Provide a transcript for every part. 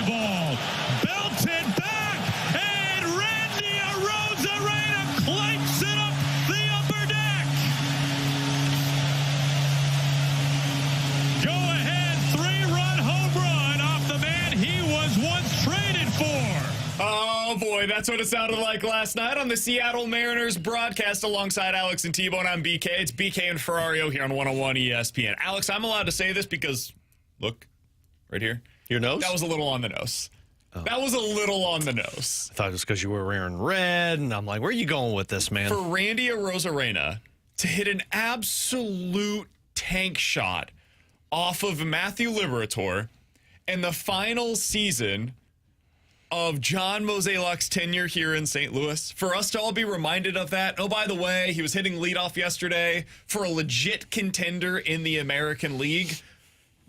ball. Belted back, and Randy Arozarena clanks it up the upper deck. Go ahead, 3-run home run off the man he was once traded for. Oh, boy, that's what it sounded like last night on the Seattle Mariners broadcast alongside Alex and T-Bone. I'm BK. It's BK and Ferrario here on 101 ESPN. Alex, I'm allowed to say this because, look, right here. Your nose? That was a little on the nose. Oh. That was a little on the nose. I thought it was because you were wearing red, and I'm like, where are you going with this, man? For Randy Arozarena to hit an absolute tank shot off of Matthew Liberatore in the final season of John Mozeliak's tenure here in St. Louis, for us to all be reminded of that. Oh, by the way, he was hitting leadoff yesterday for a legit contender in the American League.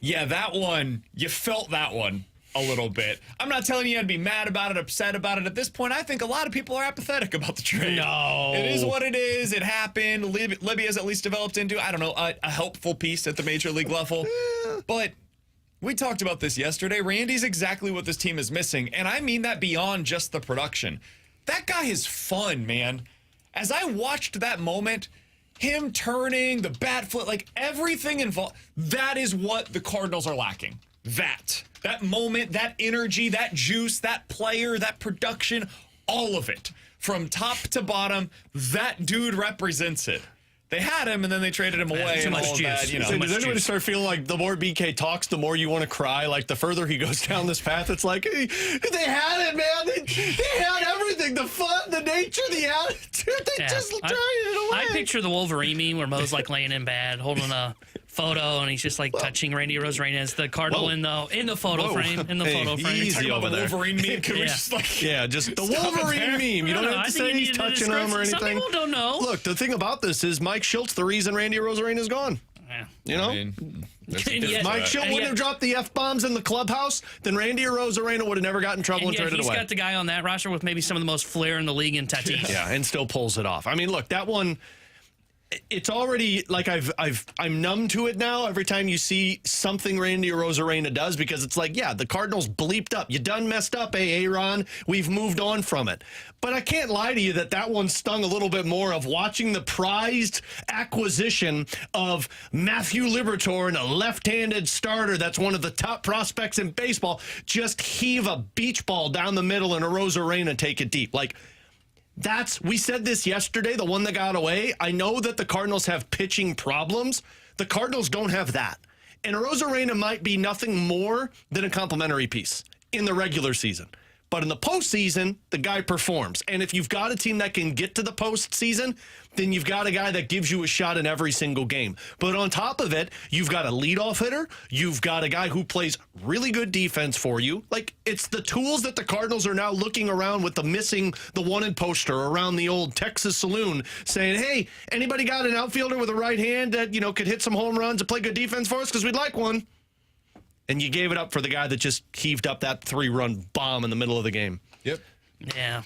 Yeah, that one, you felt that one a little bit. I'm not telling you how to be mad about it, upset about it. At this point, I think a lot of people are apathetic about the trade. No. It is what it is. It happened. Libby has at least developed into, I don't know, a helpful piece at the major league level. But we talked about this yesterday. Randy's exactly what this team is missing, and I mean that beyond just the production. That guy is fun, man. As I watched that moment, him turning, the bat flip, like everything involved, that is what the Cardinals are lacking. That moment, that energy, that juice, that player, that production, all of it. From top to bottom, that dude represents it. They had him, and then they traded him away. Too much juice. Does anybody start feeling like the more BK talks, the more you want to cry? Like the further he goes down this path, it's like, hey, they had it, man. They had everything. The fun, the nature, the attitude. They just traded it away. I picture the Wolverine meme where Mo's like laying in bed, holding a photo, and he's just like touching Randy Arozarena as the Cardinal in the photo frame. In the photo frame. Easy over there. Wolverine meme. Can we just like just the Wolverine meme. You don't have to say he's touching him or anything. Some people don't know. Look, the thing about this is Mike Schultz, the reason Randy Arozarena is gone. Yeah. You know, if Mike Schultz wouldn't have dropped the F-bombs in the clubhouse, then Randy Arozarena would have never gotten in trouble and traded away. He's got the guy on that roster with maybe some of the most flair in the league in Tatis. Yeah, and still pulls it off. I mean, look, that one, it's already like I'm numb to it now every time you see something Randy Arozarena does, because it's like, yeah, the Cardinals bleeped up. You done messed up, Aaron. We've moved on from it. But I can't lie to you that one stung a little bit more of watching the prized acquisition of Matthew Liberatore, and a left-handed starter that's one of the top prospects in baseball, just heave a beach ball down the middle and Arozarena take it deep. Like, we said this yesterday, the one that got away. I know that the Cardinals have pitching problems. The Cardinals don't have that. And Arozarena might be nothing more than a complimentary piece in the regular season. But in the postseason, the guy performs. And if you've got a team that can get to the postseason, then you've got a guy that gives you a shot in every single game. But on top of it, you've got a leadoff hitter. You've got a guy who plays really good defense for you. Like, it's the tools that the Cardinals are now looking around with the wanted poster around the old Texas saloon saying, hey, anybody got an outfielder with a right hand that, could hit some home runs and play good defense for us? Because we'd like one. And you gave it up for the guy that just heaved up that 3-run bomb in the middle of the game. Yep. Yeah.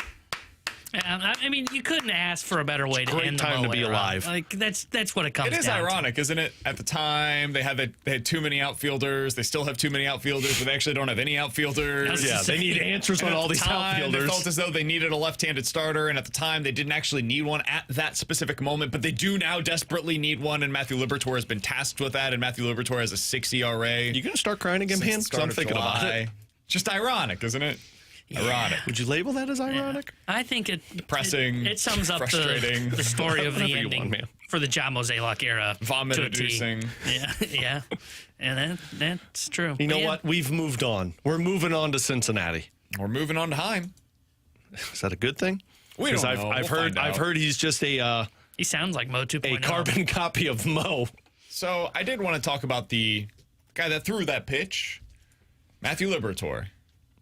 I mean, you couldn't ask for a better way to end the time to be alive. Like that's what it comes down to. It is ironic, isn't it? At the time, they had too many outfielders. They still have too many outfielders, but they actually don't have any outfielders. Yeah, they need answers on all these outfielders. They felt as though they needed a left-handed starter, and at the time, they didn't actually need one at that specific moment, but they do now desperately need one, and Matthew Liberatore has been tasked with that, and Matthew Liberatore has a 6 ERA. You going to start crying again, man? Because I'm thinking about it. Just ironic, isn't it? Yeah. Ironic. Would you label that as ironic? Yeah. I think depressing. It sums up the story of the ending for the John Mozeliak era. Vomit-inducing. Yeah. And that's true. You know what? We've moved on. We're moving on to Cincinnati. We're moving on to Heim. Is that a good thing? We don't know. I've heard he's just a. He sounds like Mo 2.0. A carbon copy of Mo. So I did want to talk about the guy that threw that pitch, Matthew Liberatore.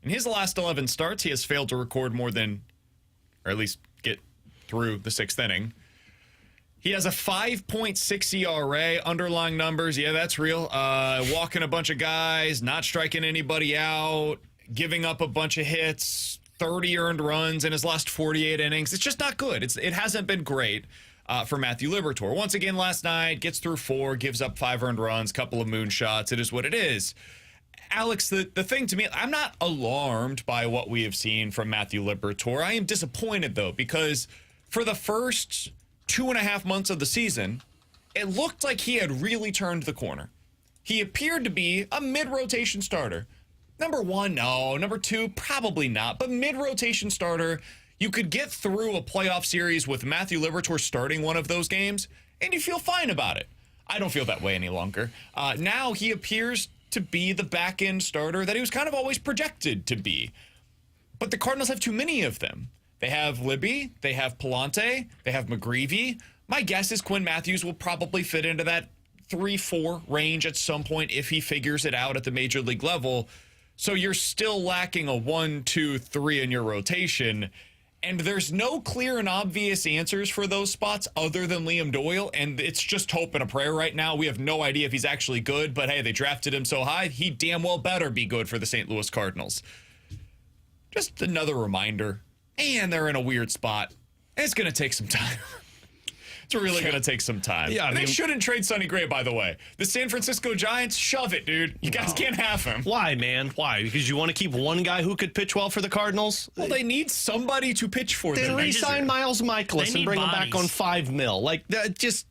In his last 11 starts, he has failed to record more than, or at least get through the 6th inning. He has a 5.6 ERA, underlying numbers. Yeah, that's real. Walking a bunch of guys, not striking anybody out, giving up a bunch of hits, 30 earned runs in his last 48 innings. It's just not good. It hasn't been great for Matthew Liberatore. Once again, last night, gets through 4, gives up 5 earned runs, couple of moonshots. It is what it is. Alex, the thing to me, I'm not alarmed by what we have seen from Matthew Liberatore. I am disappointed, though, because for the first 2.5 months of the season, it looked like he had really turned the corner. He appeared to be a mid-rotation starter. Number one, no. Number two, probably not. But mid-rotation starter, you could get through a playoff series with Matthew Liberatore starting one of those games, and you feel fine about it. I don't feel that way any longer. Now he appears to be the back-end starter that he was kind of always projected to be. But the Cardinals have too many of them. They have Libby, they have Palante, they have McGreevy. My guess is Quinn Matthews will probably fit into that 3-4 range at some point if he figures it out at the major league level. So you're still lacking a 1, 2, 3 in your rotation. And there's no clear and obvious answers for those spots other than Liam Doyle. And it's just hope and a prayer right now. We have no idea if he's actually good. But hey, they drafted him so high, he damn well better be good for the St. Louis Cardinals. Just another reminder. And they're in a weird spot. It's going to take some time. It's really going to take some time. Yeah, they shouldn't trade Sonny Gray, by the way. The San Francisco Giants, shove it, dude. You guys can't have him. Why, man? Why? Because you want to keep one guy who could pitch well for the Cardinals? Well, they need somebody to pitch for them. Then re-sign Miles Michaelis and bring him back on $5 million. Like, just...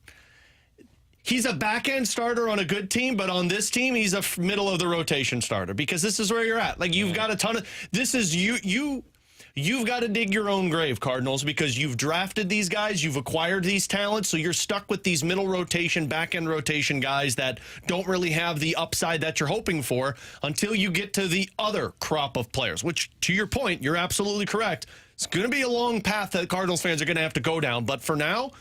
He's a back-end starter on a good team, but on this team, he's a middle-of-the-rotation starter because this is where you're at. Like, you've got a ton of... This is You've got to dig your own grave, Cardinals, because you've drafted these guys, you've acquired these talents, so you're stuck with these middle rotation, back-end rotation guys that don't really have the upside that you're hoping for until you get to the other crop of players, which, to your point, you're absolutely correct. It's going to be a long path that Cardinals fans are going to have to go down, but for now,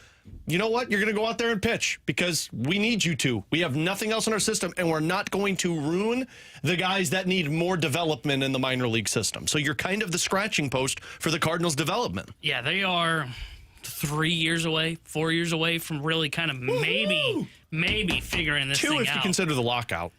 you know what? You're going to go out there and pitch because we need you to. We have nothing else in our system, and we're not going to ruin the guys that need more development in the minor league system. So you're kind of the scratching post for the Cardinals' development. Yeah, they are 3 years away, 4 years away from really kind of maybe figuring this thing out. 2 if you consider the lockout.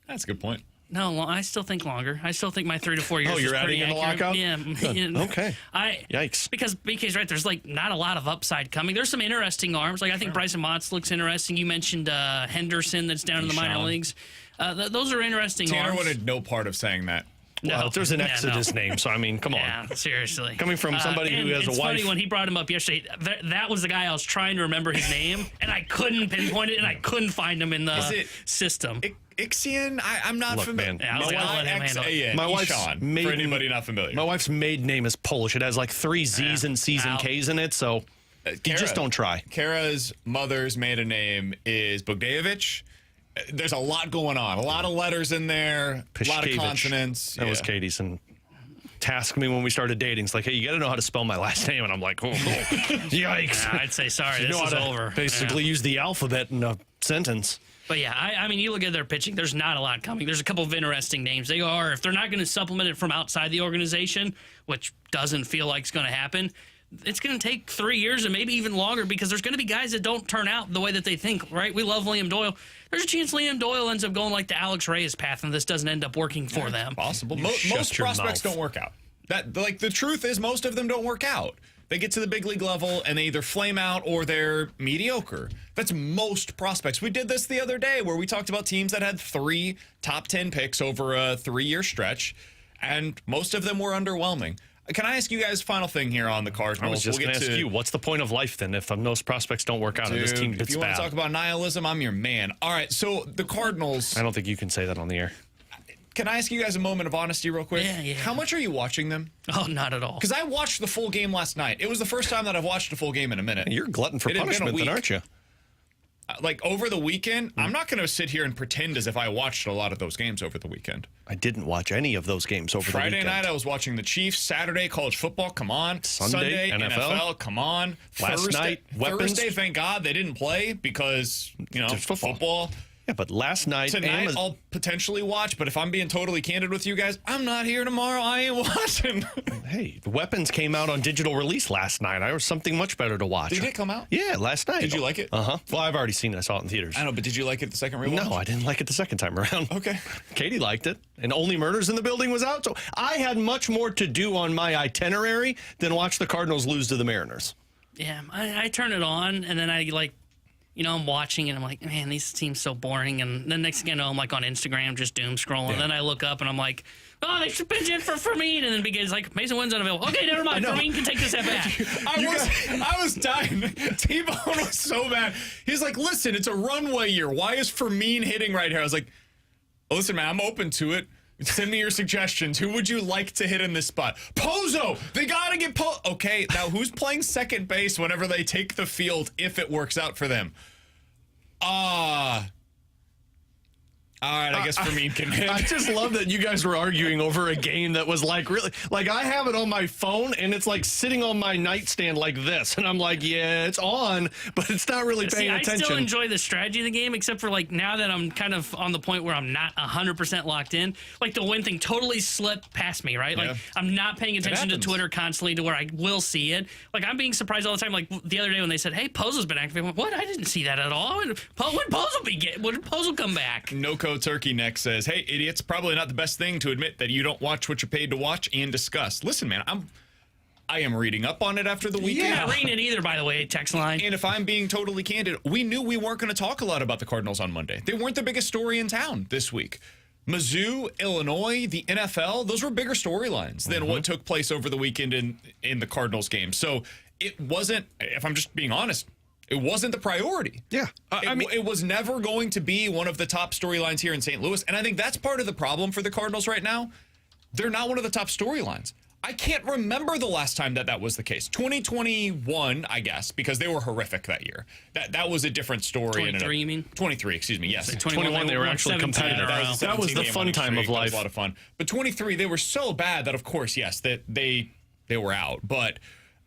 That's a good point. No, I still think longer. I still think my 3 to 4 years. Oh, you're adding in the lockout? Yeah. Okay. Yikes. Because BK's right. There's like not a lot of upside coming. There's some interesting arms. Like I think Bryson Motts looks interesting. You mentioned Henderson that's down in the minor leagues. Those are interesting arms. Tanner wanted no part of saying that. Well, there's an Exodus name, so I mean, come on. Yeah, seriously. Coming from somebody who has a wife. It's funny when he brought him up yesterday. That was the guy I was trying to remember his name, and I couldn't pinpoint it, and I couldn't find him in the system. Ixion? I'm not familiar. Yeah, my wife's for anybody not familiar. My wife's maiden name is Polish. It has like 3 Z's and C's and K's in it, so you just don't try. Kara's mother's maiden name is Bogdanovich. There's a lot going on. A lot of letters in there. A lot of consonants. That was Katie's, and tasked me when we started dating. It's like, hey, you got to know how to spell my last name. And I'm like, oh, yikes. Yeah, I'd say, sorry, this is over. Basically use the alphabet in a sentence. But yeah, I mean, you look at their pitching, there's not a lot coming. There's a couple of interesting names. They are, if they're not going to supplement it from outside the organization, which doesn't feel like it's going to happen, it's going to take 3 years and maybe even longer because there's going to be guys that don't turn out the way that they think, right? We love Liam Doyle. There's a chance Liam Doyle ends up going like the Alex Reyes path and this doesn't end up working for them. Possible. Most prospects don't work out. The truth is most of them don't work out. They get to the big league level and they either flame out or they're mediocre. That's most prospects. We did this the other day where we talked about teams that had 3 top 10 picks over a 3-year stretch, and most of them were underwhelming. Can I ask you guys final thing here on the Cardinals? I was just going to ask you, what's the point of life then if most prospects don't work out and this team gets bad? If you want to talk about nihilism, I'm your man. All right, so the Cardinals... I don't think you can say that on the air. Can I ask you guys a moment of honesty real quick? Yeah. How much are you watching them? Oh, not at all. Because I watched the full game last night. It was the first time that I've watched a full game in a minute. You're a glutton for punishment then, aren't you? Like, over the weekend, I'm not going to sit here and pretend as if I watched a lot of those games over the weekend. I didn't watch any of those games over the weekend. Friday night, I was watching the Chiefs. Saturday, college football. Come on. Sunday NFL. Come on. Thursday, Thursday, thank God they didn't play because, football. Yeah, but last night... Tonight, I'll potentially watch, but if I'm being totally candid with you guys, I'm not here tomorrow. I ain't watching. Hey, Weapons came out on digital release last night. I was something much better to watch. Did it come out? Yeah, last night. Did you like it? Uh-huh. Well, I've already seen it. I saw it in theaters. I know, but did you like it the second rewatch? No, I didn't like it the second time around. Okay. Katie liked it, and Only Murders in the Building was out, so I had much more to do on my itinerary than watch the Cardinals lose to the Mariners. Yeah, I turn it on, and then I I'm watching and I'm like, man, these seem so boring. And then next thing I know, I'm like on Instagram just doom scrolling. Yeah. Then I look up and I'm like, oh, they should pitch in for Fermin. And then begins like, Mason Wynn's unavailable. Okay, never mind. Fermin can take this at bat. I was dying. T-Bone was so mad. He's like, listen, it's a runway year. Why is Fermin hitting right here? I was like, listen, man, I'm open to it. Send me your suggestions. Who would you like to hit in this spot? Pozo! They gotta get Okay, now who's playing second base whenever they take the field if it works out for them? All right, I guess Fermin can hit. I just love that you guys were arguing over a game that was like really, like I have it on my phone and it's like sitting on my nightstand like this. And I'm like, yeah, it's on, but it's not really paying attention. I still enjoy the strategy of the game, except for like now that I'm kind of on the point where I'm not 100% locked in, like the Wynn thing totally slipped past me, right? Like Yeah. I'm not paying attention to happens. Twitter constantly to where I will see it. Like I'm being surprised all the time. Like the other day when they said, hey, Pozo's been active. I went, what? I didn't see that at all. When did Pozo come back? NoCo Turkey Neck says, hey, idiots, probably not the best thing to admit that you don't watch what you're paid to watch and discuss. Listen, man, I am reading up on it after the weekend. You're not reading it either, by the way, text line. And if I'm being totally candid, we knew we weren't going to talk a lot about the Cardinals on Monday. They weren't the biggest story in town this week. Mizzou, Illinois, the NFL, those were bigger storylines than what took place over the weekend in the Cardinals game. So it wasn't, if I'm just being honest, it wasn't the priority. Yeah. I mean, it was never going to be one of the top storylines here in St. Louis. And I think that's part of the problem for the Cardinals right now. They're not one of the top storylines. I can't remember the last time that was the case. 2021, I guess, because they were horrific that year. That was a different story. 23, you mean? 23, excuse me, yes. 21, they were actually 17 competitive. in a row. That was the 17 fun game time of streak. That was life. a lot of fun. But 23, they were so bad that, of course, yes, that they were out. But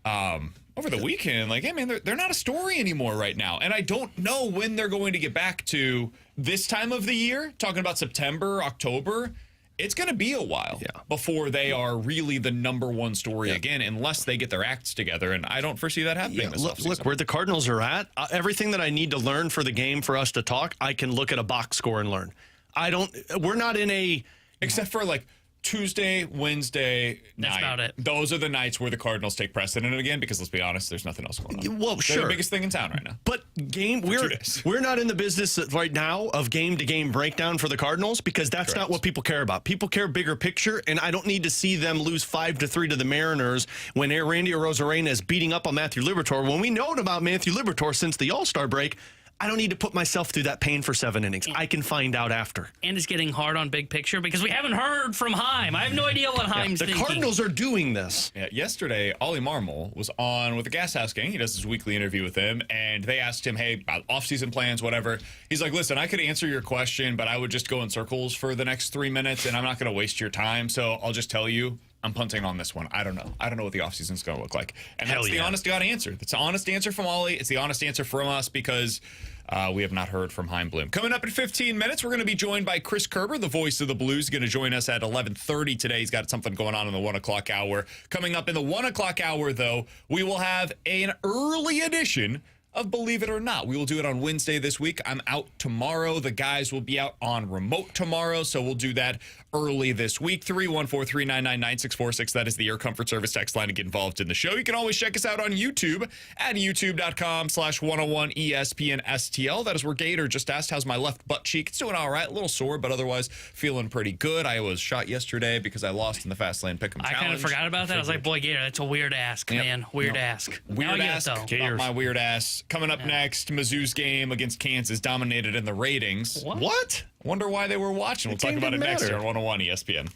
over the weekend, like, hey, man, they're not a story anymore right now. And I don't know when they're going to get back to this time of the year, talking about September, October. It's going to be a while before they are really the number one story again, unless they get their acts together. And I don't foresee that happening this offseason. Look, where the Cardinals are at, everything that I need to learn for the game for us to talk, I can look at a box score and learn. We're not in a... Except for, like, Tuesday, Wednesday That's night. about it. Those are the nights where the Cardinals take precedent again, because let's be honest, there's nothing else going on. Well, They're sure. the biggest thing in town right now. But we're not in the business right now of game-to-game breakdown for the Cardinals, because that's not what people care about. People care bigger picture, and I don't need to see them lose 5-3 to the Mariners when Randy Arozarena is beating up on Matthew Liberatore. When we know about Matthew Liberatore since the All-Star break, I don't need to put myself through that pain for 7 innings. I can find out after. And it's getting hard on big picture because we haven't heard from Heim. I have no idea what Heim's The thinking. Cardinals are doing this. Yeah, yesterday, Ollie Marmol was on with the Gas House Gang. He does his weekly interview with them, and they asked him, hey, about off-season plans, whatever. He's like, listen, I could answer your question, but I would just go in circles for the next 3 minutes, and I'm not going to waste your time, so I'll just tell you, I'm punting on this one. I don't know. I don't know what the offseason's going to look like. And that's the honest God answer. That's the honest answer from Ollie. It's the honest answer from us, because we have not heard from Heim Bloom. Coming up in 15 minutes, we're going to be joined by Chris Kerber, the voice of the Blues, going to join us at 11:30 today. He's got something going on in the 1 o'clock hour. Coming up in the 1 o'clock hour, though, we will have an early edition of Believe It or Not. We will do it on Wednesday this week. I'm out tomorrow. The guys will be out on remote tomorrow, so we'll do that early this week. 314-399-9646. That is the Air Comfort Service text line to get involved in the show. You can always check us out on YouTube at youtube.com/101ESPN STL. That is where Gator just asked, how's my left butt cheek? It's doing all right. A little sore, but otherwise feeling pretty good. I was shot yesterday because I lost in the Fast Lane Pick'em Challenge. I kind of forgot about that. I was like, boy, Gator, that's a weird ask, man. Weird ask. Now I Weird get it, ask though. about my weird ass. Coming up next, Mizzou's game against Kansas dominated in the ratings. What? Wonder why they were watching. We'll talk game about it didn't next matter. year on 101 ESPN.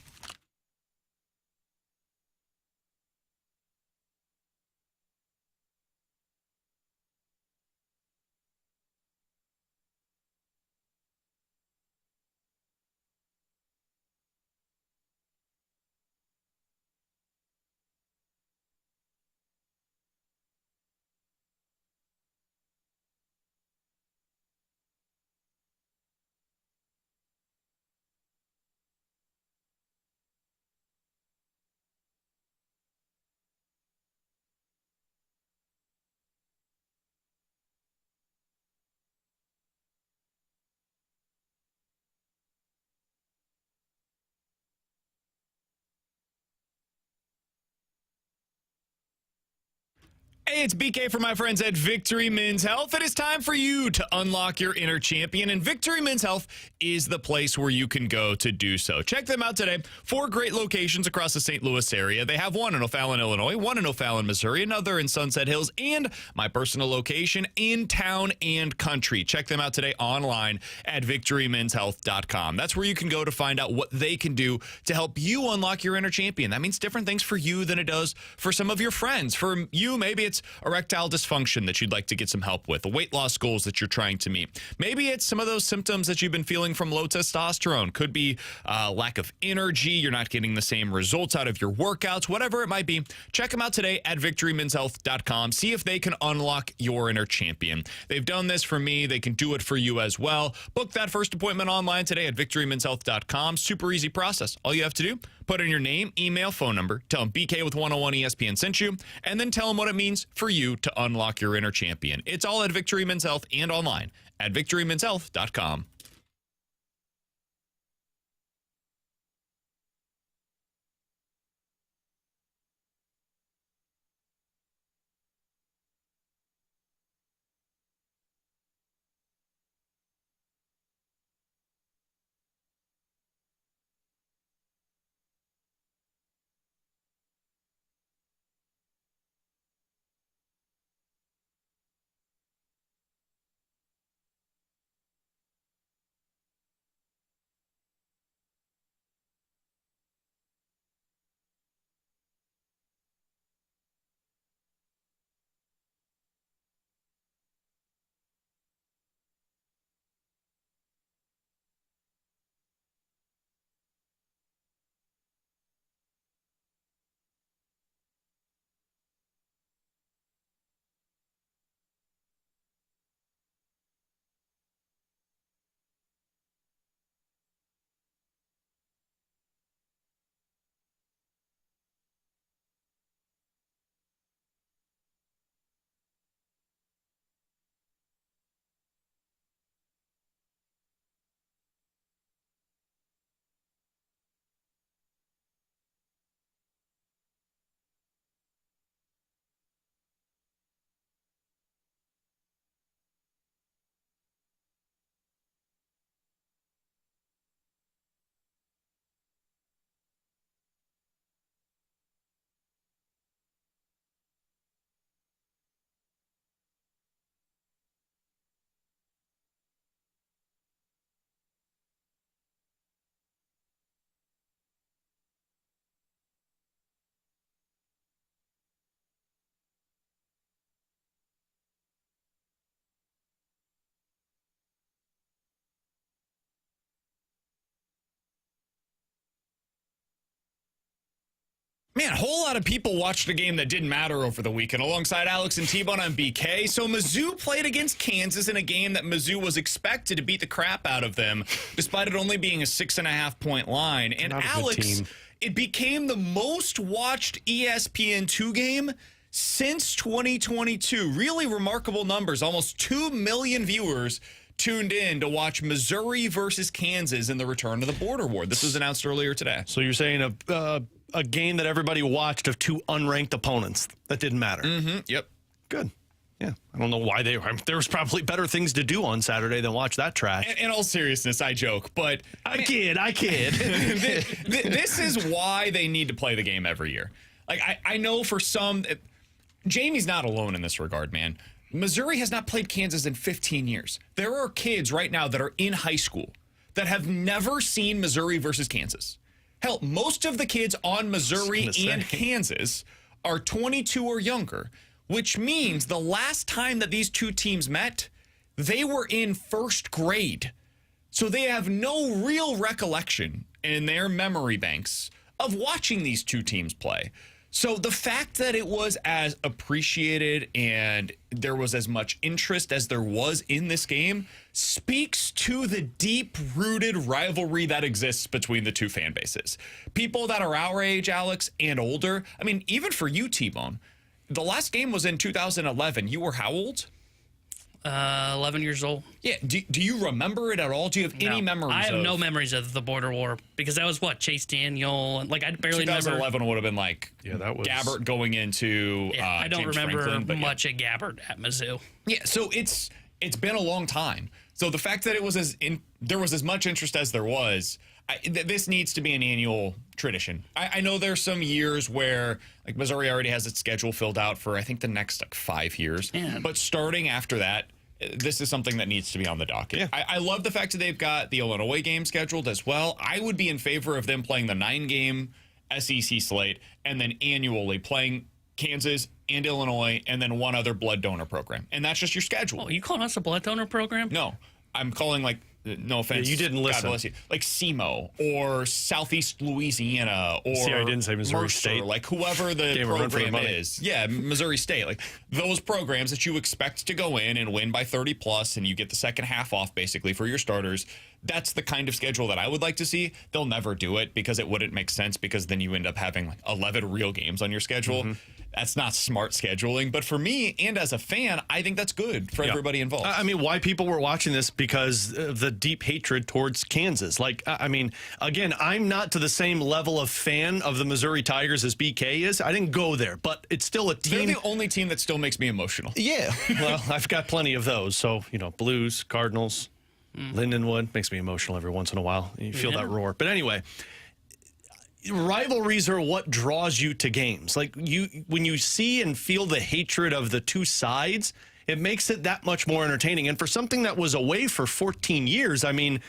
Hey, it's BK for my friends at Victory Men's Health. It is time for you to unlock your inner champion, and Victory Men's Health is the place where you can go to do so. Check them out today. 4 great locations across the St. Louis area. They have one in O'Fallon, Illinois, one in O'Fallon, Missouri, another in Sunset Hills, and my personal location in town and country. Check them out today online at victorymenshealth.com. That's where you can go to find out what they can do to help you unlock your inner champion. That means different things for you than it does for some of your friends. For you, maybe it's erectile dysfunction that you'd like to get some help with, the weight loss goals that you're trying to meet. Maybe it's some of those symptoms that you've been feeling from low testosterone. Could be lack of energy. You're not getting the same results out of your workouts, whatever it might be. Check them out today at victorymenshealth.com. See if they can unlock your inner champion. They've done this for me. They can do it for you as well. Book that first appointment online today at victorymenshealth.com. Super easy process. All you have to do, put in your name, email, phone number, tell them BK with 101 ESPN sent you, and then tell them what it means for you to unlock your inner champion. It's all at Victory Men's Health and online at victorymenshealth.com. Man, a whole lot of people watched a game that didn't matter over the weekend. Alongside Alex and T-Bone on BK. So Mizzou played against Kansas in a game that Mizzou was expected to beat the crap out of them, despite it only being a 6.5-point line. And Alex, it became the most watched ESPN2 game since 2022. Really remarkable numbers. Almost 2 million viewers tuned in to watch Missouri versus Kansas in the return to the border war. This was announced earlier today. So you're saying a game that everybody watched of 2 unranked opponents that didn't matter. Yep. Good. Yeah. I don't know why there was probably better things to do on Saturday than watch that trash. In all seriousness, I joke, but I kid. This is why they need to play the game every year. Like I know for some, Jamie's not alone in this regard, man. Missouri has not played Kansas in 15 years. There are kids right now that are in high school that have never seen Missouri versus Kansas. Hell, most of the kids on Missouri and Kansas are 22 or younger, which means the last time that these two teams met, they were in first grade. So they have no real recollection in their memory banks of watching these two teams play. So the fact that it was as appreciated and there was as much interest as there was in this game speaks to the deep-rooted rivalry that exists between the two fan bases. People that are our age, Alex, and older, I mean, even for you, T-Bone, the last game was in 2011. You were how old? 11 years old. Yeah. Do you remember it at all? Do you have any memories? I have no memories of the border war because that was what Chase Daniel and like I barely 2011 remember. would have been like that was Gabbert going into. I don't James remember Franklin, much at Gabbert at Mizzou. Yeah, so it's been a long time. So the fact that there was as much interest as there was, this needs to be an annual tradition. I know there's some years where like Missouri already has its schedule filled out for I think the next like 5 years. Yeah. But starting after that, this is something that needs to be on the docket. Yeah. I love the fact that they've got the Illinois game scheduled as well. I would be in favor of them playing the 9-game SEC slate and then annually playing Kansas and Illinois and then one other blood donor program. And that's just your schedule. Oh, you calling us a blood donor program? No, I'm calling like, no offense. Yeah, you didn't listen. God bless you. Like SEMO or Southeast Louisiana or See, I didn't say Missouri Mercer, State. like whoever the Gave a run for the program money. is. Yeah, Missouri State. Like those programs that you expect to go in and win by 30 plus and you get the second half off basically for your starters. That's the kind of schedule that I would like to see. They'll never do it because it wouldn't make sense because then you end up having like 11 real games on your schedule. Mm-hmm. That's not smart scheduling. But for me and as a fan, I think that's good for everybody involved. I mean, why people were watching this because of the deep hatred towards Kansas. Like, I mean, again, I'm not to the same level of fan of the Missouri Tigers as BK is. I didn't go there, but it's still a team. They're the only team that still makes me emotional. Yeah. Well, I've got plenty of those. So, Blues, Cardinals, Lindenwood makes me emotional every once in a while. You feel that roar. But anyway, rivalries are what draws you to games. Like when you see and feel the hatred of the two sides, it makes it that much more entertaining. And for something that was away for 14 years, I mean,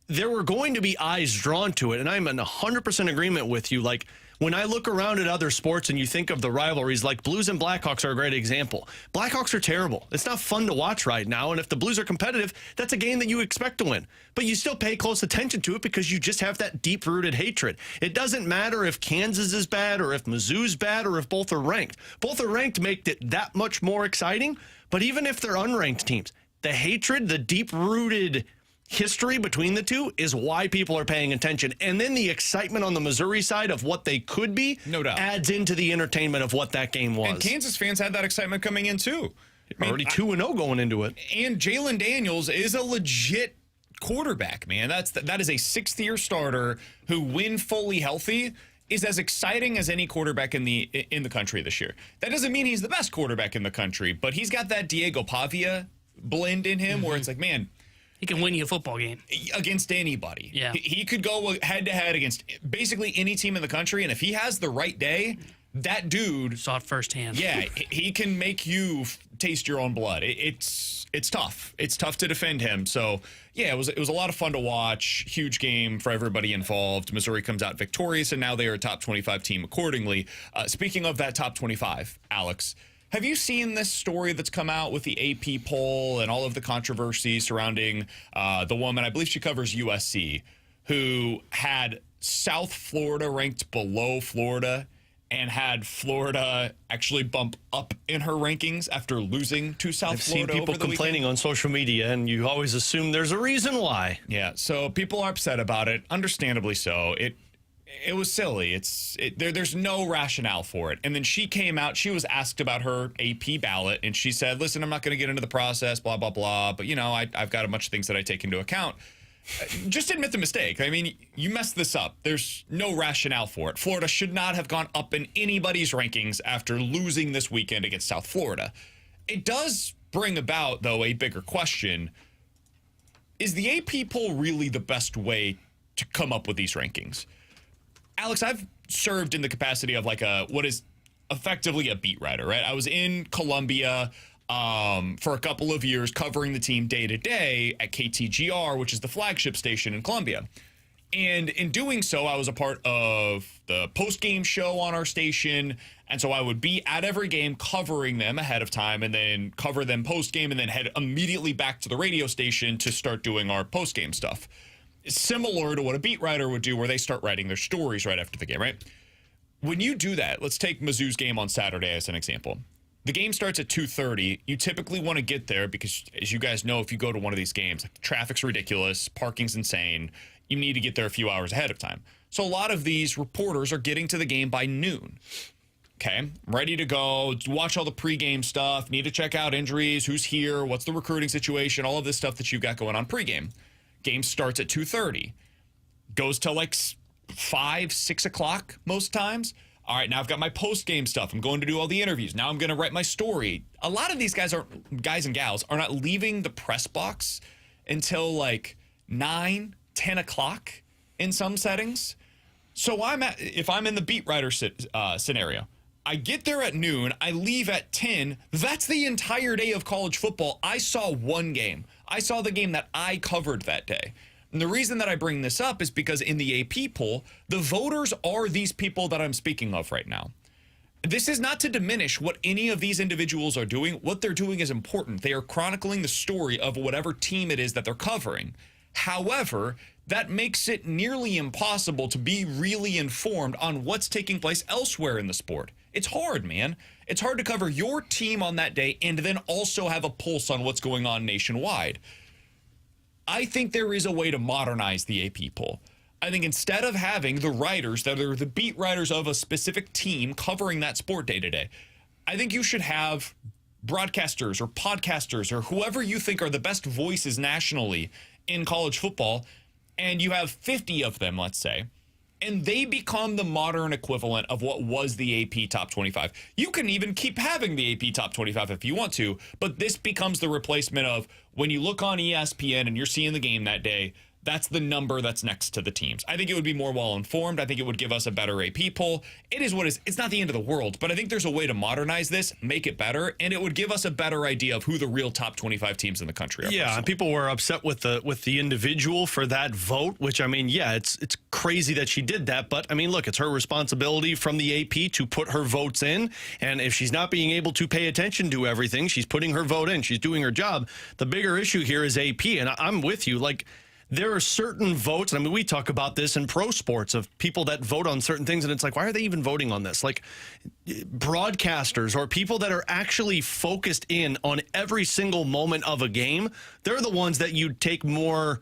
there were going to be eyes drawn to it. And I'm in 100% agreement with you. Like when I look around at other sports and you think of the rivalries, like Blues and Blackhawks are a great example. Blackhawks are terrible. It's not fun to watch right now. And if the Blues are competitive, that's a game that you expect to win. But you still pay close attention to it because you just have that deep-rooted hatred. It doesn't matter if Kansas is bad or if Mizzou's bad or if both are ranked. Both are ranked make it that much more exciting. But even if they're unranked teams, the hatred, the deep-rooted history between the two is why people are paying attention. And then the excitement on the Missouri side of what they could be No doubt. adds into the entertainment of what that game was. And Kansas fans had that excitement coming in too. I mean, Already 2-0 going into it. And Jalen Daniels is a legit quarterback, man. That is a 6th-year starter who, when fully healthy, is as exciting as any quarterback in the country this year. That doesn't mean he's the best quarterback in the country, but he's got that Diego Pavia blend in him where it's like, man, He can win you a football game. against anybody. Yeah. He could go head-to-head against basically any team in the country, and if he has the right day, that dude, Saw it firsthand. yeah, he can make you taste your own blood. It's tough. It's tough to defend him. So, yeah, it was a lot of fun to watch. Huge game for everybody involved. Missouri comes out victorious, and now they are a top 25 team accordingly. Speaking of that top 25, Alex, have you seen this story that's come out with the AP poll and all of the controversy surrounding the woman, I believe she covers USC, who had South Florida ranked below Florida and had Florida actually bump up in her rankings after losing to South I've seen Florida people over the complaining weekend? on social media, and you always assume there's a reason why. Yeah, so people are upset about it, understandably so. It was silly. There's no rationale for it. And then she came out. She was asked about her AP ballot, and she said, "Listen, I'm not going to get into the process, blah blah blah. But I've got a bunch of things that I take into account." Just admit the mistake. I mean, you messed this up. There's no rationale for it. Florida should not have gone up in anybody's rankings after losing this weekend against South Florida. It does bring about, though, a bigger question. Is the AP poll really the best way to come up with these rankings? Alex, I've served in the capacity of what is effectively a beat writer, right? I was in Columbia for a couple of years covering the team day to day at KTGR, which is the flagship station in Columbia. And in doing so, I was a part of the post-game show on our station. And so I would be at every game covering them ahead of time and then cover them post-game and then head immediately back to the radio station to start doing our post-game stuff. Similar to what a beat writer would do where they start writing their stories right after the game, right? When you do that, let's take Mizzou's game on Saturday as an example. The game starts at 2:30. You typically want to get there because, as you guys know, if you go to one of these games, the traffic's ridiculous, parking's insane. You need to get there a few hours ahead of time. So a lot of these reporters are getting to the game by noon. Okay, I'm ready to go, watch all the pregame stuff, need to check out injuries, who's here, what's the recruiting situation, all of this stuff that you've got going on pregame. Game starts at 2:30, goes till like 5, 6 o'clock most times. All right, now I've got my post-game stuff. I'm going to do all the interviews. Now I'm going to write my story. A lot of these guys and gals are not leaving the press box until like 9, 10 o'clock in some settings. So if I'm in the beat writer scenario, I get there at noon, I leave at 10. That's the entire day of college football. I saw one game. I saw the game that I covered that day. And the reason that I bring this up is because in the AP poll, the voters are these people that I'm speaking of right now. This is not to diminish what any of these individuals are doing. What they're doing is important. They are chronicling the story of whatever team it is that they're covering. However, that makes it nearly impossible to be really informed on what's taking place elsewhere in the sport. It's hard, man. It's hard to cover your team on that day and then also have a pulse on what's going on nationwide. I think there is a way to modernize the AP poll. I think instead of having the writers that are the beat writers of a specific team covering that sport day to day, I think you should have broadcasters or podcasters or whoever you think are the best voices nationally in college football, and you have 50 of them, let's say, and they become the modern equivalent of what was the AP Top 25. You can even keep having the AP Top 25 if you want to, but this becomes the replacement of when you look on ESPN and you're seeing the game that day, that's the number that's next to the teams. I think it would be more well-informed. I think it would give us a better AP poll. It is what it is. It's not the end of the world, but I think there's a way to modernize this, make it better, and it would give us a better idea of who the real top 25 teams in the country are. Yeah, and people were upset with the individual for that vote, which, I mean, yeah, it's crazy that she did that, but, I mean, look, it's her responsibility from the AP to put her votes in, and if she's not being able to pay attention to everything, she's putting her vote in, she's doing her job. The bigger issue here is AP, and I'm with you, like, there are certain votes, and I mean, we talk about this in pro sports of people that vote on certain things, and it's like, why are they even voting on this? Like, broadcasters or people that are actually focused in on every single moment of a game, they're the ones that you take more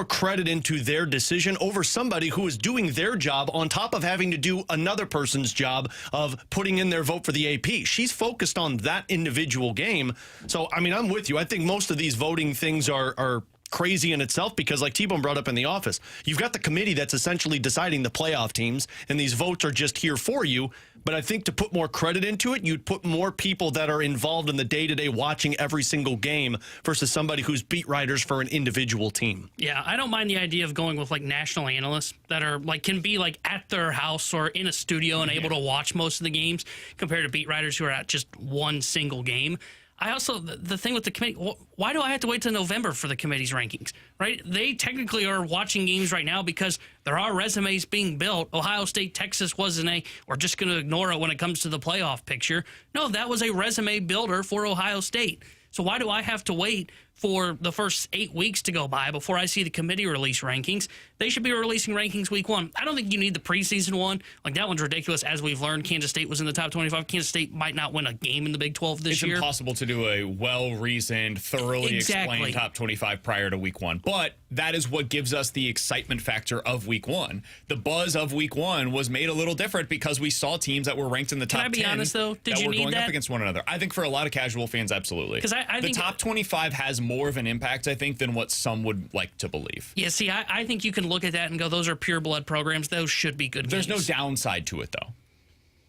credit into their decision over somebody who is doing their job on top of having to do another person's job of putting in their vote for the AP. She's focused on that individual game. So, I mean, I'm with you. I think most of these voting things are crazy in itself because, like T-Bone brought up in the office, you've got the committee that's essentially deciding the playoff teams, and these votes are just here for you. But I think to put more credit into it, you'd put more people that are involved in the day-to-day watching every single game versus somebody who's beat writers for an individual team. Yeah, I don't mind the idea of going with like national analysts that are like can be like at their house or in a studio and able to watch most of the games compared to beat writers who are at just one single game. I also, the thing with the committee, why do I have to wait till November for the committee's rankings, right? They technically are watching games right now because there are resumes being built. Ohio State, Texas wasn't we're just going to ignore it when it comes to the playoff picture. No, that was a resume builder for Ohio State. So why do I have to wait for the first 8 weeks to go by before I see the committee release rankings? They should be releasing rankings week 1. I don't think you need the preseason one. Like, that one's ridiculous. As we've learned, Kansas State was in the top 25. Kansas State might not win a game in the Big 12 this year. It's impossible to do a well-reasoned, thoroughly explained top 25 prior to week 1. But that is what gives us the excitement factor of week 1. The buzz of week 1 was made a little different because we saw teams that were ranked in the top 10. Can I be honest, though? Did you were need going that? up against one another. I think for a lot of casual fans, absolutely. Because I think the top 25 has more of an impact, I think, than what some would like to believe. Yeah, see, I think you can look at that and go, those are pure blood programs. Those should be good There's games. no downside to it, though.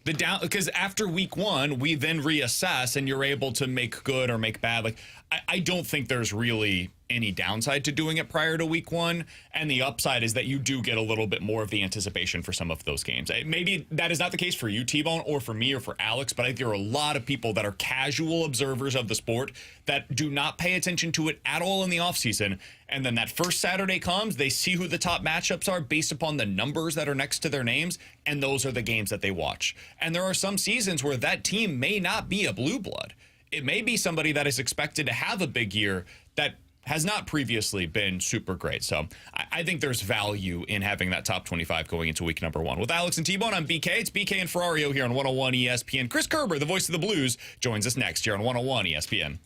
Because after week 1, we then reassess and you're able to make good or make bad. Like, I don't think there's really any downside to doing it prior to week 1. And the upside is that you do get a little bit more of the anticipation for some of those games. Maybe that is not the case for you, T-Bone, or for me or for Alex, but I think there are a lot of people that are casual observers of the sport that do not pay attention to it at all in the offseason. And then that first Saturday comes, they see who the top matchups are based upon the numbers that are next to their names, and those are the games that they watch. And there are some seasons where that team may not be a blue blood. It may be somebody that is expected to have a big year that has not previously been super great. So I think there's value in having that top 25 going into week number 1. With Alex and T-Bone, I'm BK. It's BK and Ferrario here on 101 ESPN. Chris Kerber, the voice of the Blues, joins us next here on 101 ESPN.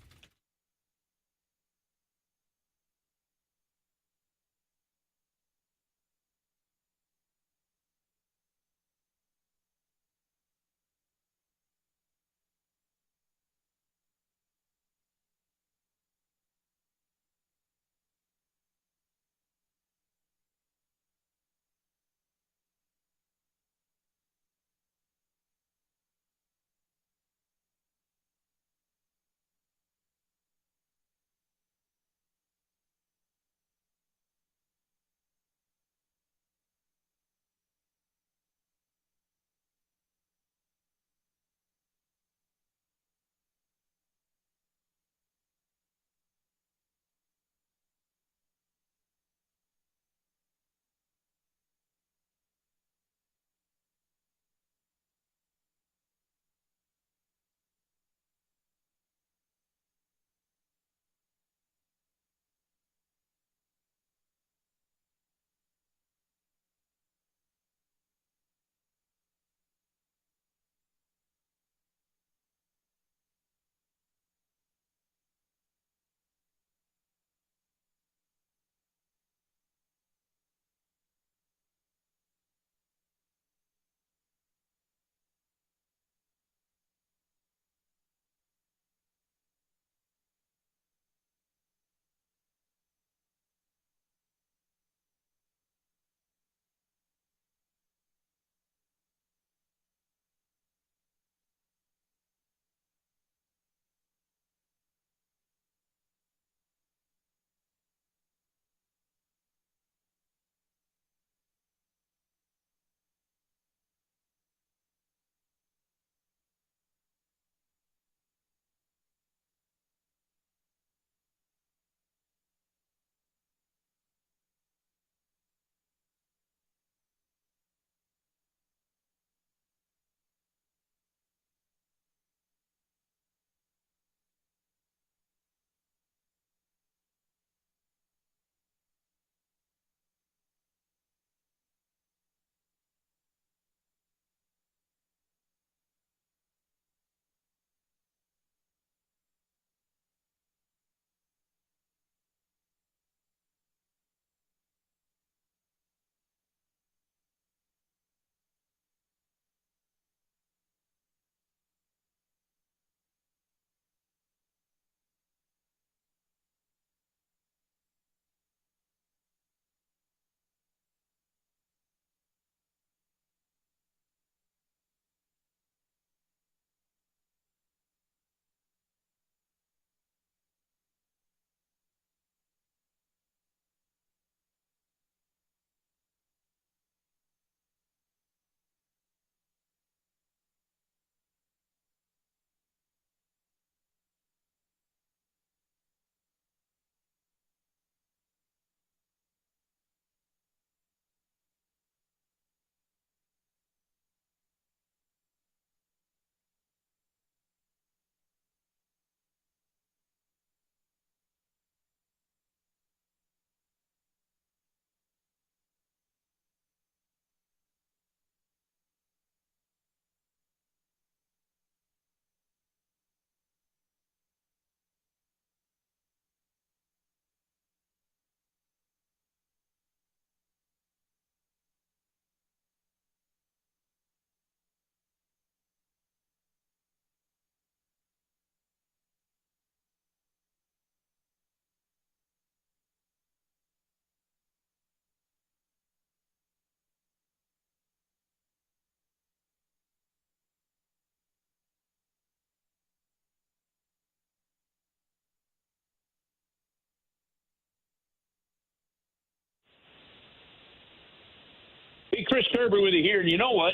Chris Kerber with you here, and you know what?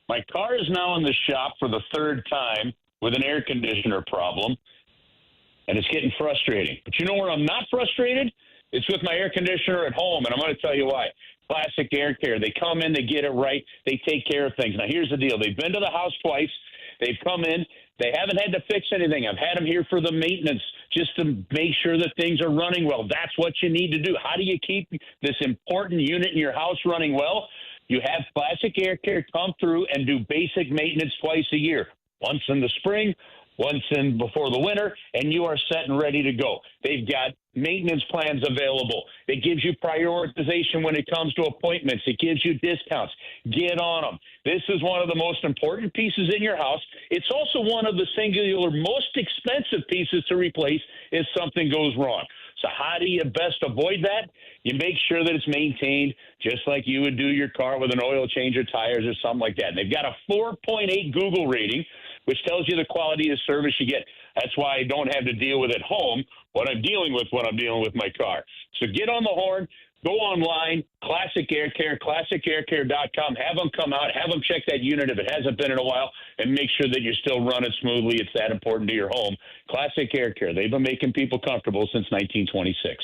My car is now in the shop for the third time with an air conditioner problem, and it's getting frustrating. But you know where I'm not frustrated? It's with my air conditioner at home, and I'm going to tell you why. Classic Air Care. They come in, they get it right, they take care of things. Now, here's the deal. They've been to the house twice. They've come in. They haven't had to fix anything. I've had them here for the maintenance just to make sure that things are running well. That's what you need to do. How do you keep this important unit in your house running well? You have Classic Air Care come through and do basic maintenance twice a year, once in the spring, once in before the winter, and you are set and ready to go. They've got maintenance plans available. It gives you prioritization when it comes to appointments. It gives you discounts. Get on them. This is one of the most important pieces in your house. It's also one of the singular most expensive pieces to replace if something goes wrong. So how do you best avoid that? You make sure that it's maintained just like you would do your car with an oil change or tires or something like that. And they've got a 4.8 Google rating, which tells you the quality of service you get. That's why I don't have to deal with at home what I'm dealing with when I'm dealing with my car. So get on the horn. Go online, Classic Air Care, classicaircare.com. Have them come out. Have them check that unit if it hasn't been in a while, and make sure that you're still running smoothly. It's that important to your home. Classic Air Care. They've been making people comfortable since 1926.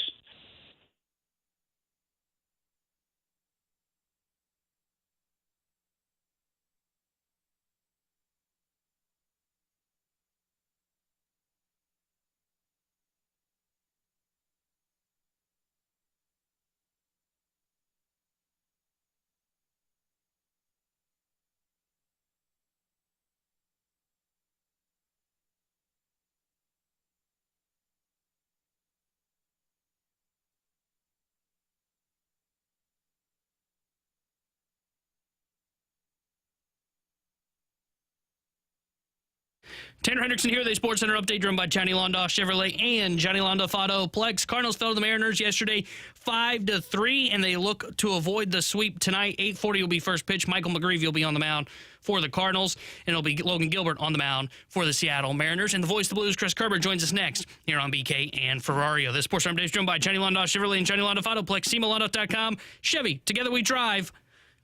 Tanner Hendrickson here, the Sports Center update driven by Johnny Londoff Chevrolet and Johnny Londoff Auto Plex. Cardinals fell to the Mariners yesterday 5-3, and they look to avoid the sweep tonight. 8:40 will be first pitch. Michael McGreevy will be on the mound for the Cardinals, and it'll be Logan Gilbert on the mound for the Seattle Mariners. And the voice of the Blues, Chris Kerber, joins us next here on BK and Ferrario. The Sports Center update is driven by Johnny Londoff Chevrolet and Johnny Londoff Auto Plex. SEMALondoff.com. Chevy, together we drive.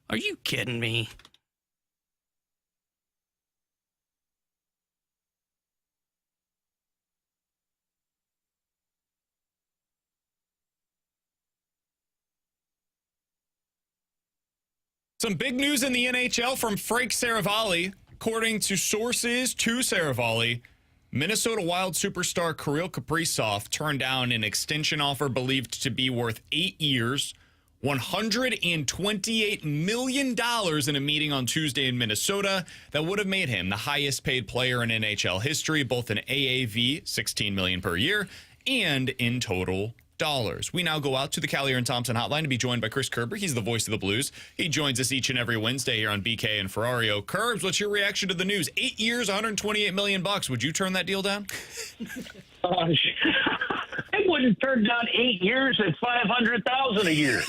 Are you kidding me? Some big news in the NHL from Frank Saravalli. According to sources to Saravalli, Minnesota Wild superstar Kirill Kaprizov turned down an extension offer believed to be worth 8 years, $128 million in a meeting on Tuesday in Minnesota that would have made him the highest paid player in NHL history, both in AAV, $16 million per year, and in total dollars. We now go out to the Callier and Thompson hotline to be joined by Chris Kerber. He's the voice of the Blues. He joins us each and every Wednesday here on BK and Ferrario. Curbs, what's your reaction to the news? 8 years, $128 million. Would you turn that deal down? I wouldn't turn down 8 years at $500,000 a year.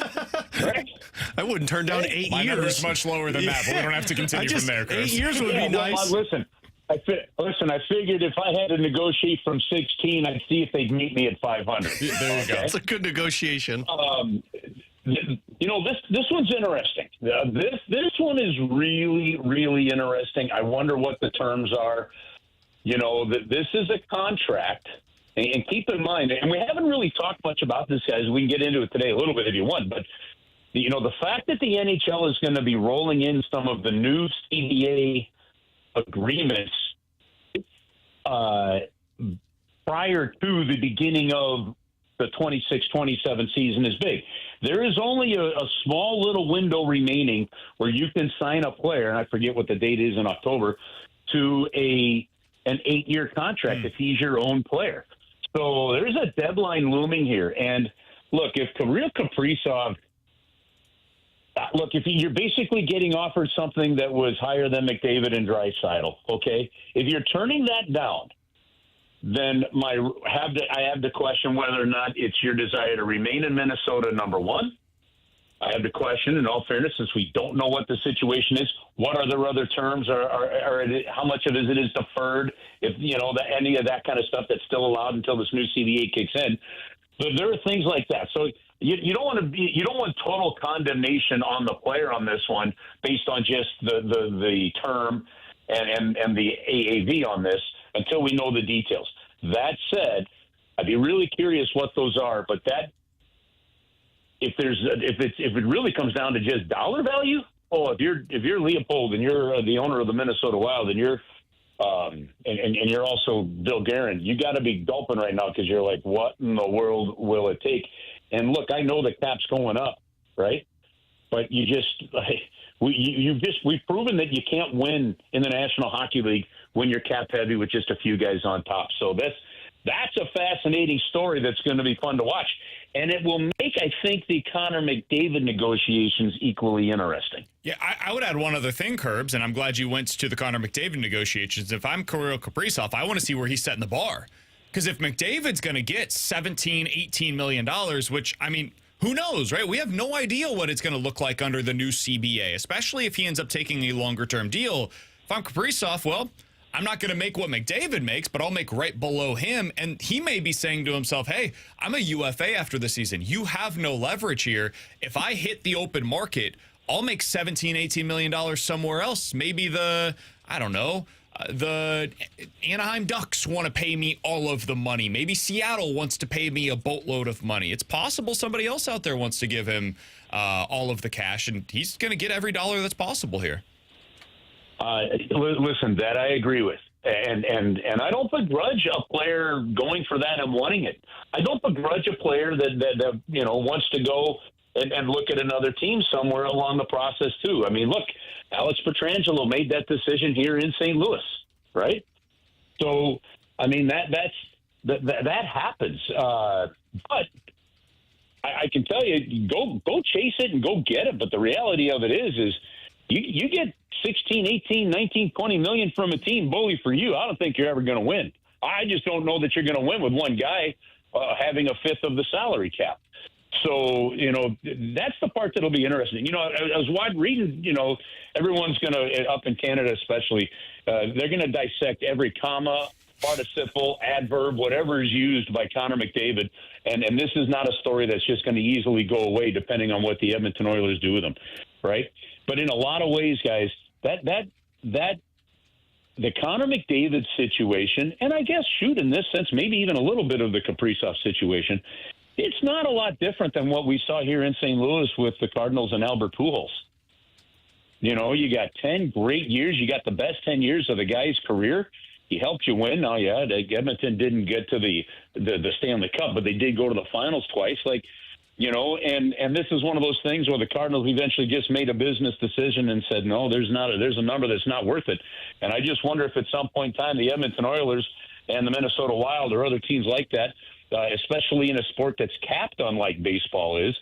Right? I wouldn't turn down 8 My years. number's much lower than that, but we don't have to continue from there, Chris. 8 years would be nice. Listen, I figured if I had to negotiate from 16, I'd see if they'd meet me at 500. There you go. That's a good negotiation. You know, this one's interesting. This one is really, really interesting. I wonder what the terms are. You know, this is a contract. And keep in mind, and we haven't really talked much about this, guys. We can get into it today a little bit if you want. But, you know, the fact that the NHL is going to be rolling in some of the new CBA agreements prior to the beginning of the 26-27 season is big. There is only a small little window remaining where you can sign a player, and I forget what the date is in October, to an 8-year contract if he's your own player. So there's a deadline looming here. And look, if Kirill Kaprizov, if you're basically getting offered something that was higher than McDavid and Draisaitl, okay? If you're turning that down, then I have to question whether or not it's your desire to remain in Minnesota, number one. I have to question, in all fairness, since we don't know what the situation is, what are their other terms, or how much of it is deferred, if, you know, any of that kind of stuff that's still allowed until this new CBA kicks in. But there are things like that. So you don't want total condemnation on the player on this one based on just the term and the AAV on this until we know the details. That said, I'd be really curious what those are, but if it really comes down to just dollar value, if you're Leopold and you're the owner of the Minnesota Wild and you're and you're also Bill Guerin, you got to be gulping right now because you're like, what in the world will it take? And look, I know the cap's going up, right? But we've proven that you can't win in the National Hockey League when you're cap heavy with just a few guys on top. So that's a fascinating story that's going to be fun to watch. And it will make, I think, the Connor McDavid negotiations equally interesting. Yeah, I would add one other thing, Curbs, and I'm glad you went to the Connor McDavid negotiations. If I'm Kirill Kaprizov, I want to see where he's setting the bar. Because if McDavid's going to get $17, $18 million, which, I mean, who knows, right? We have no idea what it's going to look like under the new CBA, especially if he ends up taking a longer-term deal. If I'm Kaprizov, well, I'm not going to make what McDavid makes, but I'll make right below him. And he may be saying to himself, hey, I'm a UFA after the season. You have no leverage here. If I hit the open market, I'll make $17, $18 million somewhere else. Maybe the Anaheim Ducks want to pay me all of the money. Maybe Seattle wants to pay me a boatload of money. It's possible somebody else out there wants to give him all of the cash, and he's going to get every dollar that's possible here. Listen, that I agree with. And I don't begrudge a player going for that and wanting it. I don't begrudge a player that wants to go and look at another team somewhere along the process too. I mean, look, Alex Pietrangelo made that decision here in St. Louis, right? So, I mean, that happens. But I can tell you, go chase it and go get it. But the reality of it is you get 16, 18, 19, 20 million from a team, bully for you. I don't think you're ever going to win. I just don't know that you're going to win with one guy having a fifth of the salary cap. So, that's the part that'll be interesting. I was reading, everyone's going to, up in Canada especially, they're going to dissect every comma, participle, adverb, whatever is used by Connor McDavid. And this is not a story that's just going to easily go away depending on what the Edmonton Oilers do with them, right? But in a lot of ways, guys, that the Connor McDavid situation, and I guess, in this sense, maybe even a little bit of the Kaprizov situation, it's not a lot different than what we saw here in St. Louis with the Cardinals and Albert Pujols. You got 10 great years. You got the best 10 years of the guy's career. He helped you win. Now, yeah, Edmonton didn't get to the Stanley Cup, but they did go to the finals twice. And this is one of those things where the Cardinals eventually just made a business decision and said, no, there's a number that's not worth it. And I just wonder if at some point in time the Edmonton Oilers and the Minnesota Wild or other teams like that, especially in a sport that's capped unlike baseball is,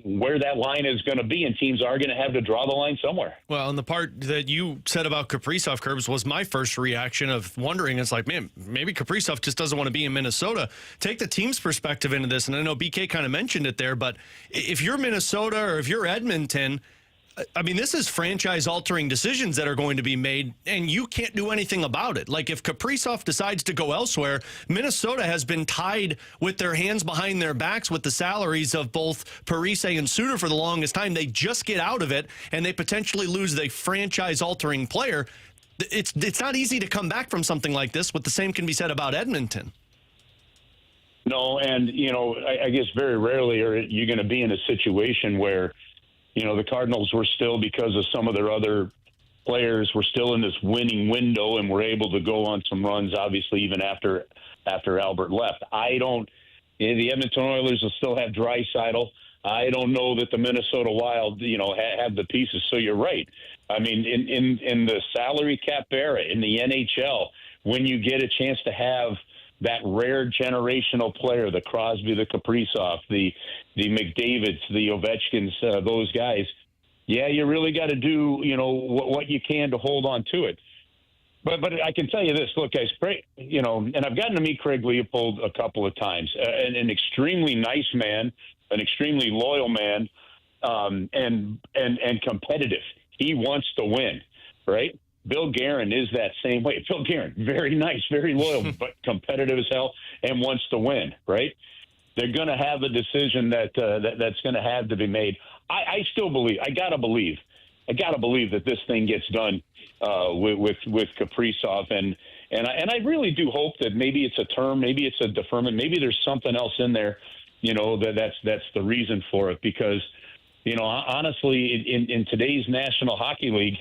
where that line is going to be, and teams are going to have to draw the line somewhere. Well, and the part that you said about Kaprizov, Curbs, was my first reaction of wondering, it's like, man, maybe Kaprizov just doesn't want to be in Minnesota. Take the team's perspective into this, and I know BK kind of mentioned it there, but if you're Minnesota or if you're Edmonton, I mean, this is franchise-altering decisions that are going to be made, and you can't do anything about it. Like, if Kaprizov decides to go elsewhere, Minnesota has been tied with their hands behind their backs with the salaries of both Parise and Suter for the longest time. They just get out of it, and they potentially lose the franchise-altering player. It's not easy to come back from something like this, but the same can be said about Edmonton. No, and, I guess very rarely are you going to be in a situation where the Cardinals were still, because of some of their other players, were still in this winning window and were able to go on some runs, obviously, even after Albert left. The Edmonton Oilers will still have Draisaitl. I don't know that the Minnesota Wild, have the pieces. So you're right. I mean, in the salary cap era, in the NHL, when you get a chance to have that rare generational player, the Crosby, the Kaprizov, the McDavids, the Ovechkins, those guys, yeah, you really got to do, what you can to hold on to it. But I can tell you this, look, guys, and I've gotten to meet Craig Leopold a couple of times, an extremely nice man, an extremely loyal man, and competitive. He wants to win, right? Bill Guerin is that same way. Bill Guerin, very nice, very loyal, but competitive as hell and wants to win, right? they're going to have a decision that's going to have to be made. I still believe. I gotta believe that this thing gets done with Kaprizov, and I really do hope that maybe it's a term, maybe it's a deferment, maybe there's something else in there, that's the reason for it. Because, honestly, in today's National Hockey League,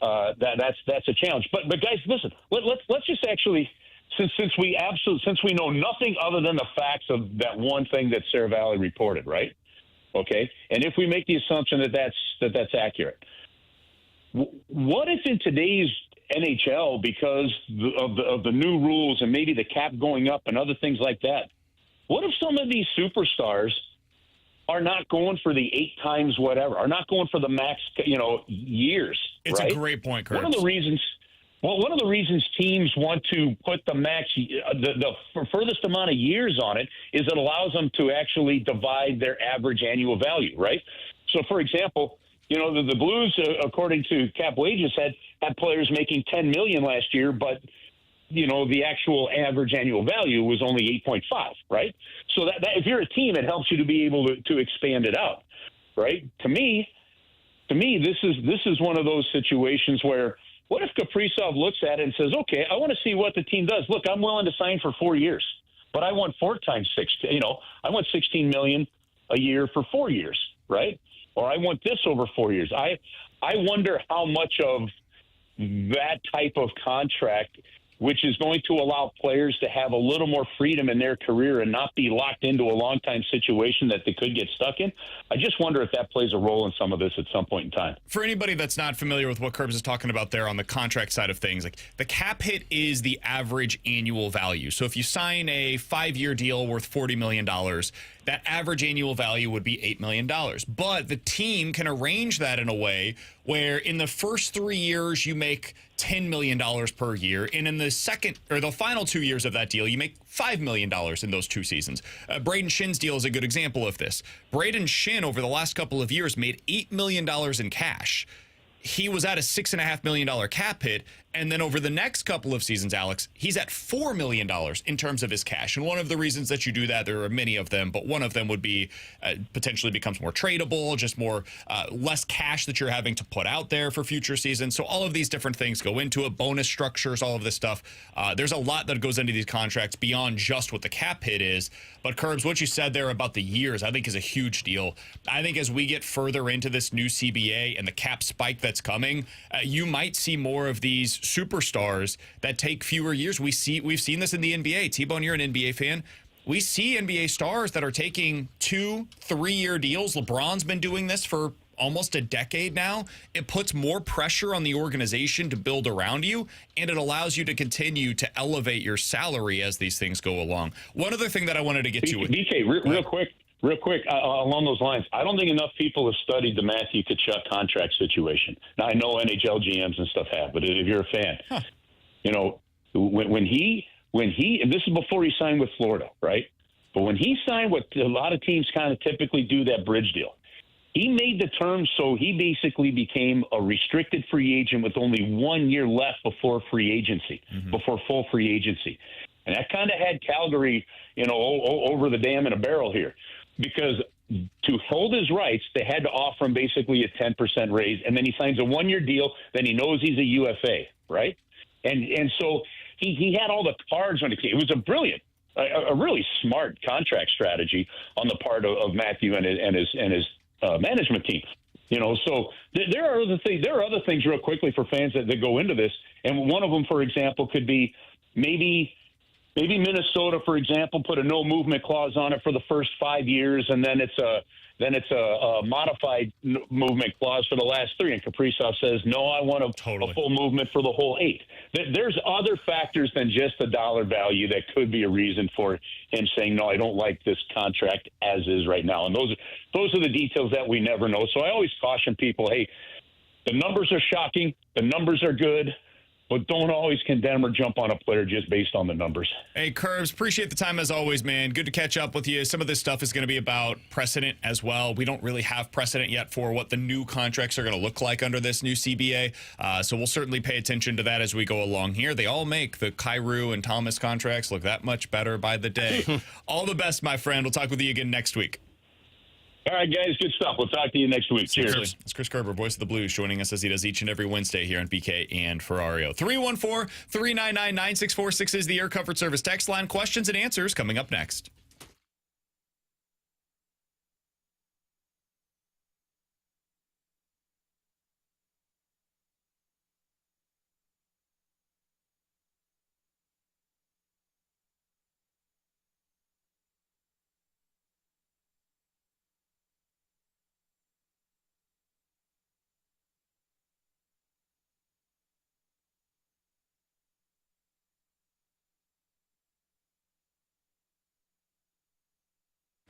that's a challenge. But guys, listen, let's just actually. Since we know nothing other than the facts of that one thing that Sarah Valley reported, right? Okay, and if we make the assumption that that's accurate, what if in today's NHL, because of the new rules and maybe the cap going up and other things like that, what if some of these superstars are not going for the 8 times whatever, are not going for the max, years? It's right? a great point, Kurt. One of the reasons teams want to put the max, the furthest amount of years on it is it allows them to actually divide their average annual value, right? So, for example, the Blues, according to cap wages, had players making $10 million last year, but the actual average annual value was only 8.5, right? So that if you're a team, it helps you to be able to expand it out, right? To me, this is one of those situations where. What if Kaprizov looks at it and says, okay, I want to see what the team does. Look, I'm willing to sign for 4 years, but I want 4 times 6. I want $16 million a year for 4 years, right? Or I want this over 4 years. I wonder how much of that type of contract, which is going to allow players to have a little more freedom in their career and not be locked into a long-time situation that they could get stuck in. I just wonder if that plays a role in some of this at some point in time. For anybody that's not familiar with what Kerbs is talking about there on the contract side of things, like the cap hit is the average annual value. So if you sign a 5-year deal worth $40 million, that average annual value would be $8 million. But the team can arrange that in a way where in the first 3 years you make $10 million per year, and in the second or the final 2 years of that deal, you make $5 million in those 2 seasons. Braden Shinn's deal is a good example of this. Braden Shinn, over the last couple of years, made $8 million in cash. He was at a $6.5 million cap hit, and then over the next couple of seasons, Alex, he's at $4 million in terms of his cash. And one of the reasons that you do that, there are many of them, but one of them would be potentially becomes more tradable, just more less cash that you're having to put out there for future seasons. So all of these different things go into it, bonus structures, all of this stuff. There's a lot that goes into these contracts beyond just what the cap hit is. But Kerbs, what you said there about the years, I think is a huge deal. I think as we get further into this new CBA and the cap spike that's coming, you might see more of these superstars that take fewer years. We've seen this in the NBA. T-Bone, you're an NBA fan. We see NBA stars that are taking 2-3 year deals. LeBron's been doing this for almost a decade now. It puts more pressure on the organization to build around you, and it allows you to continue to elevate your salary as these things go along. One other thing that I wanted to get to. BK, real quick, along those lines, I don't think enough people have studied the Matthew Tkachuk contract situation. Now, I know NHL GMs and stuff have, but if you're a fan, when he, and this is before he signed with Florida, right? But when he signed what a lot of teams kind of typically do, that bridge deal, he made the terms so he basically became a restricted free agent with only 1 year left before free agency, before full free agency. And that kind of had Calgary, over the dam in a barrel here. Because to hold his rights, they had to offer him basically a 10% raise, and then he signs a 1 year deal, then he knows he's a UFA, right? And so he had all the cards on the table. It was a really smart contract strategy on the part of Matthew and his management team. So there are other things. There are other things, real quickly, for fans that go into this, and one of them, for example, could be maybe Minnesota, for example, put a no movement clause on it for the first 5 years, and then it's a modified movement clause for the last 3. And Kaprizov says, no, I want a full movement for the whole 8. There's other factors than just the dollar value that could be a reason for him saying, no, I don't like this contract as is right now. And those are the details that we never know. So I always caution people, hey, the numbers are shocking. The numbers are good. but don't always condemn or jump on a player just based on the numbers. Hey, Curbs, appreciate the time as always, man. Good to catch up with you. Some of this stuff is going to be about precedent as well. We don't really have precedent yet for what the new contracts are going to look like under this new CBA. So we'll certainly pay attention to that as we go along here. They all make the Kyrou and Thomas contracts look that much better by the day. All the best, my friend. We'll talk with you again next week. All right, guys, good stuff. We'll talk to you next week. Cheers. It's Chris Kerber, voice of the Blues, joining us as he does each and every Wednesday here on BK and Ferrario. 314-399-9646 is the Air Comfort Service text line. Questions and answers coming up next.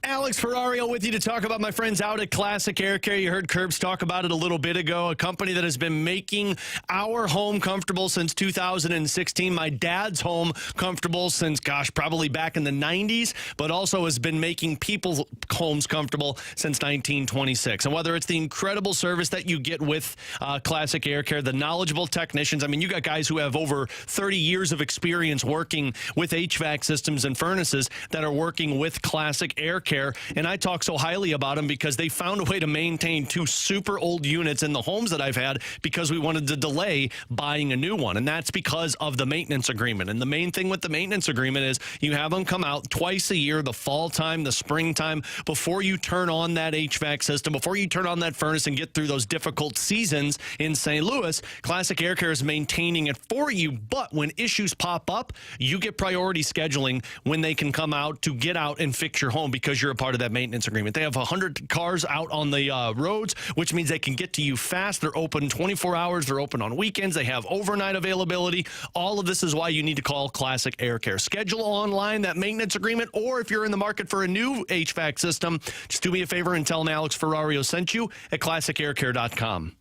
Alex Ferrario with you to talk about my friends out at Classic Air Care. You heard Curbs talk about it a little bit ago, a company that has been making our home comfortable since 2016. My dad's home comfortable since, probably back in the 90s, but also has been making people's homes comfortable since 1926. And whether it's the incredible service that you get with Classic Air Care, the knowledgeable technicians, I mean, you got guys who have over 30 years of experience working with HVAC systems and furnaces that are working with Classic Air Care. And I talk so highly about them because they found a way to maintain two super old units in the homes that I've had because we wanted to delay buying a new one. And that's because of the maintenance agreement. And the main thing with the maintenance agreement is you have them come out twice a year, the fall time, the spring time, before you turn on that HVAC system, before you turn on that furnace and get through those difficult seasons in St. Louis. Classic Air Care is maintaining it for you. But when issues pop up, you get priority scheduling when they can come out to get out and fix your home because you're a part of that maintenance agreement. They have 100 cars out on the roads, which means they can get to you fast. They're open 24 hours. They're open on weekends. They have overnight availability. All of this is why you need to call Classic Air Care. Schedule online that maintenance agreement, or if you're in the market for a new HVAC system, just do me a favor and tell them Alex Ferrario sent you at classicaircare.com.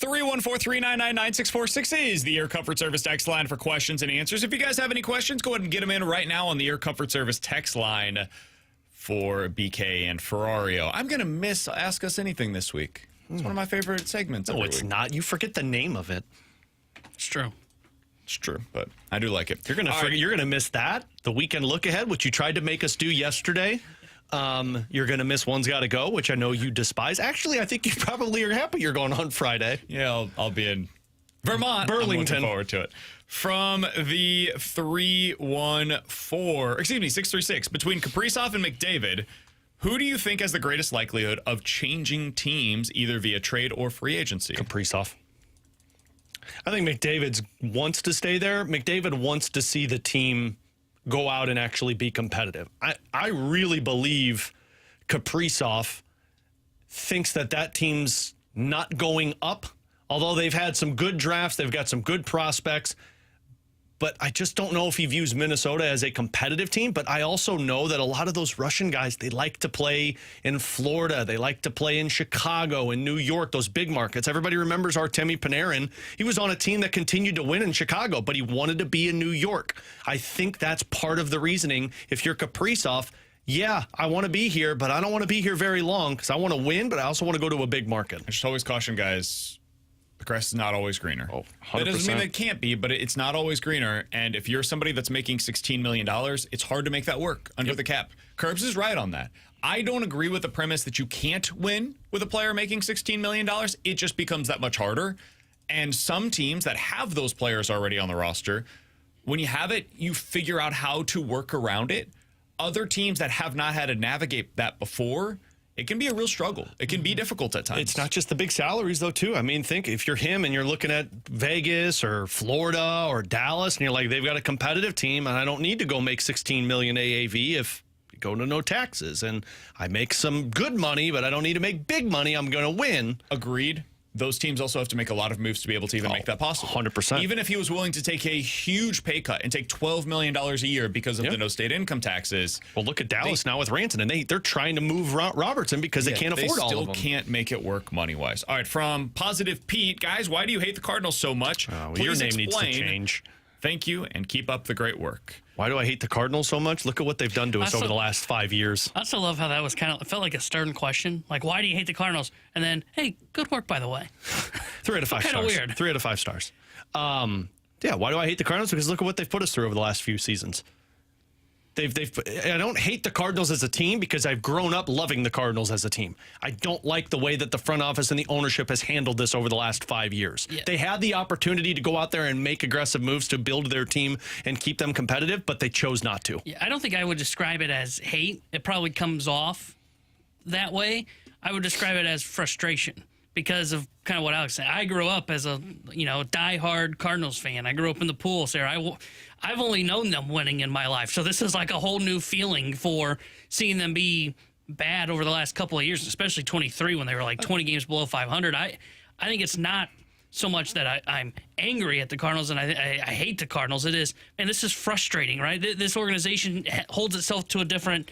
314-399-9646 is the Air Comfort Service text line for questions and answers. If you guys have any questions, go ahead and get them in right now on the Air Comfort Service text line for BK and Ferrario. I'm going to miss Ask Us Anything this week. It's one of my favorite segments. No, it's not. You forget the name of it. It's true. It's true, but I do like it. You're gonna miss that. The weekend look ahead, which you tried to make us do yesterday. You're gonna miss One's Gotta Go, which I know you despise. Actually, I think you probably are happy you're going on Friday. Yeah, I'll be in Vermont. Burlington. I'm looking forward to it. From the 636, between Kaprizov and McDavid, who do you think has the greatest likelihood of changing teams either via trade or free agency? Kaprizov. I think McDavid wants to stay there. McDavid wants to see the team go out and actually be competitive. I really believe Kaprizov thinks that team's not going up, although they've had some good drafts, they've got some good prospects. But I just don't know if he views Minnesota as a competitive team. But I also know that a lot of those Russian guys, they like to play in Florida. They like to play in Chicago and New York, those big markets. Everybody remembers Artemi Panarin. He was on a team that continued to win in Chicago, but he wanted to be in New York. I think that's part of the reasoning. If you're Kaprizov, yeah, I want to be here, but I don't want to be here very long because I want to win, but I also want to go to a big market. I just always caution guys, the grass is not always greener. Oh, 100%. That doesn't mean it can't be, but it's not always greener. And if you're somebody that's making $16 million, it's hard to make that work under the cap. Curbs is right on that. I don't agree with the premise that you can't win with a player making $16 million. It just becomes that much harder. And some teams that have those players already on the roster, when you have it, you figure out how to work around it. Other teams that have not had to navigate that before, it can be a real struggle. It can be difficult at times. It's not just the big salaries, though, too. I mean, think if you're him and you're looking at Vegas or Florida or Dallas, and you're like, they've got a competitive team, and I don't need to go make $16 million AAV if you go to no taxes. And I make some good money, but I don't need to make big money. I'm going to win. Agreed. Those teams also have to make a lot of moves to be able to even make that possible. 100%. Even if he was willing to take a huge pay cut and take $12 million a year because of the no state income taxes. Well, look at Dallas now with Ranson, and they're trying to move Robertson because they can't afford all of them. They still can't make it work money-wise. All right, from Positive Pete, guys, why do you hate the Cardinals so much? Your name needs to change. Thank you, and keep up the great work. Why do I hate the Cardinals so much? Look at what they've done to us over the last 5 years. I also love how that was it felt like a stern question. Like, why do you hate the Cardinals? And then, hey, good work, by the way. 3 out of 5 stars. Kind of weird. 3 out of 5 stars. Yeah, why do I hate the Cardinals? Because look at what they've put us through over the last few seasons. I don't hate the Cardinals as a team because I've grown up loving the Cardinals as a team. I don't like the way that the front office and the ownership has handled this over the last 5 years. Yeah. They had the opportunity to go out there and make aggressive moves to build their team and keep them competitive, but they chose not to. Yeah, I don't think I would describe it as hate. It probably comes off that way. I would describe it as frustration because of kind of what Alex said. I grew up as a diehard Cardinals fan. I grew up in the pools there. I've only known them winning in my life. So this is like a whole new feeling for seeing them be bad over the last couple of years, especially 23 when they were like 20 games below 500. I think it's not so much that I'm angry at the Cardinals and I hate the Cardinals. It is, man, this is frustrating, right? This organization holds itself to a different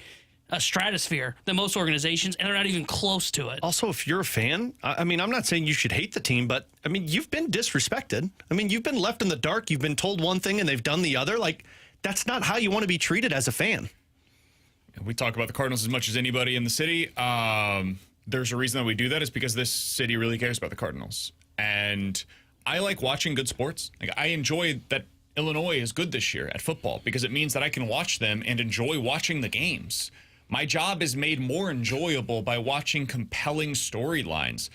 stratosphere than most organizations, and they're not even close to it. Also, if you're a fan, I mean, I'm not saying you should hate the team, but, I mean, you've been disrespected. I mean, you've been left in the dark. You've been told one thing, and they've done the other. Like, that's not how you want to be treated as a fan. We talk about the Cardinals as much as anybody in the city. There's a reason that we do that is because this city really cares about the Cardinals. And I like watching good sports. Like, I enjoy that Illinois is good this year at football because it means that I can watch them and enjoy watching the games. My job is made more enjoyable by watching compelling storylines.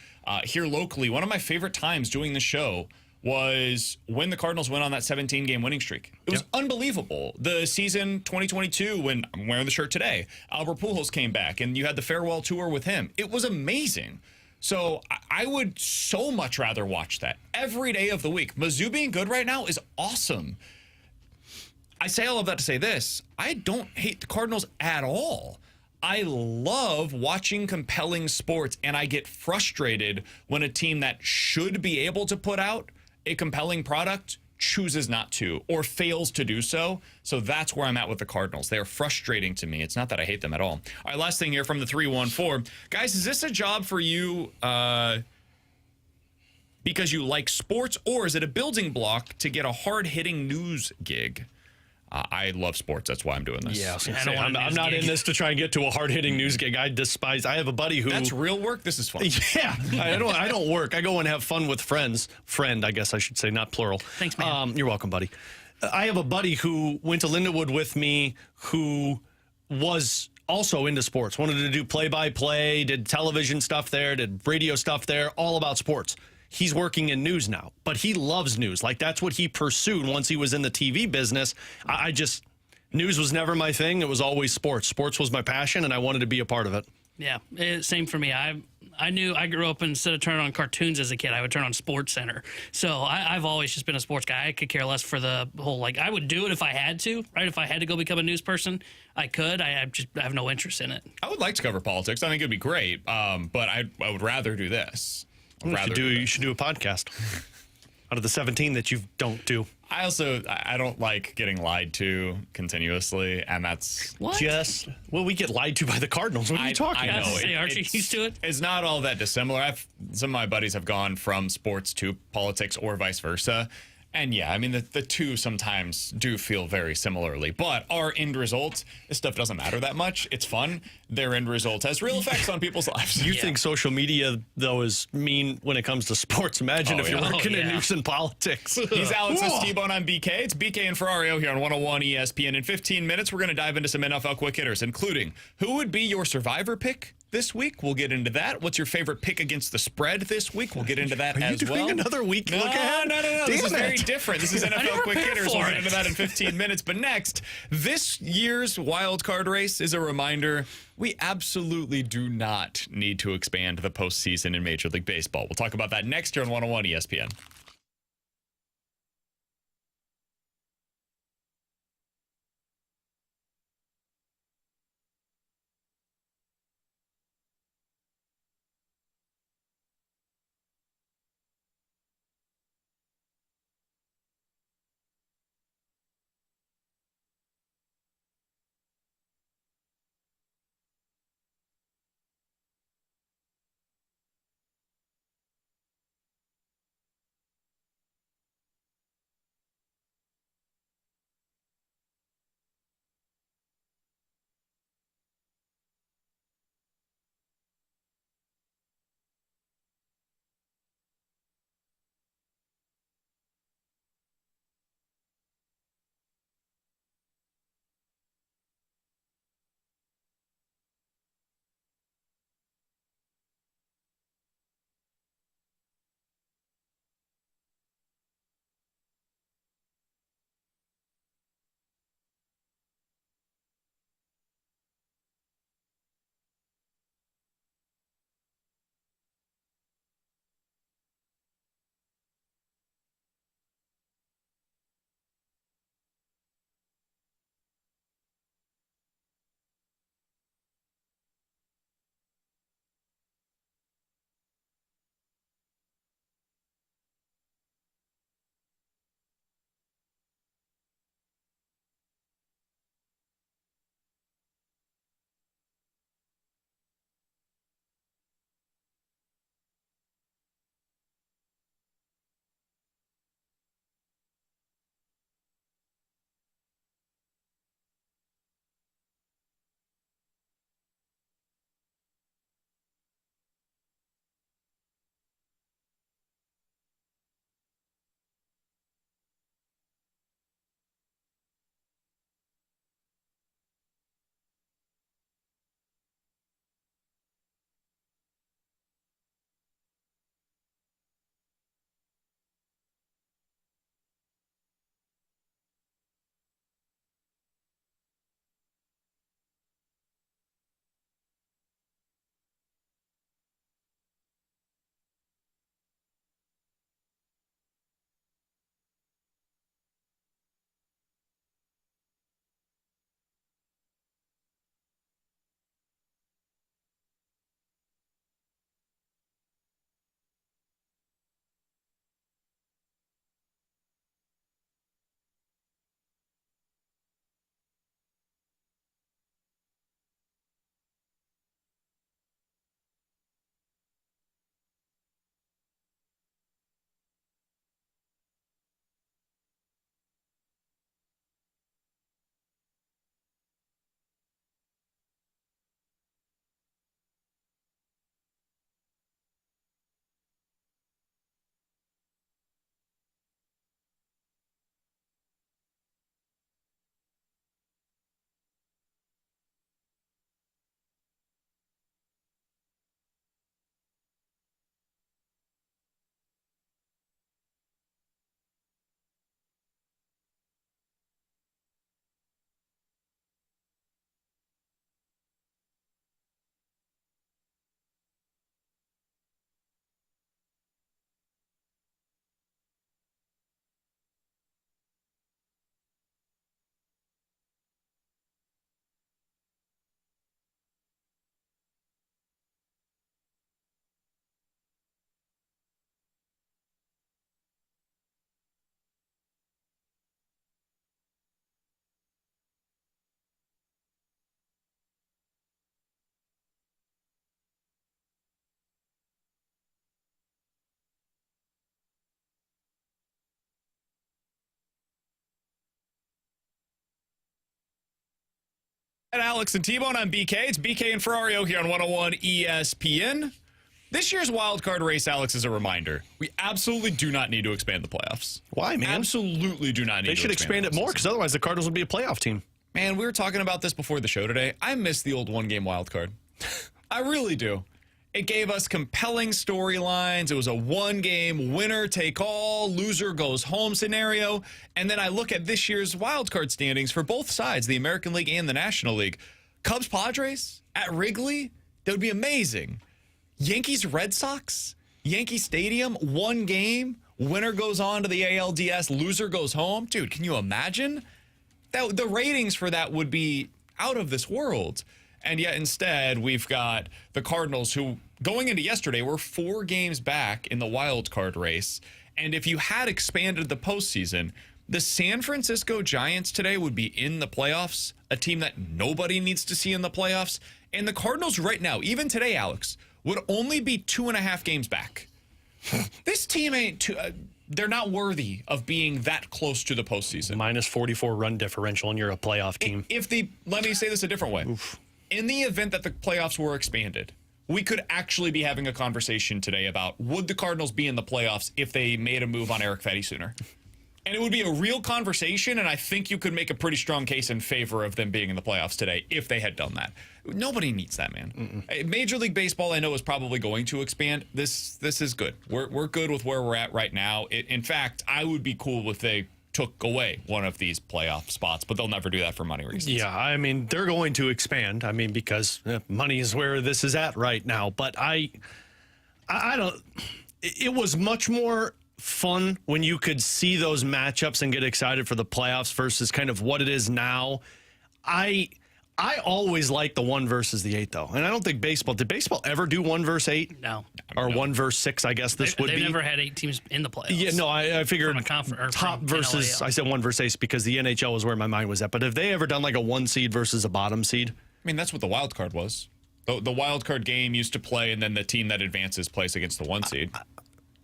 Here locally, one of my favorite times doing the show was when the Cardinals went on that 17-game winning streak. It was unbelievable. The season 2022, when I'm wearing the shirt today, Albert Pujols came back, and you had the farewell tour with him. It was amazing. So I would so much rather watch that every day of the week. Mizzou being good right now is awesome. I say all of that to say this. I don't hate the Cardinals at all. I love watching compelling sports, and I get frustrated when a team that should be able to put out a compelling product chooses not to or fails to do so. So that's where I'm at with the Cardinals. They are frustrating to me. It's not that I hate them at all. All right, last thing here from the 314. Guys, is this a job for you, BK because you like sports, or is it a building block to get a hard-hitting news gig? I love sports. That's why I'm doing this. Yeah, I'm I'm not in this to try and get to a hard-hitting news gig. I have a buddy who... That's real work. This is fun. Yeah, I don't work. I go and have fun with friends. Friend, I guess I should say, not plural. Thanks, man. You're welcome, buddy. I have a buddy who went to Lindenwood with me who was also into sports, wanted to do play-by-play, did television stuff there, did radio stuff there, all about sports. He's working in news now, but he loves news. Like, that's what he pursued once he was in the TV business. News was never my thing. It was always sports. Sports was my passion, and I wanted to be a part of it. Yeah, same for me. I knew I grew up, instead of turning on cartoons as a kid, I would turn on Sports Center. So I've always just been a sports guy. I could care less for the whole, like, I would do it if I had to, right? If I had to go become a news person, I could. I have no interest in it. I would like to cover politics. I think it'd be great, but I would rather do this. You should do a podcast out of the 17 that you don't do. I don't like getting lied to continuously, and that's What? We get lied to by the Cardinals. What are you talking I about? know. Aren't you used to it? It's not all that dissimilar. Some of my buddies have gone from sports to politics or vice versa. And yeah, I mean, the two sometimes do feel very similarly. But our end result, this stuff doesn't matter that much. It's fun. Their end result has real effects on people's lives. You think social media, though, is mean when it comes to sports. Imagine if you're working in news and politics. He's Alex Estebon. I'm BK. It's BK and Ferrario here on 101 ESPN. In 15 minutes, we're going to dive into some NFL quick hitters, including who would be your survivor pick this week. We'll get into that. What's your favorite pick against the spread this week? We'll get into that as well. Are you doing another week look ahead? No. This is very different. This is NFL quick hitters. We'll get into that in 15 minutes. But next, this year's wild card race is a reminder we absolutely do not need to expand the postseason in Major League Baseball. We'll talk about that next year on 101 ESPN. At Alex and T-Bone, I'm BK. It's BK and Ferrario here on 101 ESPN. This year's wild card race, Alex, is a reminder. We absolutely do not need to expand the playoffs. Why, man? Absolutely do not need to They should expand it more because otherwise the Cardinals would be a playoff team. Man, we were talking about this before the show today. I miss the old one-game wild card. I really do. It gave us compelling storylines. It was a one-game winner-take-all, loser goes home scenario. And then I look at this year's wild card standings for both sides, the American League and the National League. Cubs-Padres at Wrigley, that would be amazing. Yankees-Red Sox, Yankee Stadium, one game, winner goes on to the ALDS, loser goes home. Dude, can you imagine? The ratings for that would be out of this world. And yet instead, we've got the Cardinals who, going into yesterday, were 4 games back in the wild card race. And if you had expanded the postseason, the San Francisco Giants today would be in the playoffs, a team that nobody needs to see in the playoffs. And the Cardinals right now, even today, Alex, would only be 2.5 games back. This team ain't they're not worthy of being that close to the postseason. Minus 44 run differential, and you're a playoff team. Let me say this a different way. Oof. In the event that the playoffs were expanded, we could actually be having a conversation today about would the Cardinals be in the playoffs if they made a move on Eric Fetty sooner? And it would be a real conversation, and I think you could make a pretty strong case in favor of them being in the playoffs today if they had done that. Nobody needs that, man. Major League Baseball, I know, is probably going to expand. This is good. We're good with where we're at right now. In fact, I would be cool if they took away one of these playoff spots, but they'll never do that for money reasons. Yeah, I mean, they're going to expand. I mean, because money is where this is at right now. But I don't. It was much more fun when you could see those matchups and get excited for the playoffs versus kind of what it is now. I always like the 1 versus the 8, though. And I don't think did baseball ever do 1 versus 8? No. Or 1 versus 6, I guess this would be. They've never had 8 teams in the playoffs. Yeah, no, I figured top versus, I said 1 versus 8 because the NHL was where my mind was at. But have they ever done like a 1 seed versus a bottom seed? I mean, that's what the wild card was. The wild card game used to play, and then the team that advances plays against the 1 seed.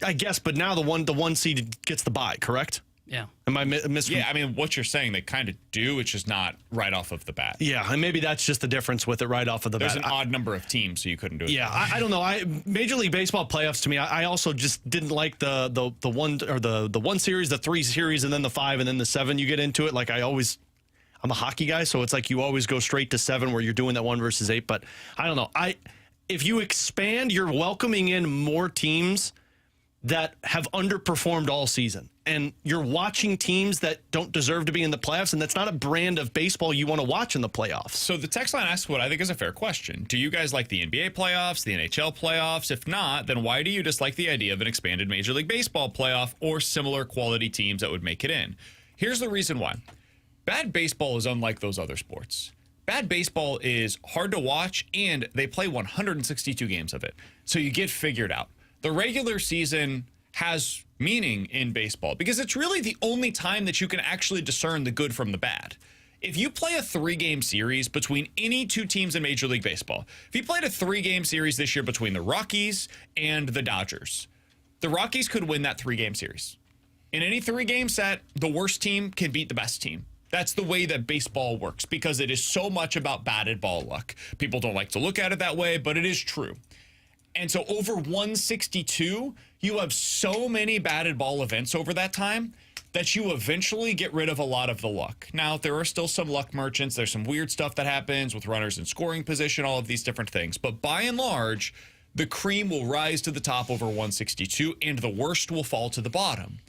I guess, but now the one seed gets the bye, correct? Yeah. Am I missing? Yeah, I mean, what you're saying, they kind of do. It's just not right off of the bat. Yeah, and maybe that's just the difference with it right off of the bat. There's an odd number of teams, so you couldn't do it. Yeah, I don't know. Major League Baseball playoffs to me, I also just didn't like the 1 or the 1 series, the 3 series, and then the 5, and then the 7. You get into it like I'm a hockey guy, so it's like you always go straight to 7 where you're doing that 1 versus 8. But I don't know. If you expand, you're welcoming in more teams that have underperformed all season. And you're watching teams that don't deserve to be in the playoffs, and that's not a brand of baseball you want to watch in the playoffs. So the text line asks what I think is a fair question. Do you guys like the NBA playoffs, the NHL playoffs? If not, then why do you dislike the idea of an expanded Major League Baseball playoff or similar quality teams that would make it in? Here's the reason why. Bad baseball is unlike those other sports. Bad baseball is hard to watch, and they play 162 games of it. So you get figured out. The regular season has meaning in baseball because it's really the only time that you can actually discern the good from the bad. If you play a 3-game series between any 2 teams in Major League Baseball, if you played a 3-game series this year between the Rockies and the Dodgers, the Rockies could win that 3-game series. In any 3-game set, the worst team can beat the best team. That's the way that baseball works because it is so much about batted ball luck. People don't like to look at it that way, but it is true. And so over 162, you have so many batted ball events over that time that you eventually get rid of a lot of the luck. Now, there are still some luck merchants. There's some weird stuff that happens with runners in scoring position, all of these different things. But by and large, the cream will rise to the top over 162, and the worst will fall to the bottom.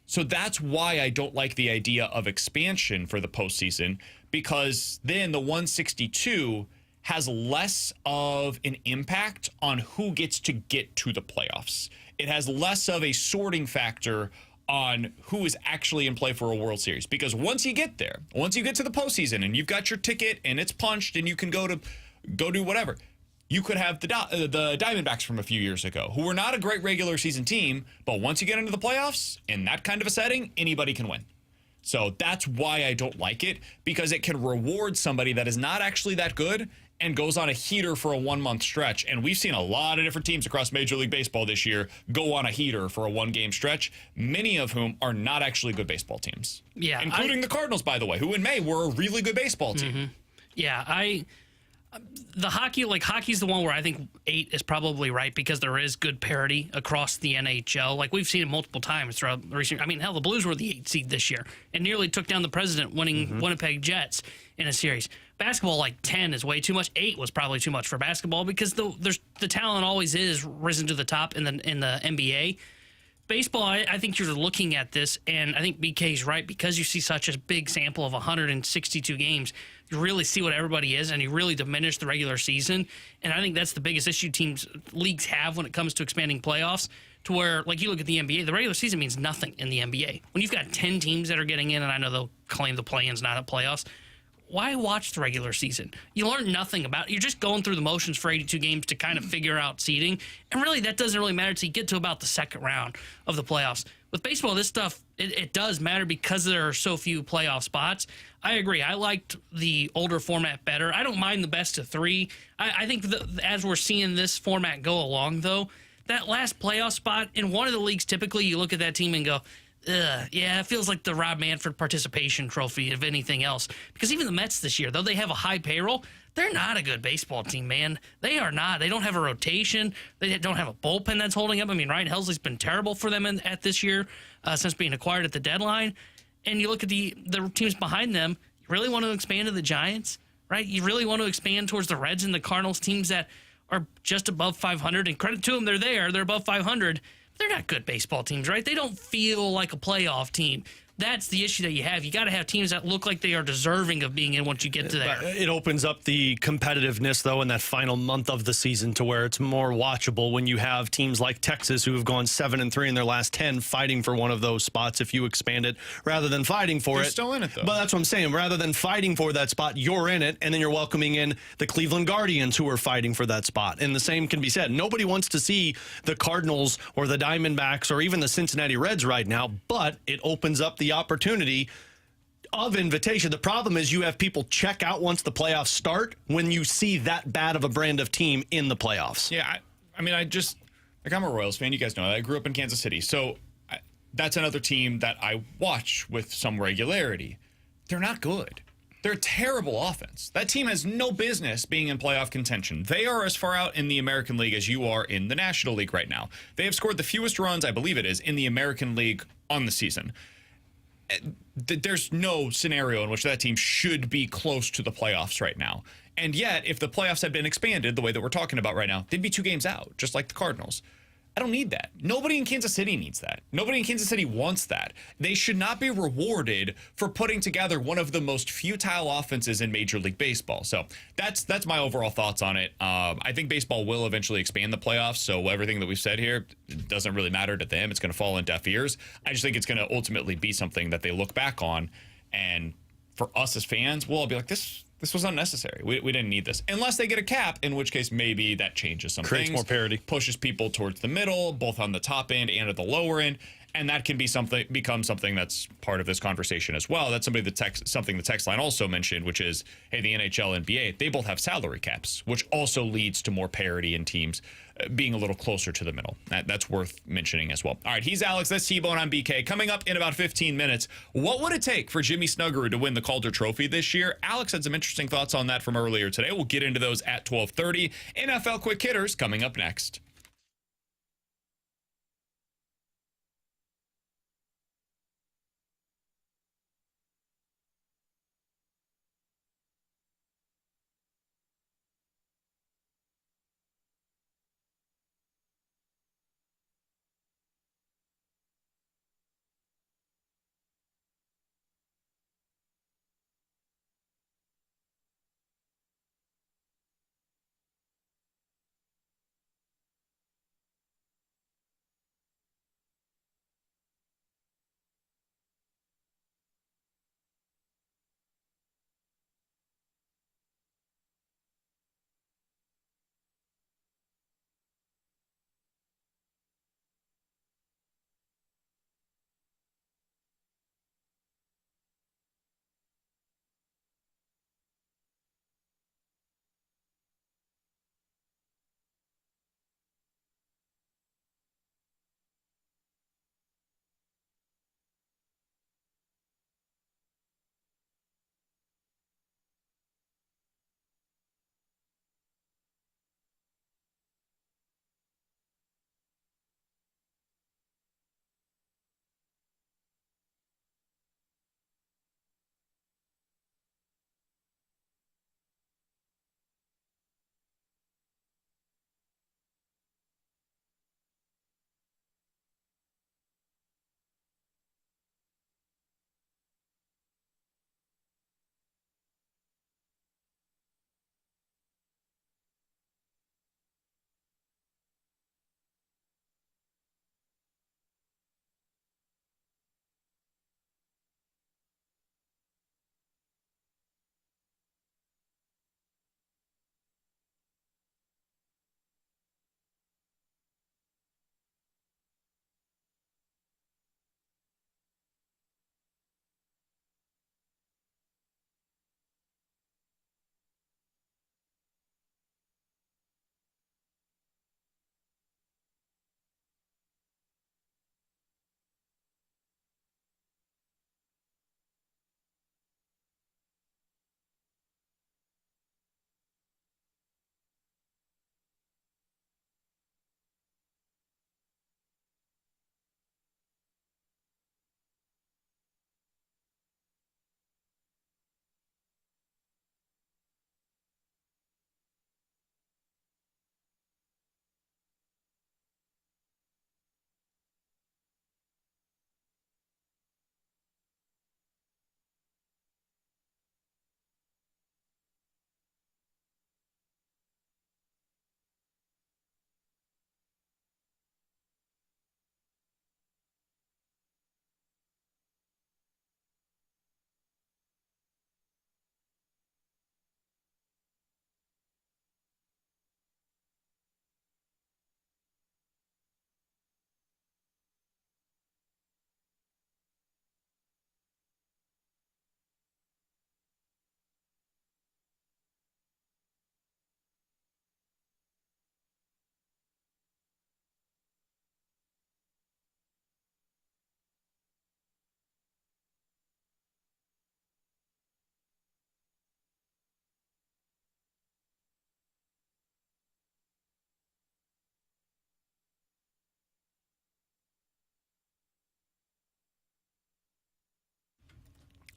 So that's why I don't like the idea of expansion for the postseason, because then the 162 has less of an impact on who gets to get to the playoffs. It has less of a sorting factor on who is actually in play for a World Series. Because once you get there, once you get to the postseason and you've got your ticket and it's punched and you can go do whatever, you could have the Diamondbacks from a few years ago, who were not a great regular season team, but once you get into the playoffs, in that kind of a setting, anybody can win. So that's why I don't like it, because it can reward somebody that is not actually that good and goes on a heater for a 1-month stretch. And we've seen a lot of different teams across Major League Baseball this year go on a heater for a 1-game stretch, many of whom are not actually good baseball teams. Yeah, including the Cardinals, by the way, who in May were a really good baseball team. Mm-hmm. Yeah, the hockey's the one where I think 8 is probably right because there is good parity across the NHL. Like we've seen it multiple times throughout the recent. I mean, hell, the Blues were the 8 seed this year and nearly took down the president, winning Winnipeg Jets in a series. Basketball, like 10 is way too much. 8 was probably too much for basketball because the talent always is risen to the top in the NBA. Baseball, I think you're looking at this, and I think BK's right because you see such a big sample of 162 games. You really see what everybody is, and you really diminish the regular season. And I think that's the biggest issue leagues have when it comes to expanding playoffs. To where, like you look at the NBA, the regular season means nothing in the NBA. When you've got 10 teams that are getting in, and I know they'll claim the play-in's not a playoffs. Why watch the regular season? You learn nothing about it. You're just going through the motions for 82 games to kind of figure out seeding. And really, that doesn't really matter until you get to about the second round of the playoffs. With baseball, this stuff, it does matter because there are so few playoff spots. I agree. I liked the older format better. I don't mind the best of 3. I think as we're seeing this format go along, though, that last playoff spot in one of the leagues, typically you look at that team and go, yeah, it feels like the Rob Manfred participation trophy, if anything else. Because even the Mets this year, though they have a high payroll, they're not a good baseball team, man. They are not. They don't have a rotation. They don't have a bullpen that's holding up. I mean, Ryan Helsley's been terrible for them at this year since being acquired at the deadline. And you look at the teams behind them, you really want to expand to the Giants, right? You really want to expand towards the Reds and the Cardinals, teams that are just above 500. And credit to them, they're there. They're above 500. They're not good baseball teams, right? They don't feel like a playoff team. That's the issue that you have. You got to have teams that look like they are deserving of being in once you get to there. It opens up the competitiveness, though, in that final month of the season to where it's more watchable when you have teams like Texas who have gone 7-3 in their last 10 fighting for one of those spots if you expand it rather than fighting for They're it. still in it, though. But that's what I'm saying. Rather than fighting for that spot, you're in it, and then you're welcoming in the Cleveland Guardians who are fighting for that spot. And the same can be said. Nobody wants to see the Cardinals or the Diamondbacks or even the Cincinnati Reds right now, but it opens up the opportunity of invitation. The problem is you have people check out once the playoffs start when you see that bad of a brand of team in the playoffs. Yeah, I mean, I'm a Royals fan. You guys know that. I grew up in Kansas City. So that's another team that I watch with some regularity. They're not good. They're a terrible offense. That team has no business being in playoff contention. They are as far out in the American League as you are in the National League right now. They have scored the fewest runs, I believe it is, in the American League on the season. There's no scenario in which that team should be close to the playoffs right now. And yet, if the playoffs had been expanded the way that we're talking about right now, they'd be 2 games out, just like the Cardinals. I don't need that. Nobody in Kansas City needs that. Nobody in Kansas City wants that. They should not be rewarded for putting together one of the most futile offenses in Major League Baseball. So that's my overall thoughts on it. I think baseball will eventually expand the playoffs, so everything that we've said here doesn't really matter to them. It's going to fall in deaf ears. I just think it's going to ultimately be something that they look back on, and for us as fans, we'll all be like, this was unnecessary. We didn't need this. Unless they get a cap, in which case maybe that changes some Creates things. more parity. Pushes people towards the middle, both on the top end and at the lower end. And that can become something that's part of this conversation as well. That's something the text line also mentioned, which is, hey, the NHL, NBA, they both have salary caps, which also leads to more parity in teams being a little closer to the middle. That's worth mentioning as well. All right, he's Alex. That's T-Bone. I'm BK. Coming up in about 15 minutes, what would it take for Jimmy Snuggerud to win the Calder Trophy this year? Alex had some interesting thoughts on that from earlier today. We'll get into those at 12:30. NFL Quick Hitters coming up next.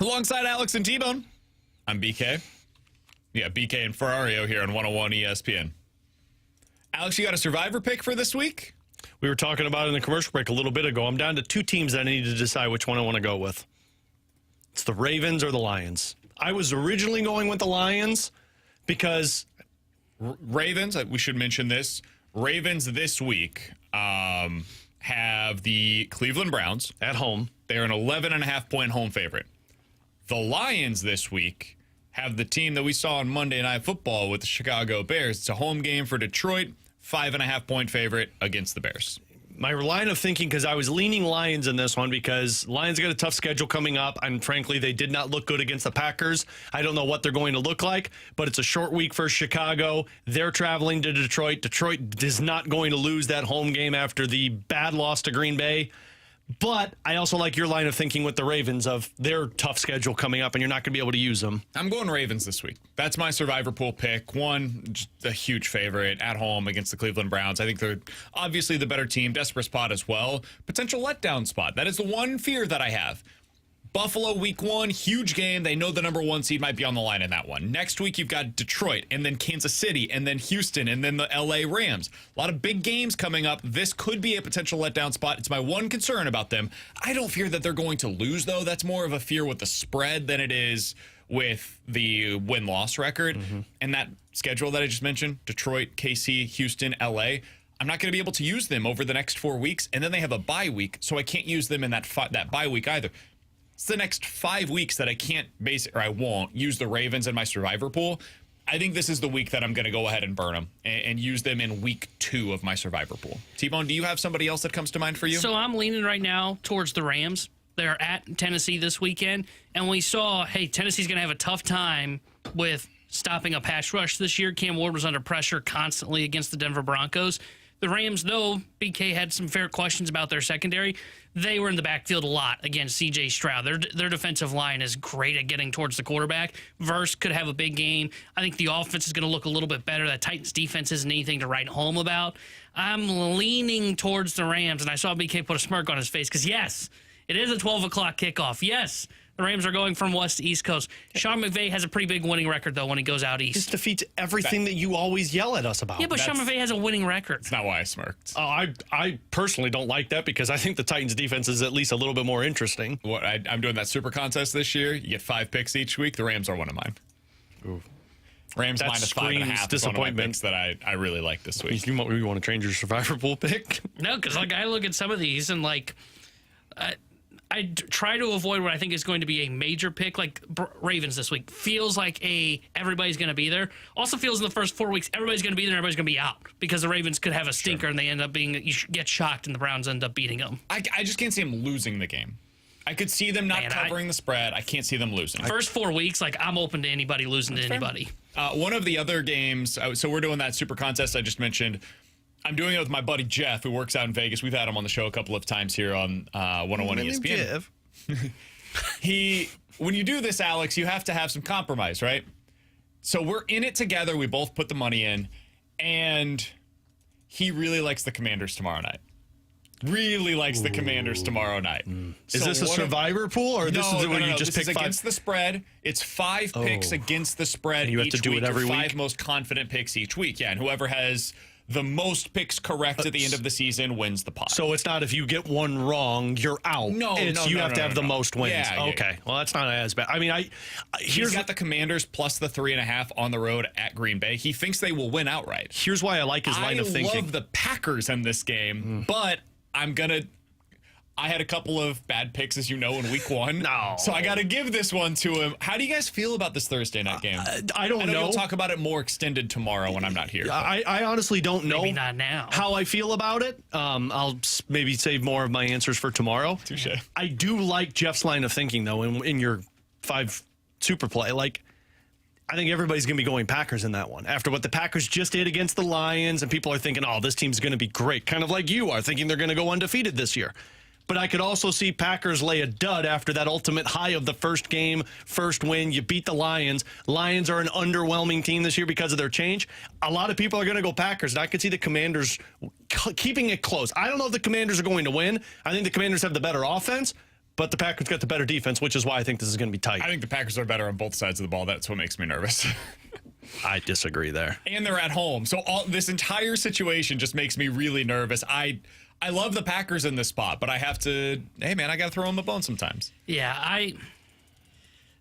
Alongside Alex and T-Bone, I'm BK. Yeah, BK and Ferrario here on 101 ESPN. Alex, you got a survivor pick for this week? We were talking about it in the commercial break a little bit ago. I'm down to 2 teams that I need to decide which one I want to go with. It's the Ravens or the Lions. I was originally going with the Lions because Ravens, we should mention this. Ravens this week have the Cleveland Browns at home. They're an 11.5-point home favorite. The Lions this week have the team that we saw on Monday Night Football with the Chicago Bears. It's a home game for Detroit, 5.5-point favorite against the Bears. My line of thinking, because I was leaning Lions in this one because Lions got a tough schedule coming up, and frankly, they did not look good against the Packers. I don't know what they're going to look like, but it's a short week for Chicago. They're traveling to Detroit. Detroit is not going to lose that home game after the bad loss to Green Bay. But I also like your line of thinking with the Ravens of their tough schedule coming up, and you're not going to be able to use them. I'm going Ravens this week. That's my survivor pool pick. One, just a huge favorite at home against the Cleveland Browns. I think they're obviously the better team. Desperate spot as well. Potential letdown spot. That is the one fear that I have. Buffalo week 1, huge game. They know the number 1 seed might be on the line in that one. Next week, you've got Detroit, and then Kansas City, and then Houston, and then the LA Rams. A lot of big games coming up. This could be a potential letdown spot. It's my one concern about them. I don't fear that they're going to lose, though. That's more of a fear with the spread than it is with the win-loss record. And that schedule that I just mentioned, Detroit, KC, Houston, LA, I'm not going to be able to use them over the next 4 weeks, and then they have a bye week, so I can't use them in that bye week either. It's the next 5 weeks that I can't I won't use the Ravens in my survivor pool. I think this is the week that I'm going to go ahead and burn them and use them in week 2 of my survivor pool. T-Bone, do you have somebody else that comes to mind for you? So I'm leaning right now towards the Rams. They're at Tennessee this weekend, and we saw, hey, Tennessee's going to have a tough time with stopping a pass rush this year. Cam Ward was under pressure constantly against the Denver Broncos. The Rams, though, BK had some fair questions about their secondary. They were in the backfield a lot against C.J. Stroud. Their defensive line is great at getting towards the quarterback. Verse could have a big game. I think the offense is going to look a little bit better. That Titans defense isn't anything to write home about. I'm leaning towards the Rams, and I saw BK put a smirk on his face because, yes, it is a 12 o'clock kickoff. Yes, the Rams are going from west to east coast. Sean McVay has a pretty big winning record, though, when he goes out east. This defeats everything that you always yell at us about. Yeah, but Sean McVay has a winning record. That's not why I smirked. Oh, I personally don't like that because I think the Titans' defense is at least a little bit more interesting. I'm doing that super contest this year. You get 5 picks each week. The Rams are one of mine. Ooh. Rams That minus screams 5.5 is one of my disappointment. picks that I really like this week. You want to change your survivor pool pick? No, because I look at some of these and I try to avoid what I think is going to be a major pick, like Ravens this week. Feels like everybody's going to be there. Also feels in the first 4 weeks everybody's going to be there and everybody's going to be out because the Ravens could have a stinker and they end up get shocked and the Browns end up beating them. I just can't see them losing the game. I could see them not covering the spread. I can't see them losing. First 4 weeks, I'm open to anybody losing to anybody. One of the other games, so we're doing that super contest I just mentioned. I'm doing it with my buddy Jeff, who works out in Vegas. We've had him on the show a couple of times here on 101 ESPN. When you do this, Alex, you have to have some compromise, right? So we're in it together. We both put the money in, and he really likes the Commanders tomorrow night. Really likes the Commanders tomorrow night. Is this a survivor pool, or this is where you just pick 5? Against the spread. It's 5 picks against the spread. And you have to do it every week. 5 most confident picks each week. Yeah, and whoever has the most picks correct at the end of the season wins the pot. So it's not if you get one wrong, you're out. No, you have to have the most wins. Yeah, okay. Well, that's not as bad. I mean, he's got the Commanders plus the 3.5 on the road at Green Bay. He thinks they will win outright. Here's why I like his line of thinking. I love the Packers in this game, but I had a couple of bad picks, as you know, in week 1. No. So I got to give this one to him. How do you guys feel about this Thursday night game? I don't know. We'll talk about it more extended tomorrow when I'm not here. I honestly don't know. Maybe not now. How I feel about it. I'll maybe save more of my answers for tomorrow. Touche. I do like Jeff's line of thinking, though, in your 5 super play. I think everybody's going to be going Packers in that one. After what the Packers just did against the Lions, and people are thinking, oh, this team's going to be great. Kind of like you are, thinking they're going to go undefeated this year. But I could also see Packers lay a dud after that ultimate high of the first game, first win. You beat the Lions. Lions are an underwhelming team this year because of their change. A lot of people are going to go Packers, and I could see the Commanders keeping it close. I don't know if the Commanders are going to win. I think the Commanders have the better offense, but the Packers got the better defense, which is why I think this is going to be tight. I think the Packers are better on both sides of the ball. That's what makes me nervous. I disagree there. And they're at home. So this entire situation just makes me really nervous. I love the Packers in this spot, but I have to, hey, man, I got to throw them a bone sometimes. Yeah,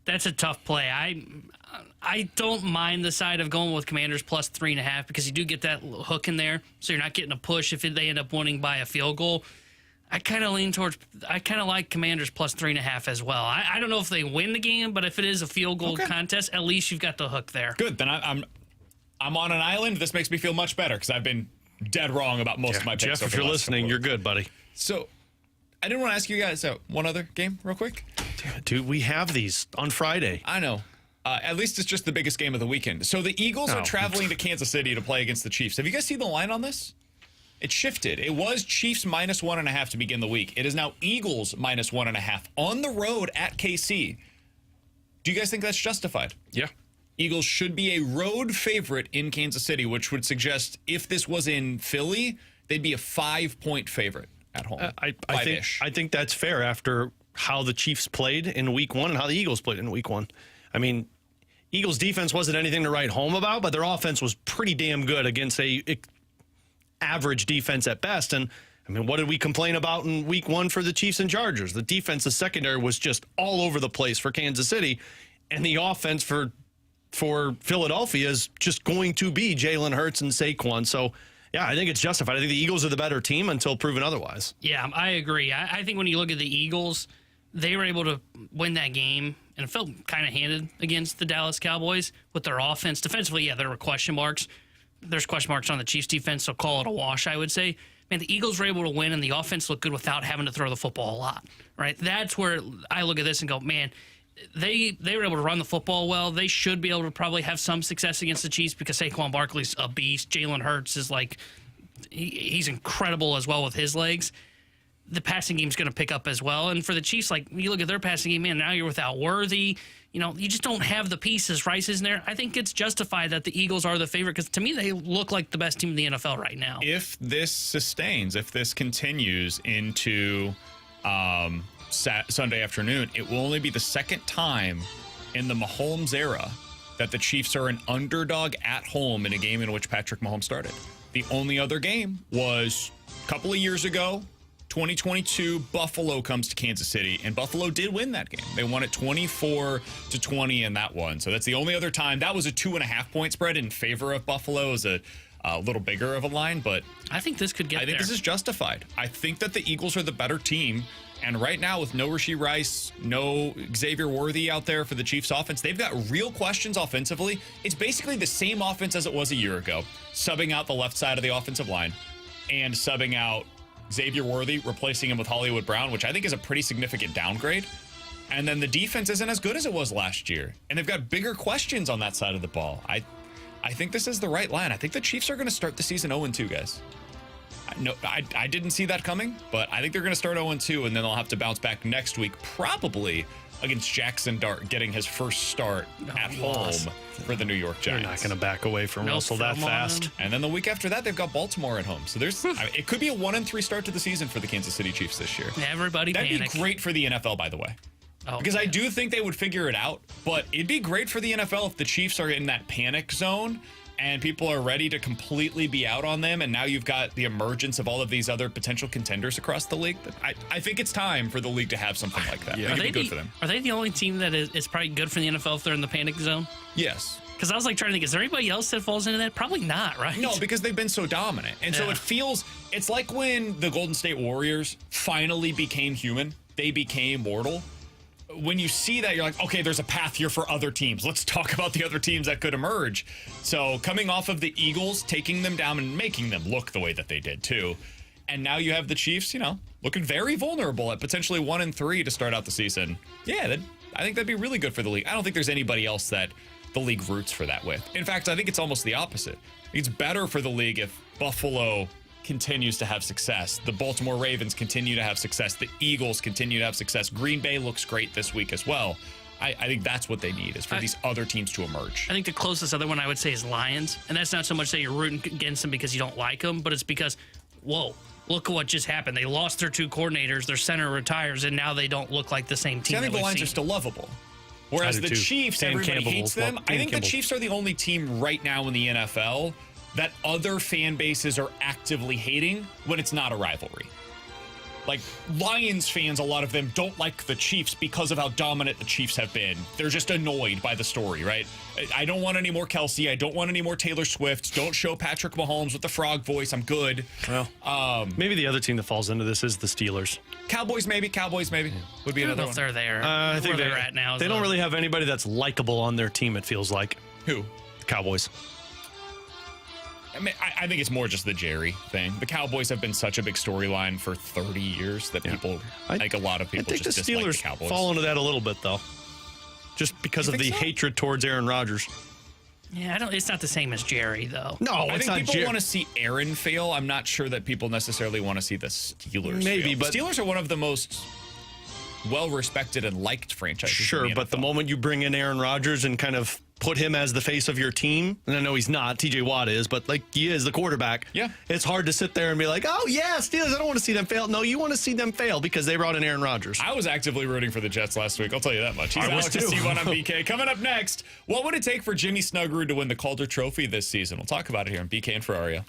that's a tough play. I don't mind the side of going with Commanders plus 3.5 because you do get that hook in there, so you're not getting a push if they end up winning by a field goal. I kind of like Commanders plus 3.5 as well. I don't know if they win the game, but if it is a field goal contest, at least you've got the hook there. Good. Then I'm on an island. This makes me feel much better because I've been dead wrong about most of my picks. Jeff, if you're listening, you're good, buddy. So I didn't want to ask you guys one other game real quick. Damn it, dude, we have these on Friday. I know. At least it's just the biggest game of the weekend. So the Eagles are traveling to Kansas City to play against the Chiefs. Have you guys seen the line on this? It shifted. It was Chiefs minus 1.5 to begin the week. It is now Eagles minus 1.5 on the road at KC. Do you guys think that's justified? Yeah. Eagles should be a road favorite in Kansas City, which would suggest if this was in Philly, they'd be a 5-point favorite at home. I think that's fair after how the Chiefs played in week 1 and how the Eagles played in week 1. I mean, Eagles defense wasn't anything to write home about, but their offense was pretty damn good against a average defense at best. And I mean, what did we complain about in week 1 for the Chiefs and Chargers? The defensive secondary was just all over the place for Kansas City, and the offense for Philadelphia is just going to be Jalen Hurts and Saquon. So, yeah, I think it's justified. I think the Eagles are the better team until proven otherwise. Yeah, I agree. I think when you look at the Eagles, they were able to win that game, and it felt kind of handed against the Dallas Cowboys with their offense. Defensively, yeah, there were question marks. There's question marks on the Chiefs defense, so call it a wash, I would say. Man, the Eagles were able to win, and the offense looked good without having to throw the football a lot, right? That's where I look at this and go, man, they were able to run the football well. They should be able to probably have some success against the Chiefs because Saquon Barkley's a beast. Jalen Hurts is he's incredible as well with his legs. The passing game's going to pick up as well. And for the Chiefs, you look at their passing game, man, now you're without Worthy. You just don't have the pieces. Rice isn't there. I think it's justified that the Eagles are the favorite because to me, they look like the best team in the NFL right now. If this sustains, if this continues into Sunday afternoon, it will only be the second time in the Mahomes era that the Chiefs are an underdog at home in a game in which Patrick Mahomes started. The only other game was a couple of years ago, 2022, Buffalo comes to Kansas City, and Buffalo did win that game. They won it 24-20 in that one. So that's the only other time. That was a 2.5-point spread in favor of Buffalo. It was a little bigger of a line, but I think this could get there. I think this is justified. I think that the Eagles are the better team. And right now, with no Rashee Rice, no Xavier Worthy out there for the Chiefs offense, they've got real questions offensively. It's basically the same offense as it was a year ago, subbing out the left side of the offensive line and subbing out Xavier Worthy, replacing him with Hollywood Brown, which I think is a pretty significant downgrade. And then the defense isn't as good as it was last year. And they've got bigger questions on that side of the ball. I think this is the right line. I think the Chiefs are going to start the season 0-2, guys. I didn't see that coming, but I think they're going to start 0-2, and then they'll have to bounce back next week, probably against Jackson Dart, getting his first start at home for the New York Giants. They're not going to back away from Russell that fast. And then the week after that, they've got Baltimore at home. So it could be a 1-3 start to the season for the Kansas City Chiefs this year. Everybody That'd panic. be great for the NFL, by the way. Because I do think they would figure it out, but it'd be great for the NFL if the Chiefs are in that panic zone and people are ready to completely be out on them, and now you've got the emergence of all of these other potential contenders across the league. I think it's time for the league to have something like that. Yeah. I think it'd be good for them. Are they the only team that is probably good for the NFL if they're in the panic zone? Yes. Because I was trying to think, is there anybody else that falls into that? Probably not, right? No, because they've been so dominant. And so it's like when the Golden State Warriors finally became human. They became mortal. When you see that, you're like, okay, there's a path here for other teams. Let's talk about the other teams that could emerge. So coming off of the Eagles, taking them down and making them look the way that they did too. And now you have the Chiefs, looking very vulnerable at potentially 1-3 to start out the season. Yeah, I think that'd be really good for the league. I don't think there's anybody else that the league roots for that with. In fact, I think it's almost the opposite. It's better for the league if Buffalo continues to have success. The Baltimore Ravens continue to have success. The Eagles continue to have success. Green Bay looks great this week as well. I think that's what they need, is for these other teams to emerge. I think the closest other one I would say is Lions. And that's not so much that you're rooting against them because you don't like them, but it's because, whoa, look at what just happened. They lost their 2 coordinators, their center retires, and now they don't look like the same team. I think the Lions are still lovable. Whereas I do the too. Chiefs, Dan everybody Campbell hates will- them. Dan I think Campbell. the Chiefs are the only team right now in the NFL that other fan bases are actively hating when it's not a rivalry. Like, Lions fans, a lot of them don't like the Chiefs because of how dominant the Chiefs have been. They're just annoyed by the story, right? I don't want any more Kelsey. I don't want any more Taylor Swift. Don't show Patrick Mahomes with the frog voice. I'm good. Well, maybe the other team that falls into this is the Steelers. Cowboys, maybe. Would be I don't another know one. if they're there. I think where they're at now. They don't really have anybody that's likable on their team, it feels like. Who? The Cowboys. I mean, I think it's more just the Jerry thing. The Cowboys have been such a big storyline for 30 years that people, like a lot of people, I think just the dislike Steelers the Cowboys. fall into that a little bit, though. Just because You of the think so? hatred towards Aaron Rodgers. Yeah, it's not the same as Jerry, though. No, I it's think not people Jerry. want to see Aaron fail. I'm not sure that people necessarily want to see the Steelers Maybe, fail. but- the Steelers are one of the most well-respected and liked franchises. Sure, in the but the NFL. moment you bring in Aaron Rodgers and kind of put him as the face of your team, and I know he's not, TJ Watt is, but like he is the quarterback. Yeah. It's hard to sit there and be like, oh yeah, Steelers, I don't want to see them fail. No, you want to see them fail because they brought in Aaron Rodgers. I was actively rooting for the Jets last week. I'll tell you that much. He's I was Alex too. C1 on BK. Coming up next, what would it take for Jimmy Snuggerud to win the Calder Trophy this season? We'll talk about it here on BK and Ferrario.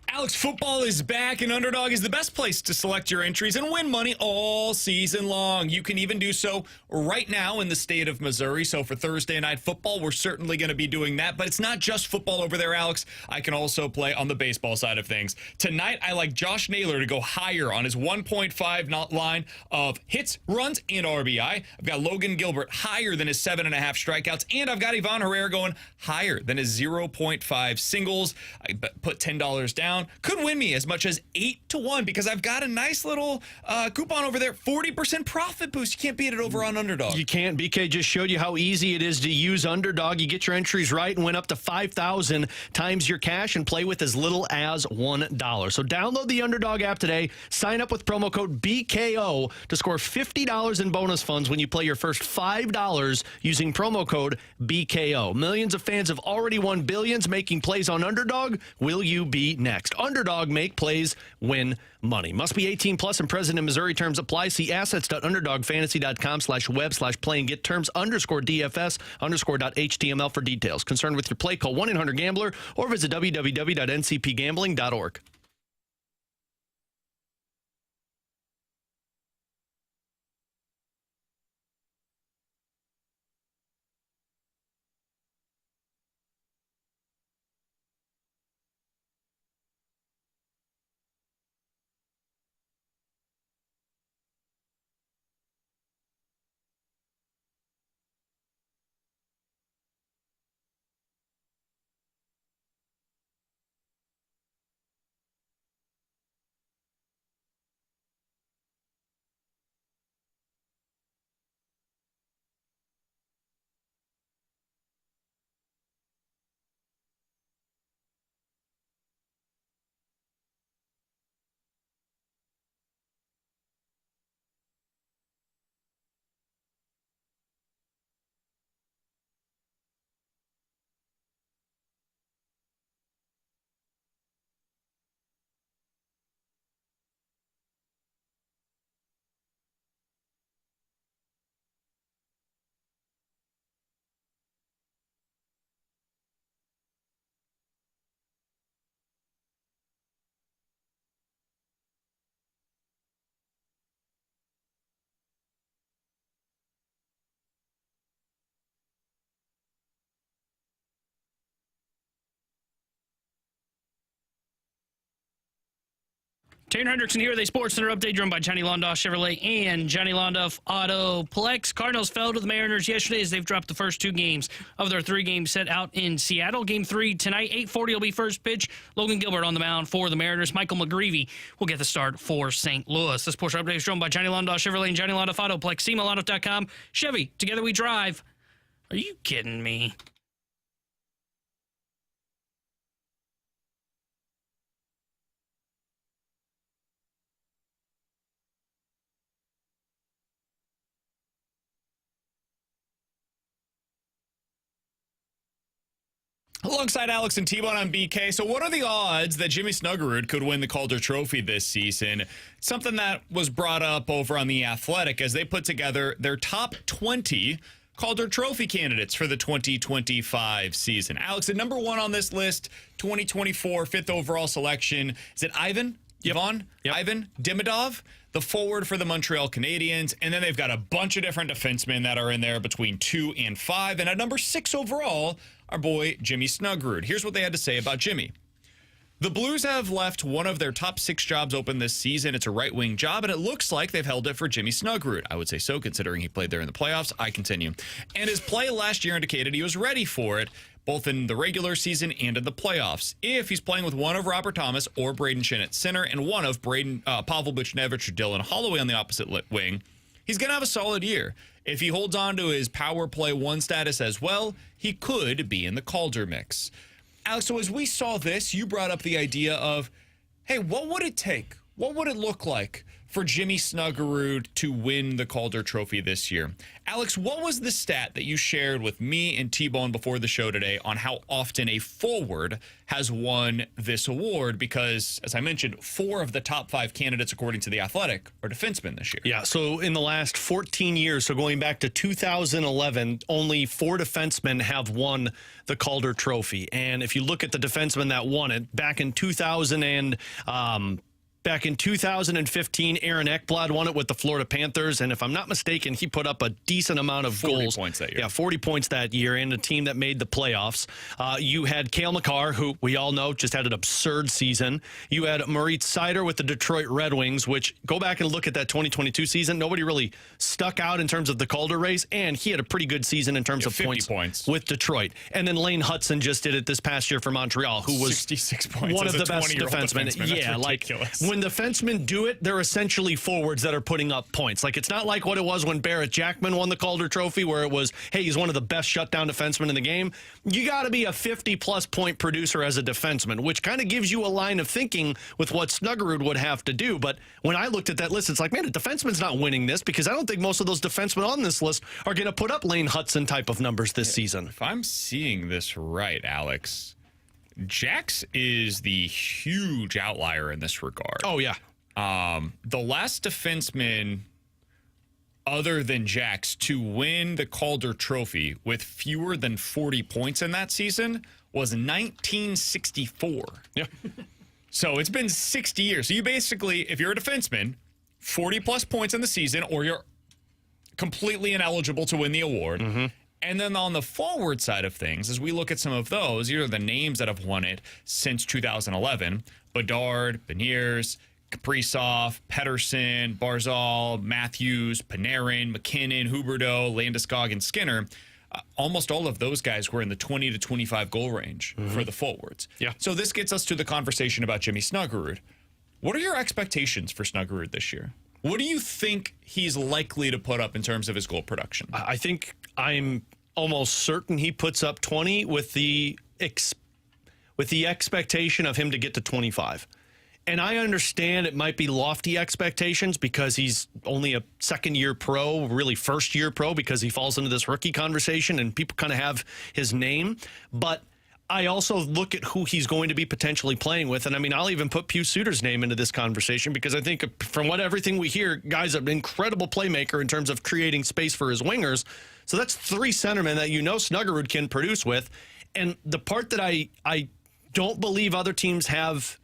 Alex, football is back, and Underdog is the best place to select your entries and win money all season long. You can even do so right now in the state of Missouri. So for Thursday Night Football, we're certainly going to be doing that. But it's not just football over there, Alex. I can also play on the baseball side of things. Tonight, I like Josh Naylor to go higher on his 1.5 line of hits, runs, and RBI. I've got Logan Gilbert higher than his 7.5 strikeouts, and I've got Ivan Herrera going higher than his 0.5 singles. I put $10 down. Could win me as much as 8-1 because I've got a nice little coupon over there. 40% profit boost. You can't beat it over on Underdog. You can't. BK just showed you how easy it is to use Underdog. You get your entries right and win up to 5,000 times your cash and play with as little as $1. So download the Underdog app today. Sign up with promo code BKO to score $50 in bonus funds when you play your first $5 using promo code BKO. Millions of fans have already won billions making plays on Underdog. Will you be next? Underdog, make plays, win money. Must be 18 plus and present in Missouri. Terms apply. See assets.underdogfantasy.com/web/play and get terms _DFS_.html for details. Concerned with your play, call 1-800-GAMBLER or visit www.ncpgambling.org. Taylor Hendrickson here with a Sports Center update driven by Johnny Londoff Chevrolet and Johnny Londoff Autoplex. Cardinals fell to the Mariners yesterday as they've dropped the first two games of their three-game set out in Seattle. Game 3 tonight, 8:40 will be first pitch. Logan Gilbert on the mound for the Mariners. Michael McGreevy will get the start for St. Louis. This Sports update is driven by Johnny Londoff Chevrolet and Johnny Londoff Autoplex. SEMALondoff.com. Chevy, together we drive. Are you kidding me? Alongside Alex and T-Bone on BK. So what are the odds that Jimmy Snuggerud could win the Calder Trophy this season? Something that was brought up over on The Athletic as they put together their top 20 Calder Trophy candidates for the 2025 season. Alex, at number one on this list, 2024 fifth overall selection. Is it Ivan? Ivan Demidov, the forward for the Montreal Canadiens. And then they've got a bunch of different defensemen that are in there between 2 and 5. And at number 6 overall, our boy Jimmy Snuggerud. Here's what they had to say about Jimmy. The Blues have left one of their top 6 jobs open this season. It's a right-wing job, and it looks like they've held it for Jimmy Snuggerud. I would say so, considering he played there in the playoffs. I continue. And his play last year indicated he was ready for it, both in the regular season and in the playoffs. If he's playing with one of Robert Thomas or Braden Shin at center and one of Pavel Buchnevich or Dylan Holloway on the opposite wing, he's going to have a solid year. If he holds on to his power play 1 status as well, he could be in the Calder mix. Alex, so as we saw this, you brought up the idea of, hey, what would it take? What would it look like for Jimmy Snuggerud to win the Calder Trophy this year? Alex, what was the stat that you shared with me and T-Bone before the show today on how often a forward has won this award? Because, as I mentioned, 4 of the top 5 candidates, according to The Athletic, are defensemen this year. Yeah, so in the last 14 years, so going back to 2011, only 4 defensemen have won the Calder Trophy. And if you look at the defensemen that won it, back in 2015, Aaron Ekblad won it with the Florida Panthers, and if I'm not mistaken, he put up a decent amount of 40 goals. points that year. Yeah, 40 points that year, and a team that made the playoffs. You had Cale Makar, who we all know just had an absurd season. You had Moritz Seider with the Detroit Red Wings, which, go back and look at that 2022 season, nobody really stuck out in terms of the Calder race, and he had a pretty good season in terms of 50 points with Detroit. And then Lane Hudson just did it this past year for Montreal, who was 66 points one of as the a best 20-year-old defensemen. Yeah, like when defensemen do it, they're essentially forwards that are putting up points. Like, it's not like what it was when Barrett Jackman won the Calder Trophy, where it was, hey, he's one of the best shutdown defensemen in the game. You got to be a 50-plus point producer as a defenseman, which kind of gives you a line of thinking with what Snuggerud would have to do. But when I looked at that list, it's like, man, a defenseman's not winning this, because I don't think most of those defensemen on this list are going to put up Lane Hudson type of numbers this season. If I'm seeing this right, Alex, Jax is the huge outlier in this regard. Oh, yeah. The last defenseman other than Jax to win the Calder Trophy with fewer than 40 points in that season was 1964. Yeah. So it's been 60 years. So you basically, if you're a defenseman, 40-plus points in the season, or you're completely ineligible to win the award. Mm-hmm. And then on the forward side of things, as we look at some of those, here are the names that have won it since 2011. Bedard, Beniers, Kaprizov, Pedersen, Barzal, Matthews, Panarin, McKinnon, Huberdeau, Landeskog, and Skinner. Almost all of those guys were in the 20 to 25 goal range for the forwards. Yeah. So this gets us to the conversation about Jimmy Snuggerud. What are your expectations for Snuggerud this year? What do you think he's likely to put up in terms of his goal production? I think I'm almost certain he puts up 20 with the expectation of him to get to 25. And I understand it might be lofty expectations because he's only a second-year pro, really first-year pro, because he falls into this rookie conversation and people kind of have his name. But I also look at who he's going to be potentially playing with. And, I mean, I'll even put Pius Suter's name into this conversation because I think from everything we hear, guy's an incredible playmaker in terms of creating space for his wingers. So that's 3 centermen that Snuggerud can produce with. And the part that I don't believe other teams have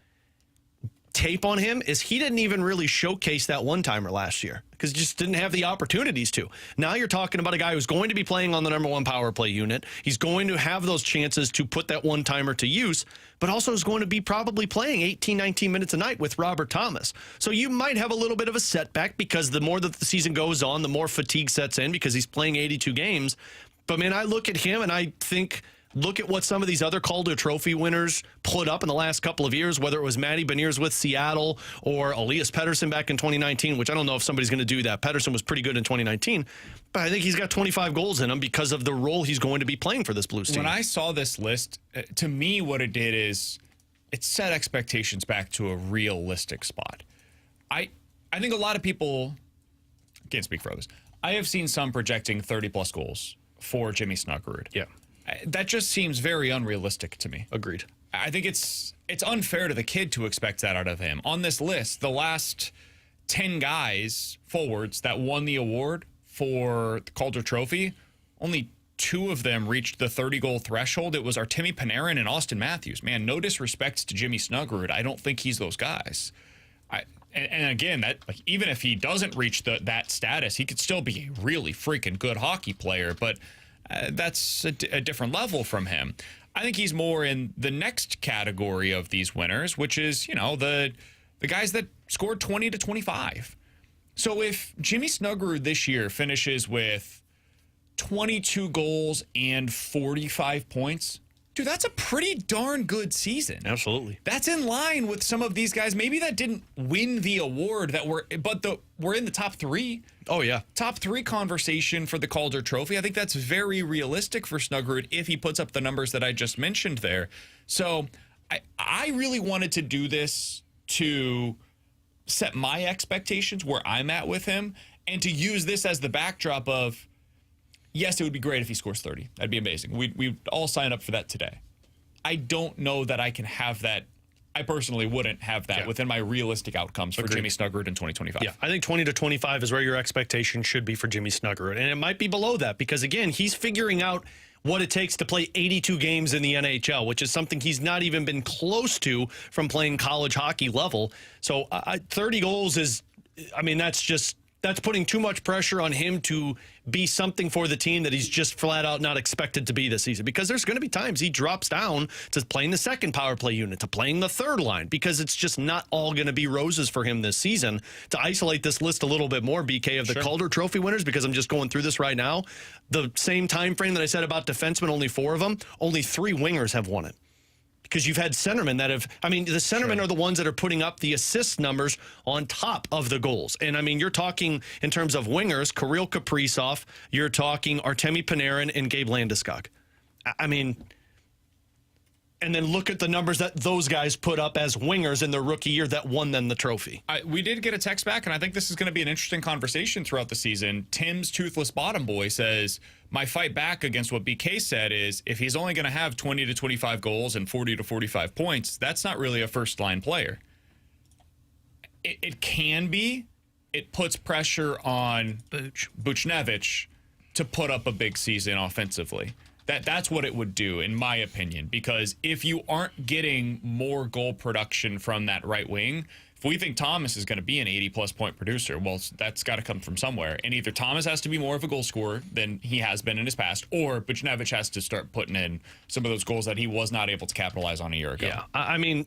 tape on him is he didn't even really showcase that one-timer last year because he just didn't have the opportunities to. Now you're talking about a guy who's going to be playing on the number one power play unit. He's going to have those chances to put that one-timer to use, but also is going to be probably playing 18, 19 minutes a night with Robert Thomas. So you might have a little bit of a setback because the more that the season goes on, the more fatigue sets in because he's playing 82 games. But, man, I look at him and I think, look at what some of these other Calder Trophy winners put up in the last couple of years, whether it was Matty Beniers with Seattle or Elias Pettersson back in 2019, which I don't know if somebody's going to do that. Pettersson was pretty good in 2019, but I think he's got 25 goals in him because of the role he's going to be playing for this Blues team. When I saw this list, to me what it did is it set expectations back to a realistic spot. I think a lot of people, can't speak for others, I have seen some projecting 30-plus goals for Jimmy Snuggerud. Yeah. That just seems very unrealistic to me. Agreed. I think it's unfair to the kid to expect that out of him. On this list, the last 10 guys, forwards, that won the award for the Calder Trophy, only 2 of them reached the 30-goal threshold. It was Artemi Panarin and Austin Matthews. Man, no disrespect to Jimmy Snuggerud. I don't think he's those guys. And again, that even if he doesn't reach that status, he could still be a really freaking good hockey player. But that's a different level from him. I think he's more in the next category of these winners, which is, the guys that scored 20 to 25. So if Jimmy Snuggerud this year finishes with 22 goals and 45 points, dude, that's a pretty darn good season. Absolutely. That's in line with some of these guys. Maybe that didn't win the award but we're in the top 3. Oh, yeah. Top 3 conversation for the Calder Trophy. I think that's very realistic for Snuggerud if he puts up the numbers that I just mentioned there. So I really wanted to do this to set my expectations where I'm at with him and to use this as the backdrop of, yes, it would be great if he scores 30. That'd be amazing. We'd all sign up for that today. I don't know that I can have that. I personally wouldn't have that within my realistic outcomes for Jimmy Snuggerud in 2025. Yeah, I think 20 to 25 is where your expectation should be for Jimmy Snuggerud. And it might be below that because, again, he's figuring out what it takes to play 82 games in the NHL, which is something he's not even been close to from playing college hockey level. So 30 goals is, that's putting too much pressure on him to be something for the team that he's just flat out not expected to be this season. Because there's going to be times he drops down to playing the second power play unit, to playing the third line, because it's just not all going to be roses for him this season. To isolate this list a little bit more, BK, of the Calder Trophy winners, because I'm just going through this right now, the same time frame that I said about defensemen, only 4 of them, only 3 wingers have won it. Because you've had centermen that have, the centermen are the ones that are putting up the assist numbers on top of the goals. And, you're talking in terms of wingers, Kirill Kaprizov, you're talking Artemi Panarin and Gabe Landeskog. And then look at the numbers that those guys put up as wingers in their rookie year that won them the trophy. We did get a text back, and I think this is going to be an interesting conversation throughout the season. Tim's Toothless Bottom Boy says, my fight back against what BK said is, if he's only going to have 20 to 25 goals and 40 to 45 points, that's not really a first-line player. It can be. It puts pressure on Buchnevich to put up a big season offensively. That's what it would do, in my opinion, because if you aren't getting more goal production from that right wing, if we think Thomas is going to be an 80-plus point producer, well, that's got to come from somewhere. And either Thomas has to be more of a goal scorer than he has been in his past, or Buchnevich has to start putting in some of those goals that he was not able to capitalize on a year ago. Yeah,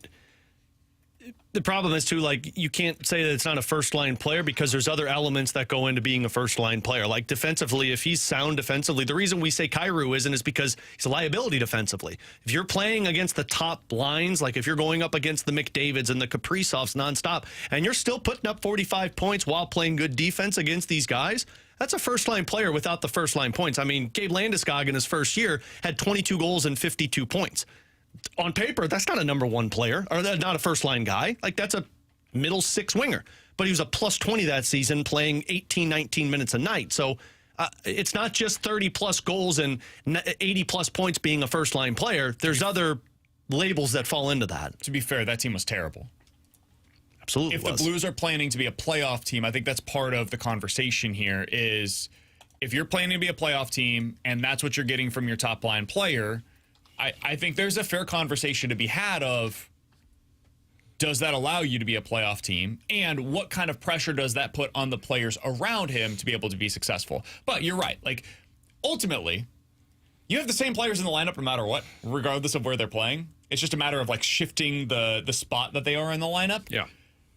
the problem is, too, you can't say that it's not a first-line player because there's other elements that go into being a first-line player. Like defensively, if he's sound defensively, the reason we say Kyrou isn't is because he's a liability defensively. If you're playing against the top lines, like if you're going up against the McDavids and the Kaprizovs nonstop, and you're still putting up 45 points while playing good defense against these guys, that's a first-line player without the first-line points. Gabe Landeskog in his first year had 22 goals and 52 points. On paper, that's not a number 1 player, or not a first-line guy. That's a middle 6 winger. But he was a plus 20 that season, playing 18, 19 minutes a night. So it's not just 30-plus goals and 80-plus points being a first-line player. There's other labels that fall into that. To be fair, that team was terrible. Absolutely. If the Blues are planning to be a playoff team, I think that's part of the conversation here is if you're planning to be a playoff team and that's what you're getting from your top-line player, I think there's a fair conversation to be had of does that allow you to be a playoff team? And what kind of pressure does that put on the players around him to be able to be successful? But you're right. Like, ultimately, you have the same players in the lineup no matter what, regardless of where they're playing. It's just a matter of, like, shifting the spot that they are in the lineup. Yeah.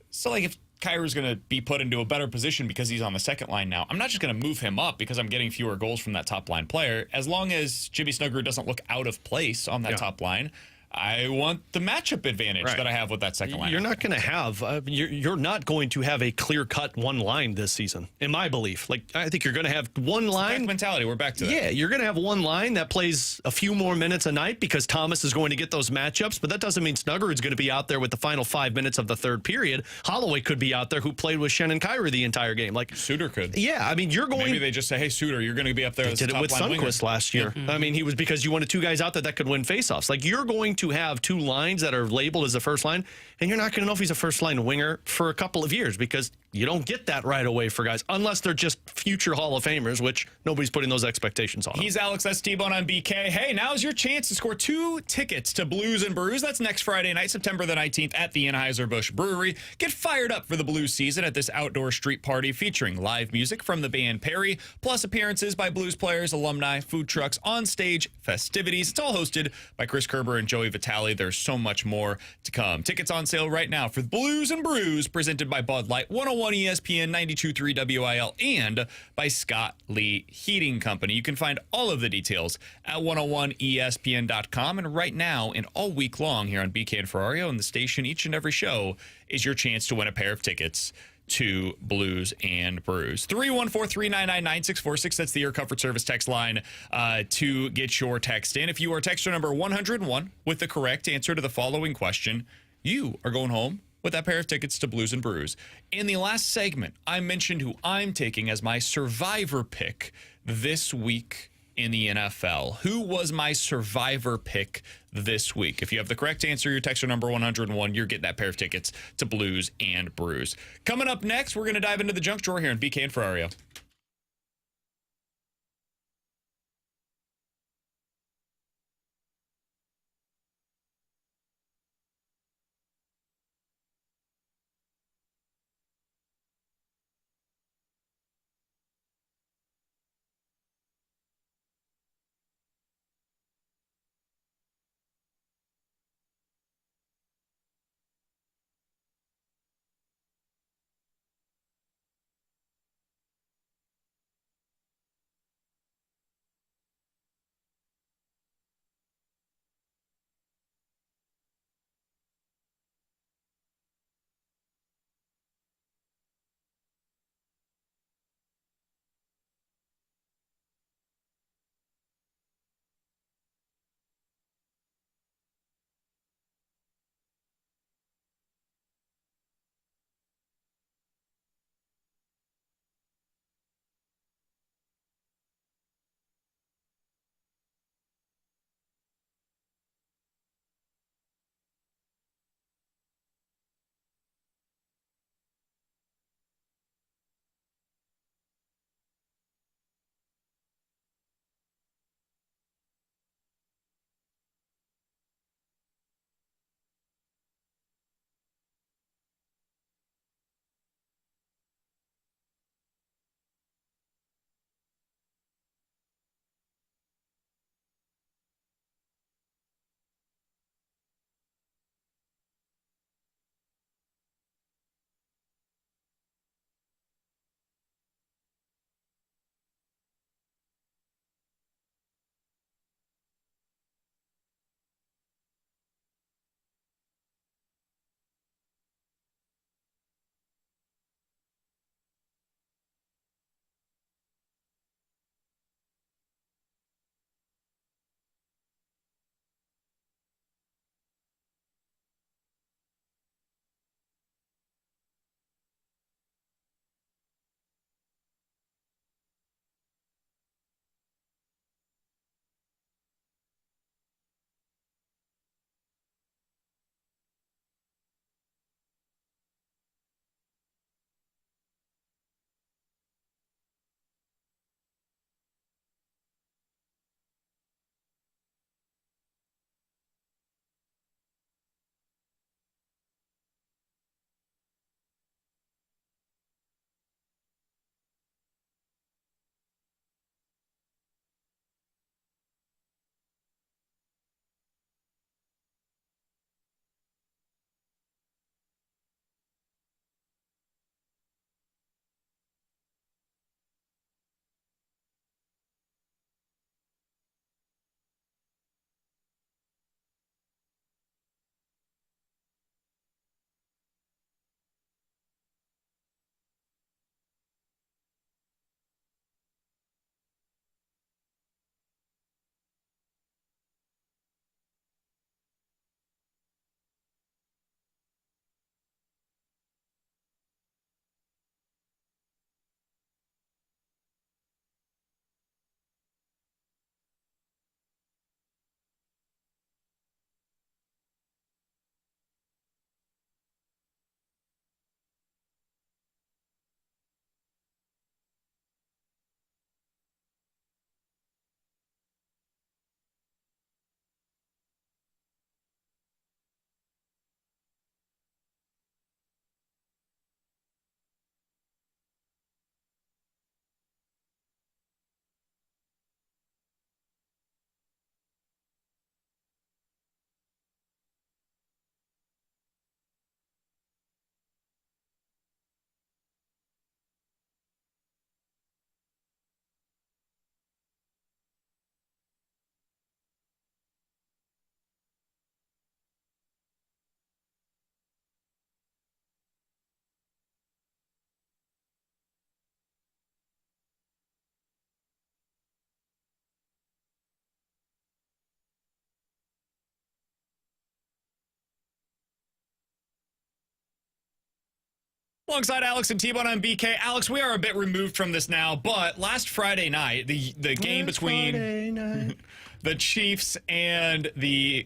So, like, if Kyrie's going to be put into a better position because he's on the second line now, I'm not just going to move him up because I'm getting fewer goals from that top line player. As long as Jimmy Snuggerud doesn't look out of place on that top line, I want the matchup advantage that I have with that second line. You're not going to have you're not going to have a clear-cut one line this season, in my belief. Like, I think you're going to have one line mentality. We're back to that. Yeah, you're going to have one line that plays a few more minutes a night because Thomas is going to get those matchups, but that doesn't mean Snuggerud's going to be out there with the final 5 minutes of the third period. Holloway could be out there, who played with Shen and Kyrie the entire game. Like Suter could. Yeah, I mean, you're going. Maybe they just say, "Hey, Suter, you're going to be up there." They did it with Sundqvist last year. I mean, he was because you wanted two guys out there that could win faceoffs. Like, you're going to have two lines that are labeled as a first line, and you're not going to know if he's a first line winger for a couple of years because you don't get that right away for guys unless they're just future Hall of Famers, which nobody's putting those expectations on them. He's Alex S. T-Bone on BK. Hey, now's your chance to score 2 tickets to Blues and Brews. That's next Friday night, September the 19th at the Anheuser-Busch Brewery. Get fired up for the Blues season at this outdoor street party featuring live music from the band Perry, plus appearances by Blues players, alumni, food trucks, on-stage festivities. It's all hosted by Chris Kerber and Joey Vitale. There's so much more to come. Tickets on sale right now for Blues and Brews, presented by Bud Light, 101 ESPN, 92.3 WIL, and by Scott Lee Heating Company. You can find all of the details at 101ESPN.com. And right now and all week long here on BK and Ferrario and the station, each and every show is your chance to win a pair of tickets to Blues and Brews. 314-399-9646. That's the Air Comfort Service text line to get your text in. If you are texter number 101 with the correct answer to the following question, you are going home with that pair of tickets to Blues and Brews. In the last segment, I mentioned who I'm taking as my survivor pick this week in the NFL. Who was my survivor pick this week? If you have the correct answer, your texter number 101, you're getting that pair of tickets to Blues and Brews. Coming up next, we're going to dive into the junk drawer here in BK and Ferrario. Alongside Alex and T-Bone on BK. Alex, we are a bit removed from this now, but last Friday night, the game between the Chiefs and the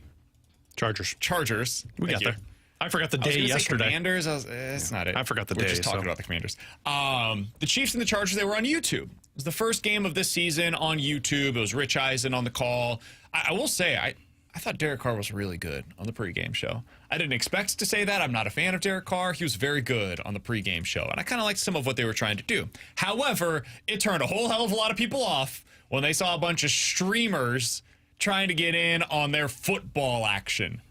Chargers. We got there. I forgot the day yesterday. Commanders. It's not it. I forgot the We're day. just talking about the Commanders. The Chiefs and the Chargers, they were on YouTube. It was the first game of this season on YouTube. It was Rich Eisen on the call. I will say, I thought Derek Carr was really good on the pregame show. I didn't expect to say that. I'm not a fan of Derek Carr. He was very good on the pregame show, and I kind of liked some of what they were trying to do. However, it turned a whole hell of a lot of people off when they saw a bunch of streamers trying to get in on their football action.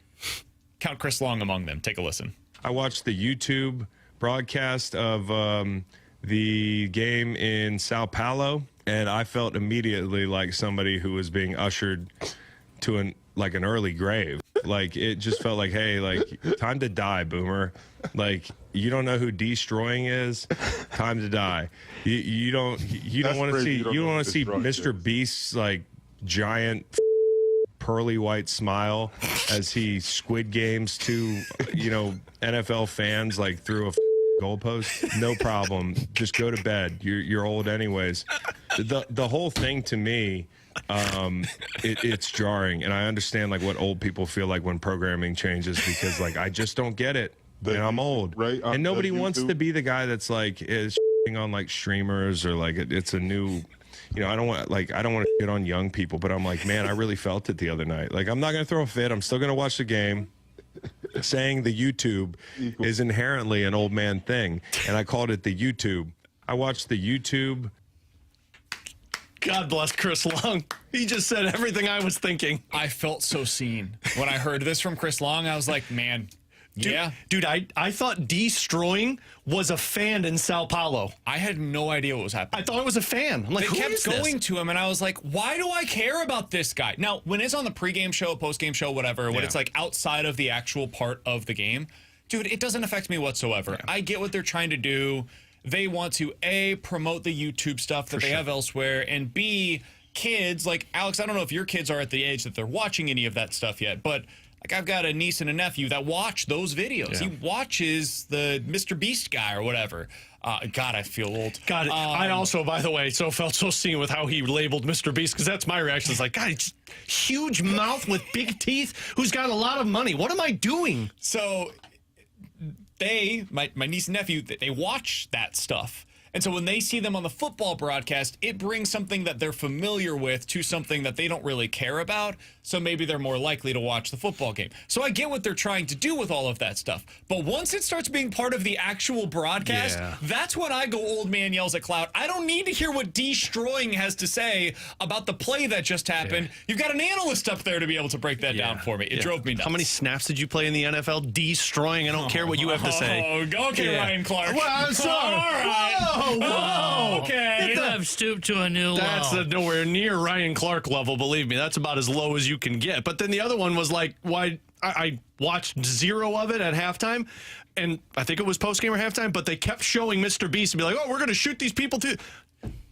Count Chris Long among them. Take a listen. I watched the YouTube broadcast of the game in Sao Paulo, and I felt immediately like somebody who was being ushered to an early grave. Like, it just felt like, hey, like, time to die, boomer. Like, you don't know who Destroying is? Time to die. You don't want to see Mr. Beast's like giant pearly white smile as he Squid Games to NFL fans like through a goalpost. No problem. Just go to bed. You're old anyways. The whole thing to me, it's jarring, and I understand like what old people feel like when programming changes, because like I just don't get it, and I'm old, right? And nobody wants to be the guy that's like is on like streamers or like it's a new. I don't want to shit on young people, but I'm like, man, I really felt it the other night. Like, I'm not going to throw a fit. I'm still going to watch the game. Saying the YouTube is inherently an old man thing, and I called it the YouTube. I watched the YouTube. God bless Chris Long. He just said everything I was thinking. I felt so seen when I heard this from Chris Long. I was like, man. Dude, I thought Destroying was a fan in Sao Paulo. I had no idea what was happening. I thought it was a fan. I'm like, they kept going to him, and I was like, why do I care about this guy? Now, when it's on the pregame show, postgame show, whatever, when it's like outside of the actual part of the game, dude, it doesn't affect me whatsoever. Yeah. I get what they're trying to do. They want to, A, promote the YouTube stuff that they have elsewhere, and B, kids, like, Alex, I don't know if your kids are at the age that they're watching any of that stuff yet, but like, I've got a niece and a nephew that watch those videos. Yeah. He watches the Mr. Beast guy or whatever. God, I feel old. God, I also, by the way, felt so seen with how he labeled Mr. Beast, because that's my reaction. It's like, God, he's huge mouth with big teeth who's got a lot of money. What am I doing? So my niece and nephew, they watch that stuff. And so when they see them on the football broadcast, it brings something that they're familiar with to something that they don't really care about. So maybe they're more likely to watch the football game. So I get what they're trying to do with all of that stuff. But once it starts being part of the actual broadcast, that's when I go old man yells at cloud. I don't need to hear what Destroying has to say about the play that just happened. Yeah. You've got an analyst up there to be able to break that down for me. It drove me nuts. How many snaps did you play in the NFL? Destroying. I don't care what you have to say. Okay, Ryan Clark. Well, I'm sorry. All right. Whoa. Okay. You have stooped to a new That's low. Nowhere near Ryan Clark level, believe me. That's about as low as you can get. But then the other one was like, why I watched zero of it at halftime, and I think it was postgame or halftime, but they kept showing Mr. Beast and be like, oh, we're going to shoot these people too.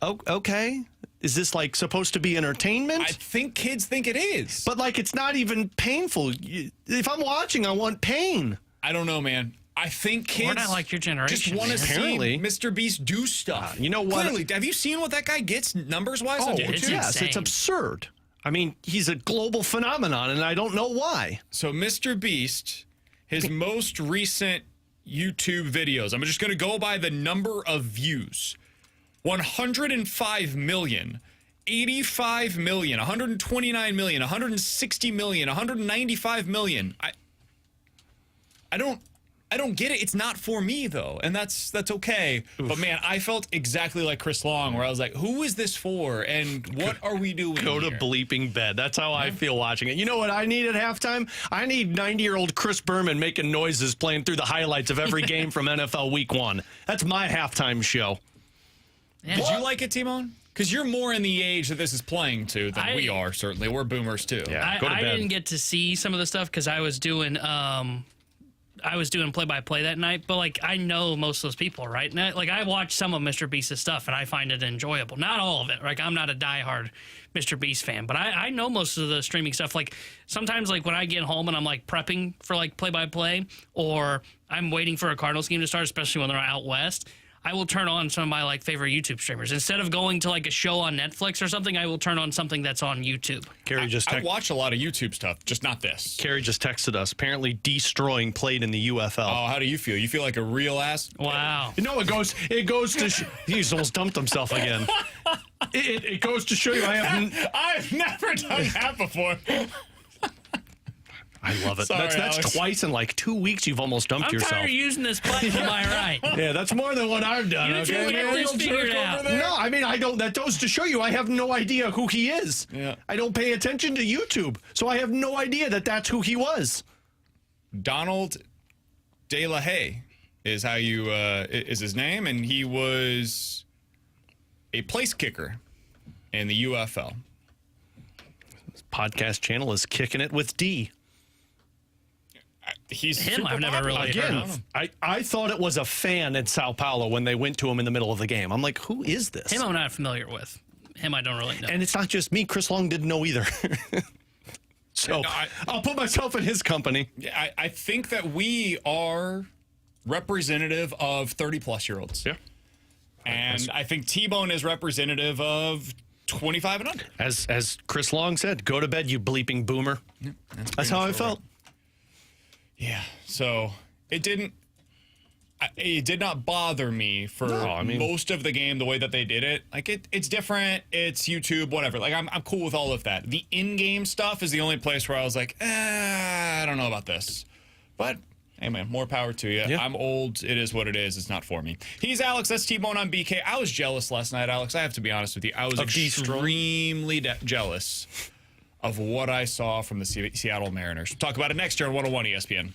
Oh, okay. Is this like supposed to be entertainment? I think kids think it is. But like, it's not even painful. If I'm watching, I want pain. I don't know, man. I think kids We're not like your generation. just want to see Mr. Beast do stuff. You know what? Clearly, have you seen what that guy gets numbers-wise on YouTube? Yes, it's absurd. I mean, he's a global phenomenon, and I don't know why. So Mr. Beast, his most recent YouTube videos, I'm just going to go by the number of views. 105 million, 85 million, 129 million, 160 million, 195 million. I don't get it. It's not for me, though, and that's okay. Oof. But, man, I felt exactly like Chris Long, where I was like, who is this for, and what are we doing Go here? to bleeping bed. That's how I feel watching it. You know what I need at halftime? I need 90-year-old Chris Berman making noises playing through the highlights of every game from NFL Week 1. That's my halftime show. Yeah. Did you like it, Timon? Because you're more in the age that this is playing to than we are, certainly. We're boomers, too. Yeah, I didn't get to see some of the stuff because I was doing I was doing play-by-play that night, but like I know most of those people, right? And I watch some of Mr. Beast's stuff, and I find it enjoyable. Not all of it. Like I'm not a diehard Mr. Beast fan, but I know most of the streaming stuff. Like sometimes, like when I get home and I'm like prepping for like play-by-play, or I'm waiting for a Cardinals game to start, especially when they're out west, I will turn on some of my like favorite YouTube streamers. Instead of going to like a show on Netflix or something, I will turn on something that's on YouTube. Carrie just I watch a lot of YouTube stuff, just not this. Carrie just texted us. Apparently, destroying played in the UFL. Oh, how do you feel? You feel like a real ass? Wow. You know, it goes to. He's almost dumped himself again. It goes to show you I've never done that before. I love it. Sorry, that's Alex. Twice in like 2 weeks you've almost dumped I'm yourself. tired of using this button, am I right? Yeah, that's more than what I've done. You two Okay, get man? this figured out. No, I mean I don't. That goes to show you I have no idea who he is. Yeah. I don't pay attention to YouTube, so I have no idea that that's who he was. Donald De La Haye is how you is his name, and he was a place kicker in the UFL. This podcast channel is kicking it with D. He's Him, super I've never popular. really Again, heard of him. I thought it was a fan in Sao Paulo when they went to him in the middle of the game. I'm like, who is this? Him I'm not familiar with. Him I don't really know. And it's not just me. Chris Long didn't know either. So No, I'll put myself in his company. I think that we are representative of 30-plus-year-olds. Yeah. And I think T-Bone is representative of 25 and under. As Chris Long said, go to bed, you bleeping boomer. That's how I felt. Yeah. So it did not bother me for most of the game the way that they did it. Like it's different. It's YouTube, whatever. Like I'm cool with all of that. The in-game stuff is the only place where I was like, I don't know about this. But hey man, more power to you. Yeah. I'm old. It is what it is. It's not for me. He's Alex. That's T-Bone on BK. I was jealous last night, Alex. I have to be honest with you. I was extremely jealous of what I saw from the Seattle Mariners. We'll talk about it next year on 101 ESPN.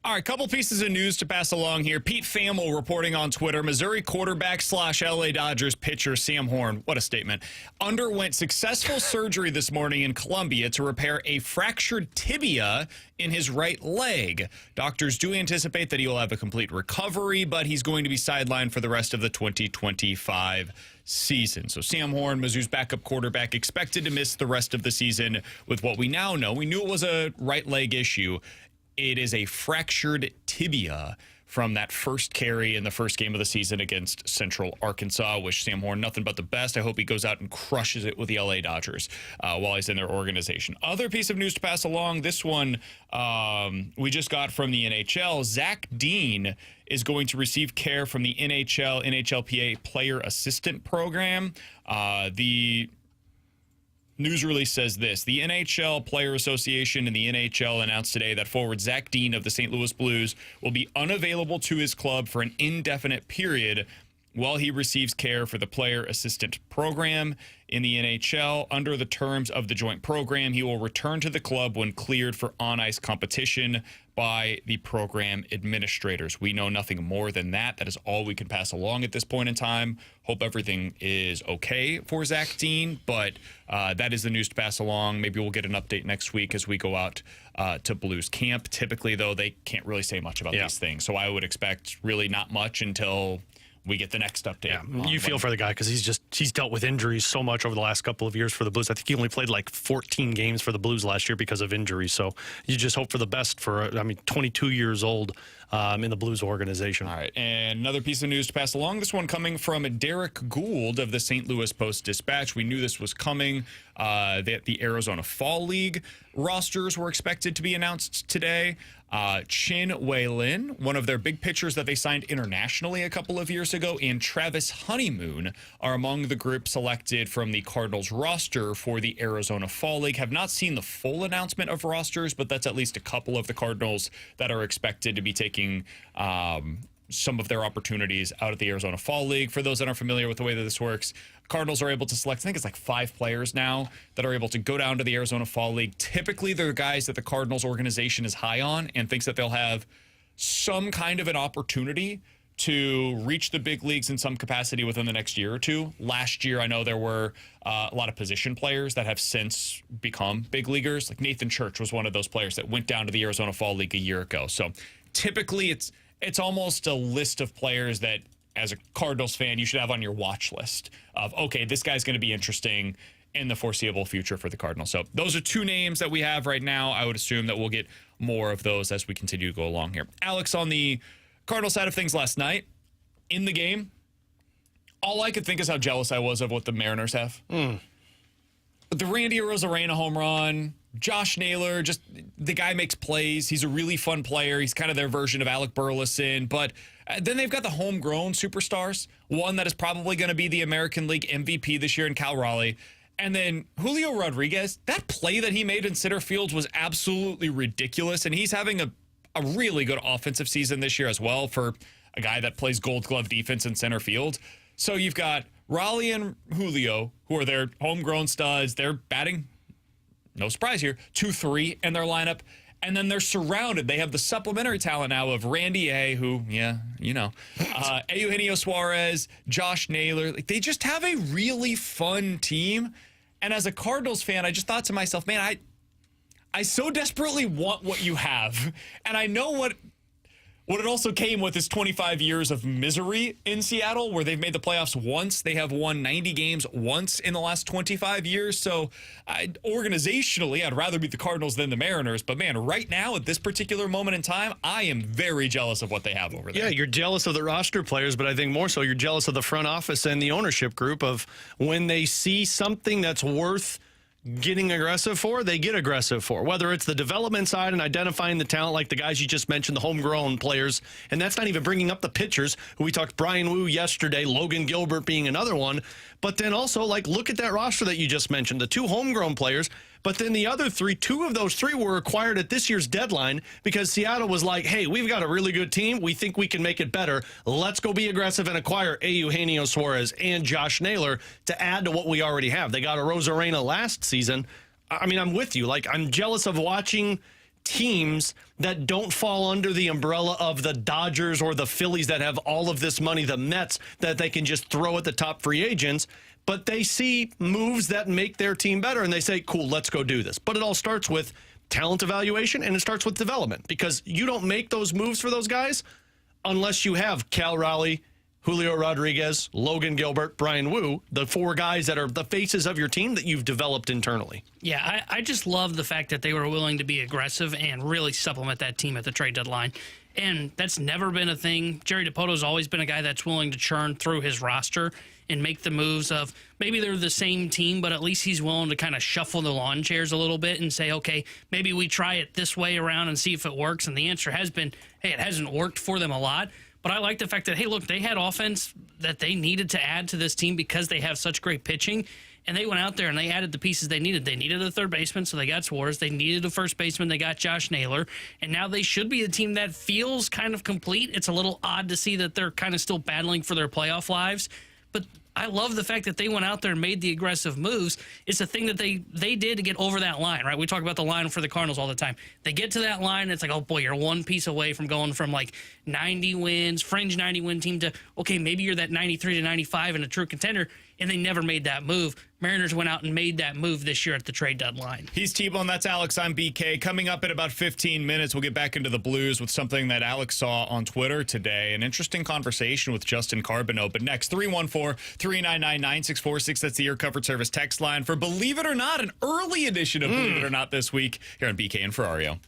All right, couple pieces of news to pass along here. Pete Thamel reporting on Twitter, Missouri quarterback / LA Dodgers pitcher Sam Horn, what a statement, underwent successful surgery this morning in Columbia to repair a fractured tibia in his right leg. Doctors do anticipate that he will have a complete recovery, but he's going to be sidelined for the rest of the 2025 season. So Sam Horn, Mizzou's backup quarterback, expected to miss the rest of the season with what we now know. We knew it was a right leg issue. It is a fractured tibia from that first carry in the first game of the season against Central Arkansas. Wish Sam Horn nothing but the best. I hope he goes out and crushes it with the LA Dodgers while he's in their organization. Other piece of news to pass along, this one we just got from the NHL. Zach Dean is going to receive care from the NHLPA Player Assistant Program. The news release says this: the NHL Player Association and the NHL announced today that forward Zach Dean of the St. Louis Blues will be unavailable to his club for an indefinite period while he receives care for the Player Assistant Program in the NHL. Under the terms of the joint program, he will return to the club when cleared for on-ice competition by the program administrators. We know nothing more than that. That is all we can pass along at this point in time. Hope everything is okay for Zach Dean, but that is the news to pass along. Maybe we'll get an update next week as we go out to Blues camp. Typically, though, they can't really say much about these things, so I would expect really not much until we get the next update. Yeah, you feel for the guy because he's dealt with injuries so much over the last couple of years for the Blues. I think he only played like 14 games for the Blues last year because of injuries. So you just hope for the best for, 22 years old in the Blues organization. All right, and another piece of news to pass along. This one coming from Derek Gould of the St. Louis Post-Dispatch. We knew this was coming. That the Arizona Fall League rosters were expected to be announced today. Chin Wei-Lin, one of their big pitchers that they signed internationally a couple of years ago, and Travis Honeymoon are among the group selected from the Cardinals roster for the Arizona Fall League. Have not seen the full announcement of rosters, but that's at least a couple of the Cardinals that are expected to be taking some of their opportunities out of the Arizona Fall League. For those that aren't familiar with the way that this works, Cardinals are able to select, I think it's like 5 players now that are able to go down to the Arizona Fall League. Typically, they're guys that the Cardinals organization is high on and thinks that they'll have some kind of an opportunity to reach the big leagues in some capacity within the next year or two. Last year, I know there were a lot of position players that have since become big leaguers. Like Nathan Church was one of those players that went down to the Arizona Fall League a year ago. So typically, it's almost a list of players that, as a Cardinals fan, you should have on your watch list of, okay, this guy's going to be interesting in the foreseeable future for the Cardinals. So those are 2 names that we have right now. I would assume that we'll get more of those as we continue to go along here. Alex, on the Cardinal side of things last night, in the game, all I could think is how jealous I was of what the Mariners have. The Randy Arozarena home run, Josh Naylor, just the guy makes plays. He's a really fun player. He's kind of their version of Alec Burleson. But then they've got the homegrown superstars, one that is probably going to be the American League MVP this year in Cal Raleigh. And then Julio Rodriguez, that play that he made in center field was absolutely ridiculous. And he's having a really good offensive season this year as well for a guy that plays Gold Glove defense in center field. So you've got Raleigh and Julio, who are their homegrown studs. They're batting, no surprise here, 2-3 in their lineup. And then they're surrounded. They have the supplementary talent now of Randy A., who, Eugenio Suarez, Josh Naylor. Like, they just have a really fun team. And as a Cardinals fan, I just thought to myself, man, I so desperately want what you have. And I know what it also came with is 25 years of misery in Seattle, where they've made the playoffs once. They have won 90 games once in the last 25 years. So organizationally, I'd rather beat the Cardinals than the Mariners. But, man, right now at this particular moment in time, I am very jealous of what they have over there. Yeah, you're jealous of the roster players, but I think more so you're jealous of the front office and the ownership group of when they see something that's worth getting aggressive for, they get aggressive for, whether it's the development side and identifying the talent like the guys you just mentioned, the homegrown players, and that's not even bringing up the pitchers who we talked Brian Wu yesterday, Logan Gilbert being another one, but then also like look at that roster that you just mentioned, the 2 homegrown players, but then the other 3, 2 of those 3 were acquired at this year's deadline because Seattle was like, hey, we've got a really good team. We think we can make it better. Let's go be aggressive and acquire Eugenio Suarez and Josh Naylor to add to what we already have. They got Arozarena last season. I mean, I'm with you. Like, I'm jealous of watching teams that don't fall under the umbrella of the Dodgers or the Phillies that have all of this money, the Mets that they can just throw at the top free agents, but they see moves that make their team better and they say, cool, let's go do this. But it all starts with talent evaluation and it starts with development, because you don't make those moves for those guys unless you have Cal Raleigh, Julio Rodriguez, Logan Gilbert, Brian Wu, the 4 guys that are the faces of your team that you've developed internally. Yeah, I just love the fact that they were willing to be aggressive and really supplement that team at the trade deadline. And that's never been a thing. Jerry DiPoto's always been a guy that's willing to churn through his roster and make the moves of maybe they're the same team, but at least he's willing to kind of shuffle the lawn chairs a little bit and say, okay, maybe we try it this way around and see if it works. And the answer has been, hey, it hasn't worked for them a lot. But I like the fact that, hey, look, they had offense that they needed to add to this team because they have such great pitching. And they went out there and they added the pieces they needed. They needed a third baseman, so they got Suarez. They needed a first baseman. They got Josh Naylor. And now they should be a team that feels kind of complete. It's a little odd to see that they're kind of still battling for their playoff lives. But I love the fact that they went out there and made the aggressive moves. It's a thing that they did to get over that line, right? We talk about the line for the Cardinals all the time. They get to that line, and it's like, oh, boy, you're one piece away from going from, like, 90 wins, fringe 90-win team to, okay, maybe you're that 93 to 95 and a true contender, and they never made that move. Mariners went out and made that move this year at the trade deadline. He's T-Bone, that's Alex, I'm BK. Coming up in about 15 minutes, we'll get back into the Blues with something that Alex saw on Twitter today. An interesting conversation with Justin Carbonneau. But next, 314-399-9646. That's the Air Comfort Service text line for, believe it or not, an early edition of Believe It or Not this week here on BK and Ferrario.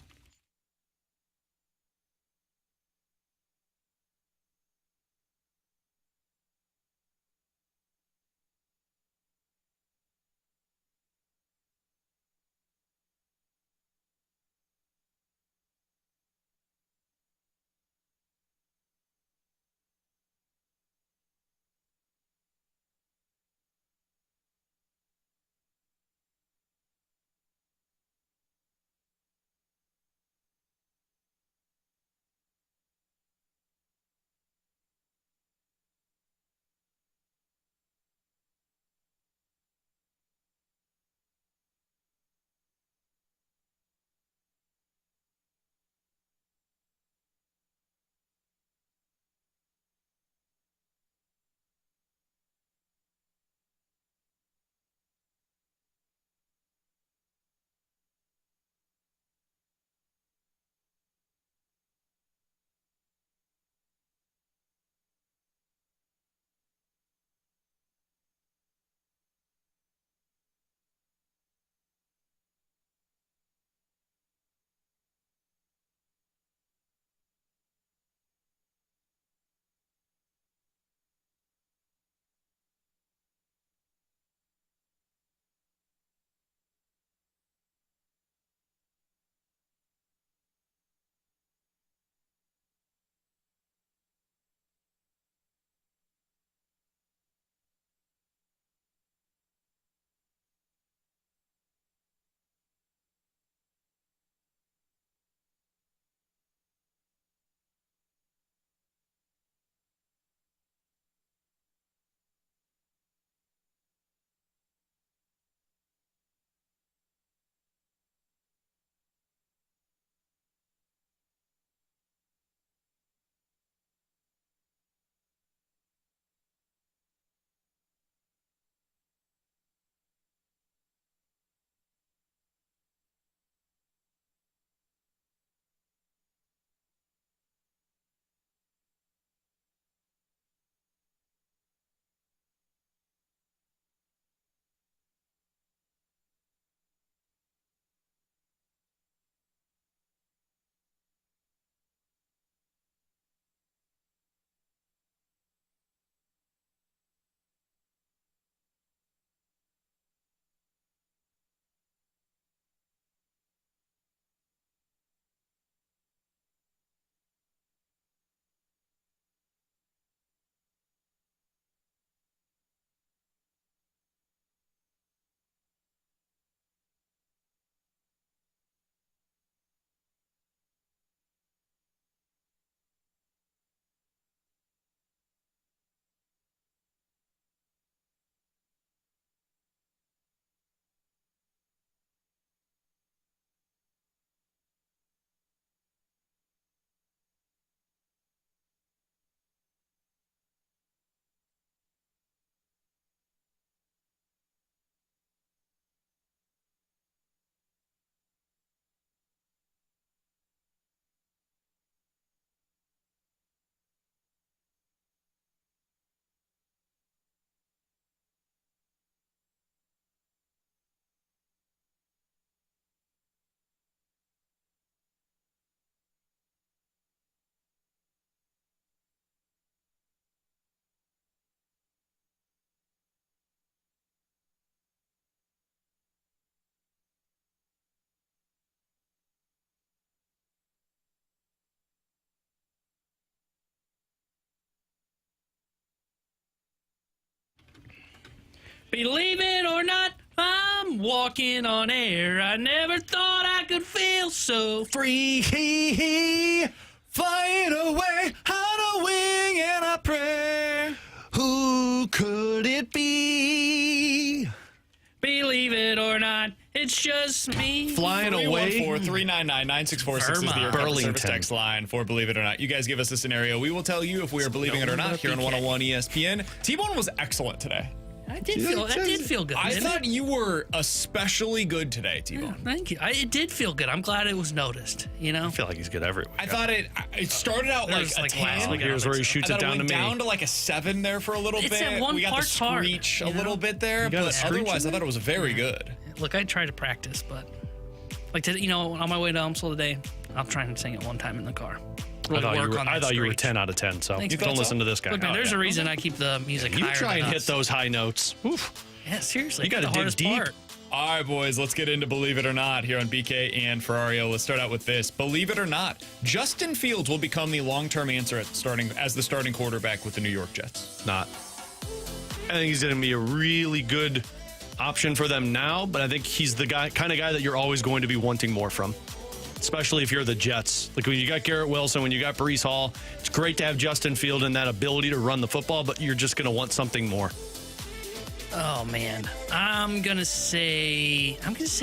Believe it or not, I'm walking on air. I never thought I could feel so Free, flying away on a wing and a prayer. Who could it be? Believe it or not, it's just me. Flying away. 314-399-9646 is the Air Comfort Service text line for Believe It or Not. You guys give us a scenario. We will tell you if we are believing it or not here on 101 ESPN. T-Bone was excellent today. That did feel good. I didn't thought it? you were especially good today, T-Bone. Thank you. It did feel good. I'm glad it was noticed. You know, I feel like he's good everywhere. I thought it started out like There's a like 10. last week, Here's where he shoots it down to me. Down to like a 7 there for a little It's bit. that one We got the part's hard, screech you a little know? bit there, got a but screech otherwise in I thought it was very good. look, I tried to practice, but like today, you know, on my way to Elmsville today, I'm trying to sing it one time in the car. Really I work on that thought you were screech. 10 out of 10, so Thanks, don't man. listen to this guy. Look, man, there's a reason I keep the music You higher try than and hit us. those high notes. Oof. Yeah, seriously. You gotta the dig hardest deep. part. All right, boys, let's get into Believe It or Not here on BK and Ferrario. Let's start out with this. Believe it or not, Justin Fields will become the long-term answer as the starting quarterback with the New York Jets. Not. I think he's going to be a really good option for them now, but I think he's the kind of guy that you're always going to be wanting more from, especially if you're the Jets. Like when you got Garrett Wilson, when you got Breece Hall, it's great to have Justin Field and that ability to run the football, but you're just going to want something more. Oh man, I'm gonna say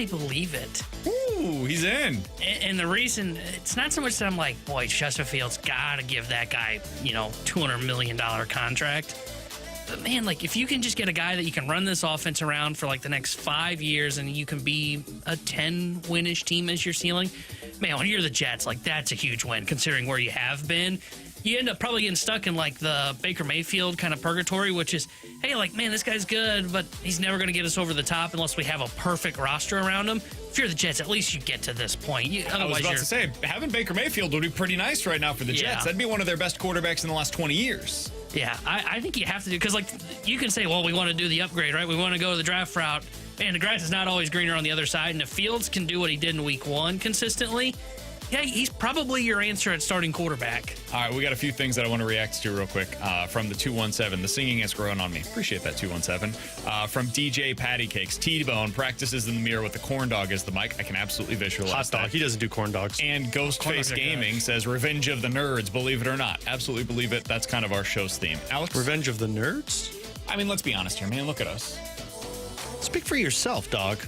believe it. Ooh, he's in. And the reason, it's not so much that I'm like, boy, Justin Fields gotta give that guy, $200 million contract. But man, like if you can just get a guy that you can run this offense around for like the next 5 years and you can be a 10-win-ish team as your ceiling, man, when you're the Jets, like that's a huge win considering where you have been. You end up probably getting stuck in like the Baker Mayfield kind of purgatory, which is, hey, like, man, this guy's good, but he's never going to get us over the top unless we have a perfect roster around him. If you're the Jets, at least you get to this point. I was about to say, having Baker Mayfield would be pretty nice right now for the Yeah. Jets. That'd be one of their best quarterbacks in the last 20 years. Yeah, I think you have to do, because like you can say, well, we want to do the upgrade, right? We want to go the draft route. Man, the grass is not always greener on the other side. And if Fields can do what he did in week 1 consistently, yeah, he's probably your answer at starting quarterback. All right, we got a few things that I want to react to real quick from the 217. The singing has grown on me. Appreciate that, 217. From DJ Patty Cakes. T-Bone practices in the mirror with the corn dog as the mic. I can absolutely visualize Hot dog. that. He doesn't do corn dogs. And Ghostface are Gaming says, Revenge of the Nerds, believe it or not. Absolutely believe it. That's kind of our show's theme. Alex? Revenge of the Nerds? I mean, let's be honest here, man. Look at us. Speak for yourself, dog.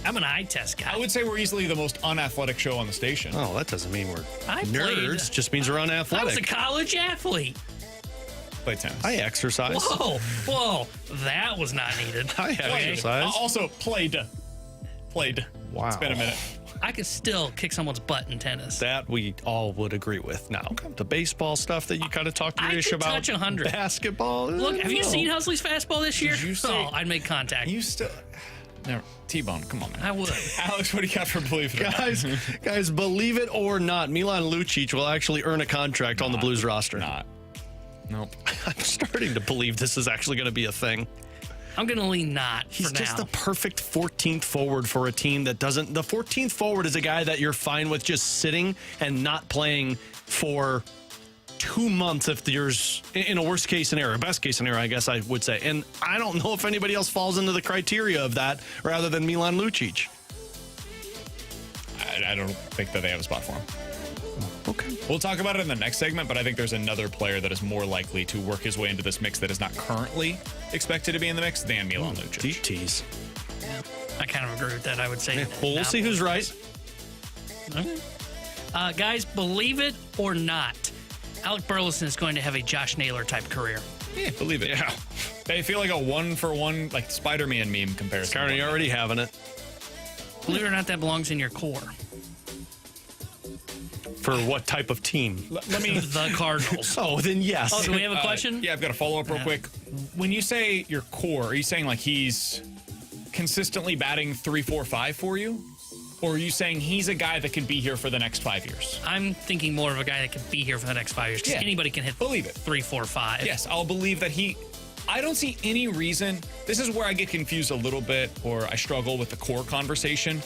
I'm an eye test guy. I would say we're easily the most unathletic show on the station. Oh, that doesn't mean we're I nerds. Just means we're I was a unathletic. college athlete. Play tennis. I exercise. Whoa, that was not needed. I exercise. Also played. Wow. It's been a minute. I could still kick someone's butt in tennis. That we all would agree with. Now, the baseball stuff that you kind of talked to I Ish could about. touch 100. Basketball. Look, have you no. seen Huxley's fastball this year? Did you say- I'd make contact. You still. Never. T-Bone, come on, man. I would. Alex, what do you got for Believe It or Not? Guys, believe it or not, Milan Lucic will actually earn a contract on the Blues roster. Not. Nope. I'm starting to believe this is actually going to be a thing. I'm going to lean not He's for just now. the perfect 14th forward for a team that doesn't. The 14th forward is a guy that you're fine with just sitting and not playing for 2 months if there's, in a worst case scenario, best case scenario, I guess I would say. And I don't know if anybody else falls into the criteria of that rather than Milan Lucic. I don't think that they have a spot for him. Okay. We'll talk about it in the next segment, but I think there's another player that is more likely to work his way into this mix that is not currently expected to be in the mix than Milan Lucic. Deep tease. I kind of agree with that. I would say. Well, we'll see who's right. Guys, believe it or not, Alec Burleson is going to have a Josh Naylor type career. Yeah, believe it. Yeah. They feel like a 1-for-1, like Spider-Man meme comparison. Currently already having it. Believe it or not, that belongs in your core. For what type of team? Let me. The Cardinals. Oh, then yes. Oh, do we have a question? Yeah, I've got a follow-up real quick. When you say your core, are you saying like he's consistently batting 3, 4, 5 for you? Or are you saying he's a guy that could be here for the next 5 years? I'm thinking more of a guy that could be here for the next 5 years because Yeah. anybody can hit Believe it. 3, 4, 5. Yes, I'll believe that I don't see any reason. This is where I get confused a little bit, or I struggle with the core conversation.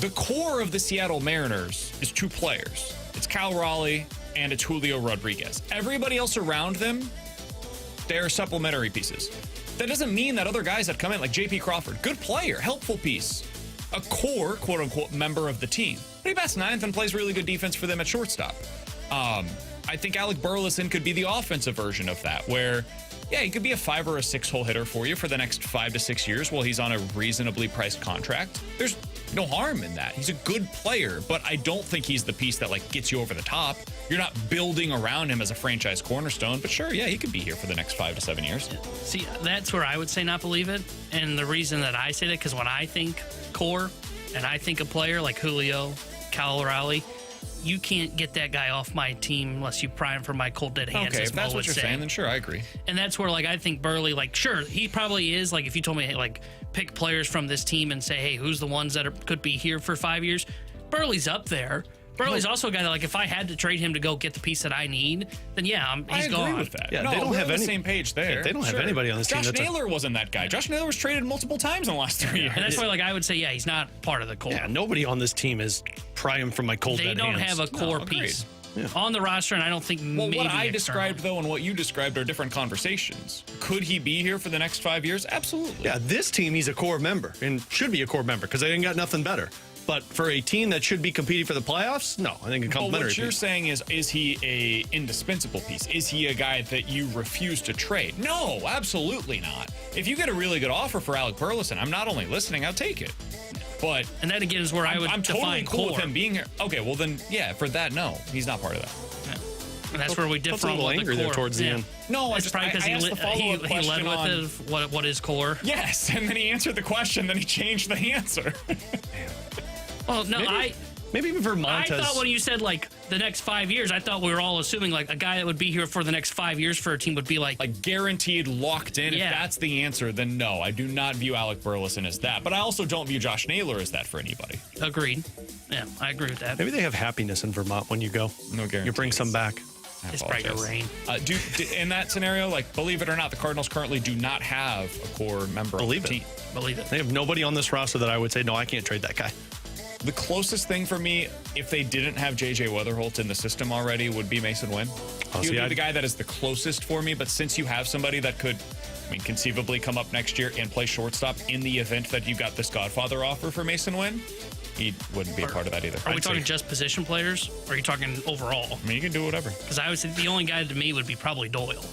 The core of the Seattle Mariners is 2 players. It's Cal Raleigh and it's Julio Rodriguez. Everybody else around them, they're supplementary pieces. that doesn't mean that other guys that come in, like J.P. Crawford, good player, helpful piece, a core, quote-unquote, member of the team. But he bats ninth and plays really good defense for them at shortstop. I think Alec Burleson could be the offensive version of that, where, yeah, he could be a 5 or a 6 hole hitter for you for the next 5 to 6 years while he's on a reasonably priced contract. There's no harm in that. He's a good player, but I don't think he's the piece that like gets you over the top. You're not building around him as a franchise cornerstone, but sure, yeah, he could be here for the next 5 to 7 years. See, that's where I would say not believe it. And the reason that I say that, because when I think core and I think a player like Julio, Cal Raleigh, you can't get that guy off my team unless you pry him from my cold dead hands. Okay, as if that's Mo what would you're say. saying, then sure, I agree. And that's where, like, I think Burley, like, sure, he probably is. Like, if you told me, hey, like, pick players from this team and say, hey, who's the ones that could be here for 5 years? Burley's up there. Burley's also a guy that, like, if I had to trade him to go get the piece that I need, then yeah, he's gone. I agree with that. Yeah, no, they don't we're have on the any- same page there. Yeah, they don't have anybody on this team Josh that's a- Naylor wasn't that guy. Josh Naylor was traded multiple times in the last 3 years. And that's why, like, I would say, yeah, he's not part of the core. Yeah, nobody on this team is prying from my cold They dead don't hands. have a core agreed. piece on the roster, and I don't think Well, maybe what I externally. described, though, and what you described are different conversations. Could he be here for the next 5 years? Absolutely. Yeah, this team, he's a core member and should be a core member because they ain't got nothing better. But for a team that should be competing for the playoffs, no, I think a But complimentary what you're piece. saying is he a indispensable piece? Is he a guy that you refuse to trade? No, absolutely not. If you get a really good offer for Alec Burleson, I'm not only listening, I'll take it. But And that, again, is where I would I'm totally define cool core. with him being here. Okay, well then, yeah, for that, no, he's not part of that. And that's where we Felt differ a on little what the angry there core. towards the end. No, It's probably because I asked the follow-up he question led on- with what is core. Yes, and then he answered the question, then he changed the answer. Well, no, Maybe even for I Montez. thought when you said like the next 5 years, I thought we were all assuming like a guy that would be here for the next 5 years for a team would be like Guaranteed, locked in. Yeah. If that's the answer, then no, I do not view Alec Burleson as that. But I also don't view Josh Naylor as that for anybody. agreed. Yeah, I agree with that. Maybe they have happiness in Vermont when you go. No guarantee. You bring some back. I It's probably gonna apologize. rain. In that scenario, like, believe it or not, the Cardinals currently do not have a core member Believe of the it. team. Believe it. They have nobody on this roster that I would say, no, I can't trade that guy. The closest thing for me, if they didn't have J.J. Weatherholt in the system already, would be Mason Wynn. He would see, be I'd- the guy that is the closest for me, but since you have somebody that could, conceivably come up next year and play shortstop in the event that you got this Godfather offer for Mason Wynn, he wouldn't be a part of that either. Are we I'd say- talking just position players? Or are you talking overall? I mean, you can do whatever. Because I would say the only guy to me would be probably Doyle.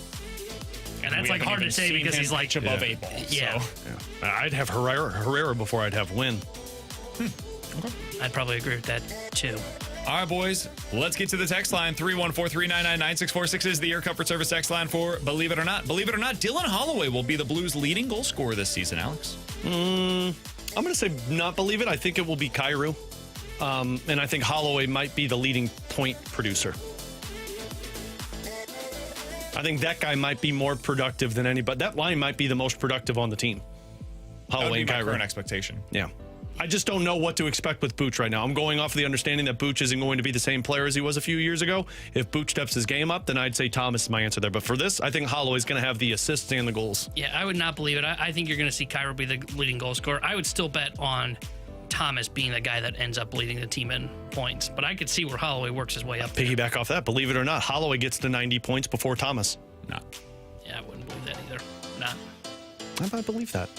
And that's We like haven't hard to even say seen because him he's like pitch above 8 ball. Yeah. So. I'd have Herrera before I'd have Wynn. I'd probably agree with that too. All right, boys, let's get to the text line. 314-399-9646 is the Air Comfort Service text line for Believe It or Not. Believe it or not, Dylan Holloway will be the Blues' leading goal scorer this season, Alex. I'm going to say not believe it. I think it will be Kyrou. And I think Holloway might be the leading point producer. I think that guy might be more productive than anybody. That line might be the most productive on the team. That would Holloway be and my current Kyrou. expectation. Yeah. I just don't know what to expect with Booch right now. I'm going off of the understanding that Booch isn't going to be the same player as he was a few years ago. If Booch steps his game up, then I'd say Thomas is my answer there. But for this, I think Holloway's going to have the assists and the goals. Yeah, I would not believe it. I think you're going to see Kyra be the leading goal scorer. I would still bet on Thomas being the guy that ends up leading the team in points. But I could see where Holloway works his way up there. Piggyback off that, believe it or not, Holloway gets to 90 points before Thomas. No. Yeah, I wouldn't believe that either. Not. I believe that.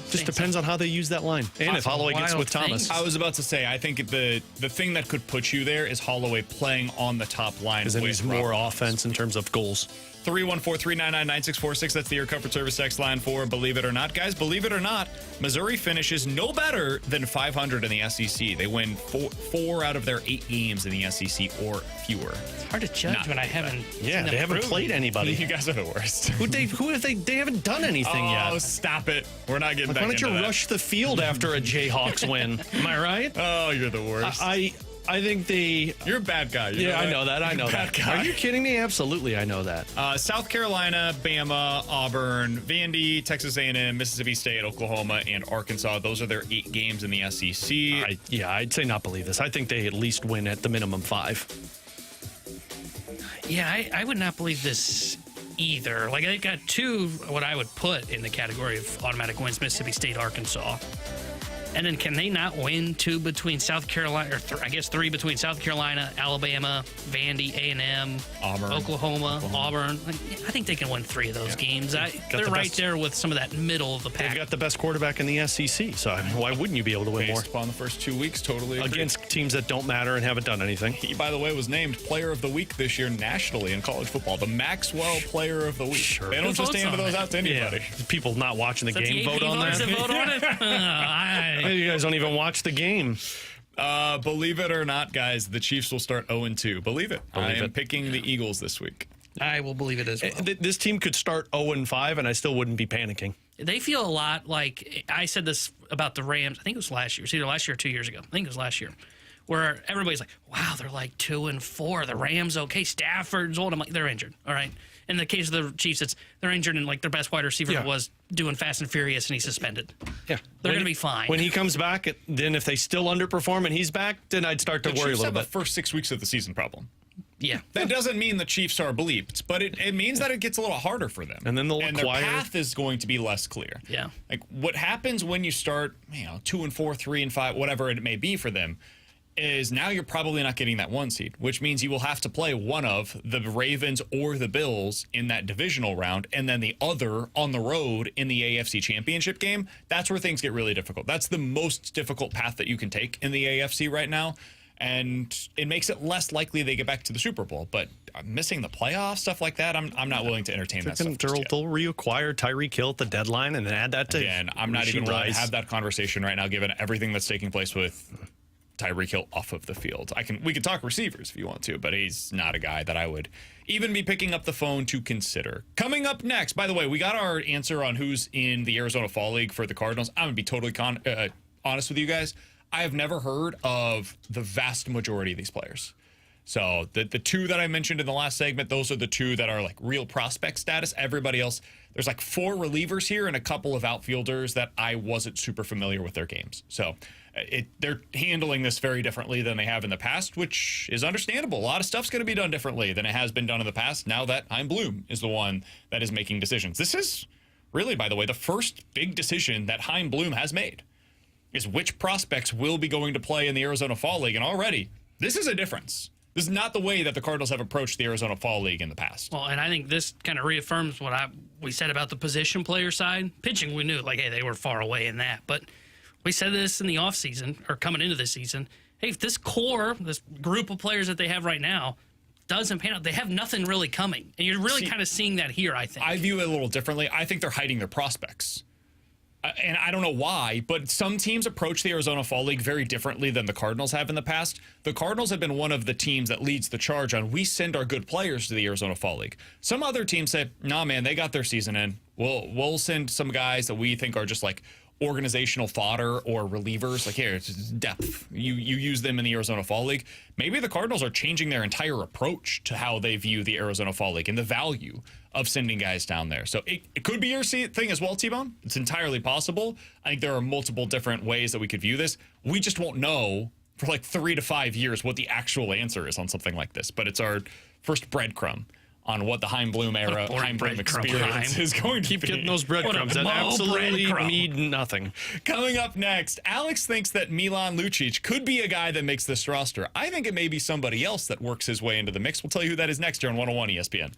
Just Saying depends on how they use that line. And if Holloway gets wild with Thomas. things. I was about to say, I think the thing that could put you there is Holloway playing on the top line. Because then with he's more Robert. offense in terms of goals. 314-399-9646. That's the Air Comfort Service text line for Believe It or Not. Guys, believe it or not, Missouri finishes no better than 500 in the SEC. They win four out of their 8 games in the SEC or fewer. It's hard to judge Not when I bad. haven't. Yeah, seen them they haven't prove played it. anybody. You guys are the worst. Who have they haven't done anything Oh, yet. stop it. We're not getting Like, back why don't you into that. rush the field after a Jayhawks win? Am I right? Oh, you're the worst. I think they. You're a bad guy. You Yeah, I know that. I know You're a that. bad guy. Are you kidding me? Absolutely, I know that. South Carolina, Bama, Auburn, Vandy, Texas A&M, Mississippi State, Oklahoma, and Arkansas. Those are their 8 games in the SEC. I'd say not believe this. I think they at least win at the minimum 5. Yeah, I would not believe this either. Like, I got 2, what I would put in the category of automatic wins, Mississippi State, Arkansas. And then can they not win 2 between South Carolina, or I guess 3 between South Carolina, Alabama, Vandy, A&M, Auburn. Oklahoma, Auburn? Like, I think they can win 3 of those games. They're right there with some of that middle of the pack. They've got the best quarterback in the SEC, so I mean, why wouldn't you be able to win more? Based upon the first 2 weeks, totally agree. Against teams that don't matter and haven't done anything. He, by the way, was named Player of the Week this year nationally in college football. The Maxwell Player of the Week. Sure. They don't just hand those out to anybody. Yeah. People not watching the game vote on that. Vote on it? You guys don't even watch the game. Believe it or not, guys, the Chiefs will start 0-2. Believe it. I am picking the Eagles this week. I will believe it as well. This team could start 0-5, and I still wouldn't be panicking. They feel a lot like, I said this about the Rams, I think it was last year. It's either last year or 2 years ago. I think it was last year. Where everybody's like, wow, they're like 2-4. The Rams, okay. Stafford's old. I'm like, they're injured. All right. In the case of the Chiefs, they're injured, and like their best wide receiver was doing Fast and Furious, and he's suspended. Yeah. They're going to be fine. When he comes back, then if they still underperform and he's back, then I'd start to worry a Chiefs little have bit. the first 6 weeks of the season problem. Yeah. That doesn't mean the Chiefs are bleeped, but it means that it gets a little harder for them. And then they'll their acquire. path is going to be less clear. Yeah. Like what happens when you start, 2-4, 3-5, whatever it may be for them, is now you're probably not getting that 1 seed, which means you will have to play one of the Ravens or the Bills in that divisional round, and then the other on the road in the AFC Championship game. That's where things get really difficult. That's the most difficult path that you can take in the AFC right now. And it makes it less likely they get back to the Super Bowl. But missing the playoffs, stuff like that, I'm not willing to entertain that stuff just yet. They'll reacquire Tyreek Hill at the deadline and then add that to. Again, I'm not even willing to have that conversation right now, given everything that's taking place with Tyreek Hill off of the field. We can talk receivers if you want to, but he's not a guy that I would even be picking up the phone to consider. Coming up next, by the way, we got our answer on who's in the Arizona Fall League for the Cardinals. I'm going to be totally honest with you guys. I have never heard of the vast majority of these players. So the 2 that I mentioned in the last segment, those are the 2 that are like real prospect status. Everybody else, there's like 4 relievers here and a couple of outfielders that I wasn't super familiar with their games. So they're handling this very differently than they have in the past, which is understandable. A lot of stuff's going to be done differently than it has been done in the past now that Chaim Bloom is the one that is making decisions. This is really, by the way, the first big decision that Chaim Bloom has made is which prospects will be going to play in the Arizona Fall League. And already, this is a difference. This is not the way that the Cardinals have approached the Arizona Fall League in the past. Well, and I think this kind of reaffirms what we said about the position player side. Pitching, we knew, like, hey, they were far away in that. But we said this in the offseason, or coming into the season. Hey, if this core, this group of players that they have right now, doesn't pan out, they have nothing really coming. And you're really kind of seeing that here, I think. I view it a little differently. I think they're hiding their prospects. And I don't know why, but some teams approach the Arizona Fall League very differently than the Cardinals have in the past. The Cardinals have been one of the teams that leads the charge on we send our good players to the Arizona Fall League. Some other teams say, nah, man, they got their season in. We'll send some guys that we think are just like organizational fodder or relievers. Like, here, it's depth. You use them in the Arizona Fall League. Maybe the Cardinals are changing their entire approach to how they view the Arizona Fall League and the value of sending guys down there. So it could be your thing as well, T-Bone. It's entirely possible. I think there are multiple different ways that we could view this. We just won't know for like 3 to 5 years what the actual answer is on something like this. But it's our first breadcrumb on what the Chaim Bloom era, Chaim Bloom experience is going to Keep be. getting those breadcrumbs that absolutely breadcrumb. mean nothing. Coming up next, Alex thinks that Milan Lucic could be a guy that makes this roster. I think it may be somebody else that works his way into the mix. We'll tell you who that is next here on 101 ESPN.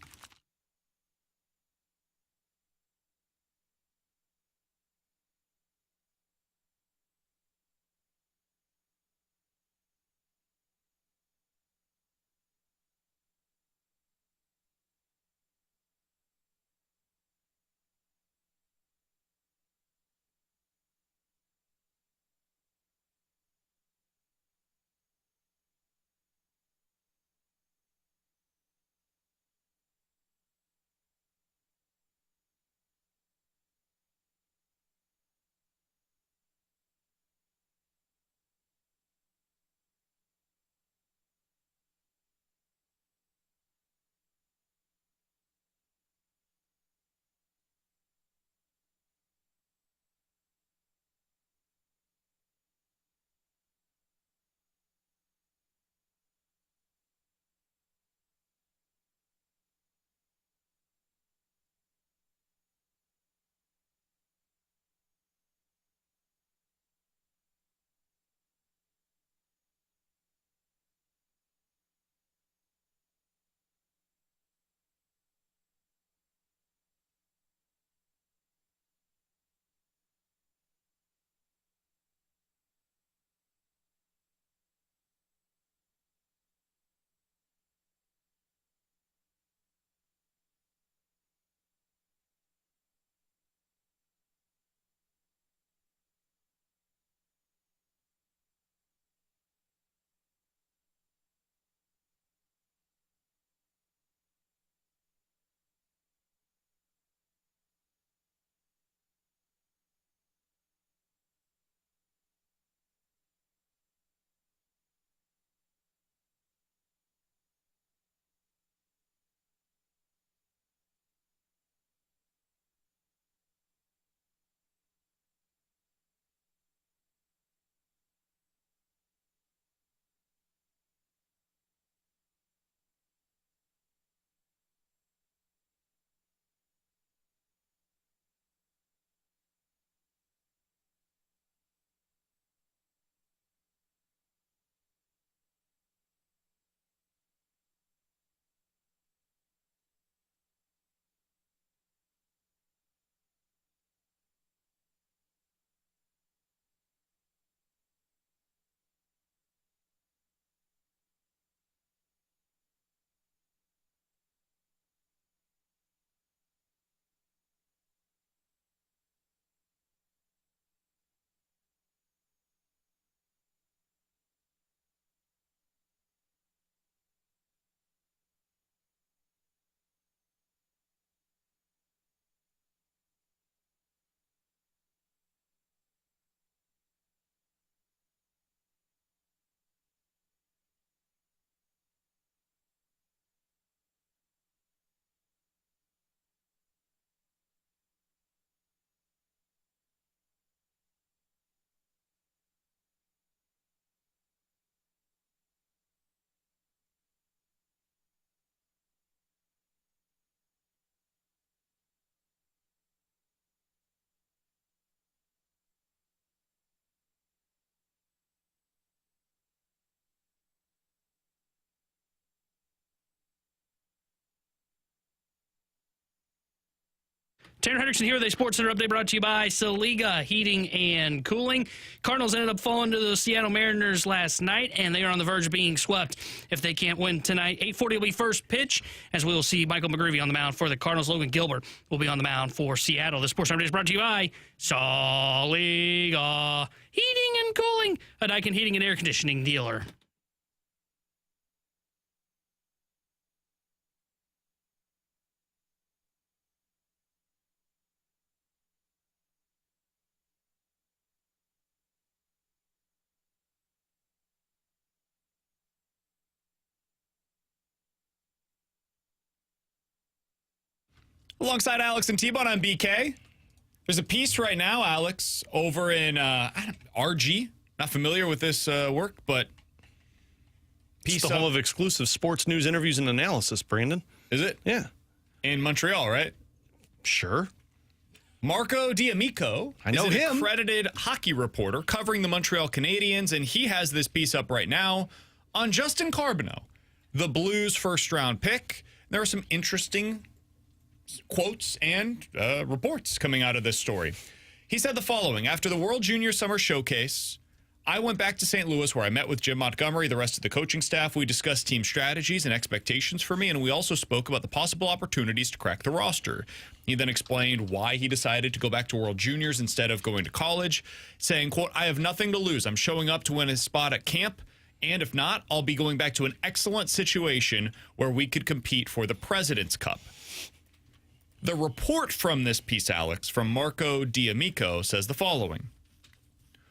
Tanner Hendrickson here with a Sports Center update brought to you by Saliga Heating and Cooling. Cardinals ended up falling to the Seattle Mariners last night, and they are on the verge of being swept if they can't win tonight. 8:40 will be first pitch, as we will see Michael McGreevy on the mound for the Cardinals. Logan Gilbert will be on the mound for Seattle. The Sports Center update is brought to you by Saliga Heating and Cooling, a Daikin heating and air conditioning dealer. Alongside Alex and T-Bone, I'm BK. There's a piece right now, Alex, over in RG. Not familiar with this work, but It's the home of exclusive sports news, interviews, and analysis, Brandon. Is it? Yeah. In Montreal, right? Sure. Marco D'Amico I know is an him. accredited hockey reporter covering the Montreal Canadiens, and he has this piece up right now on Justin Carbonneau, the Blues' first-round pick. There are some interesting quotes and reports coming out of this story. He said the following: after the World Junior Summer Showcase, I went back to St. Louis where I met with Jim Montgomery, the rest of the coaching staff. We discussed team strategies and expectations for me, and we also spoke about the possible opportunities to crack the roster. He then explained why he decided to go back to World Juniors instead of going to college, saying, quote, I have nothing to lose. I'm showing up to win a spot at camp, and if not, I'll be going back to an excellent situation where we could compete for the President's Cup. The report from this piece, Alex, from Marco D'Amico, says the following.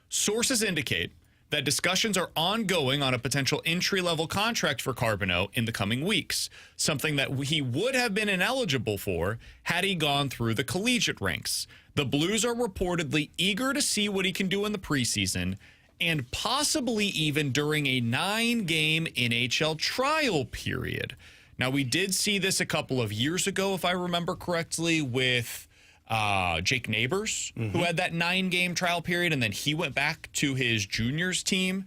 Sources indicate that discussions are ongoing on a potential entry-level contract for Carbonneau in the coming weeks, something that he would have been ineligible for had he gone through the collegiate ranks. The Blues are reportedly eager to see what he can do in the preseason and possibly even during a 9-game NHL trial period. Now, we did see this a couple of years ago, if I remember correctly, with Jake Neighbors, who had that 9-game trial period, and then he went back to his juniors team.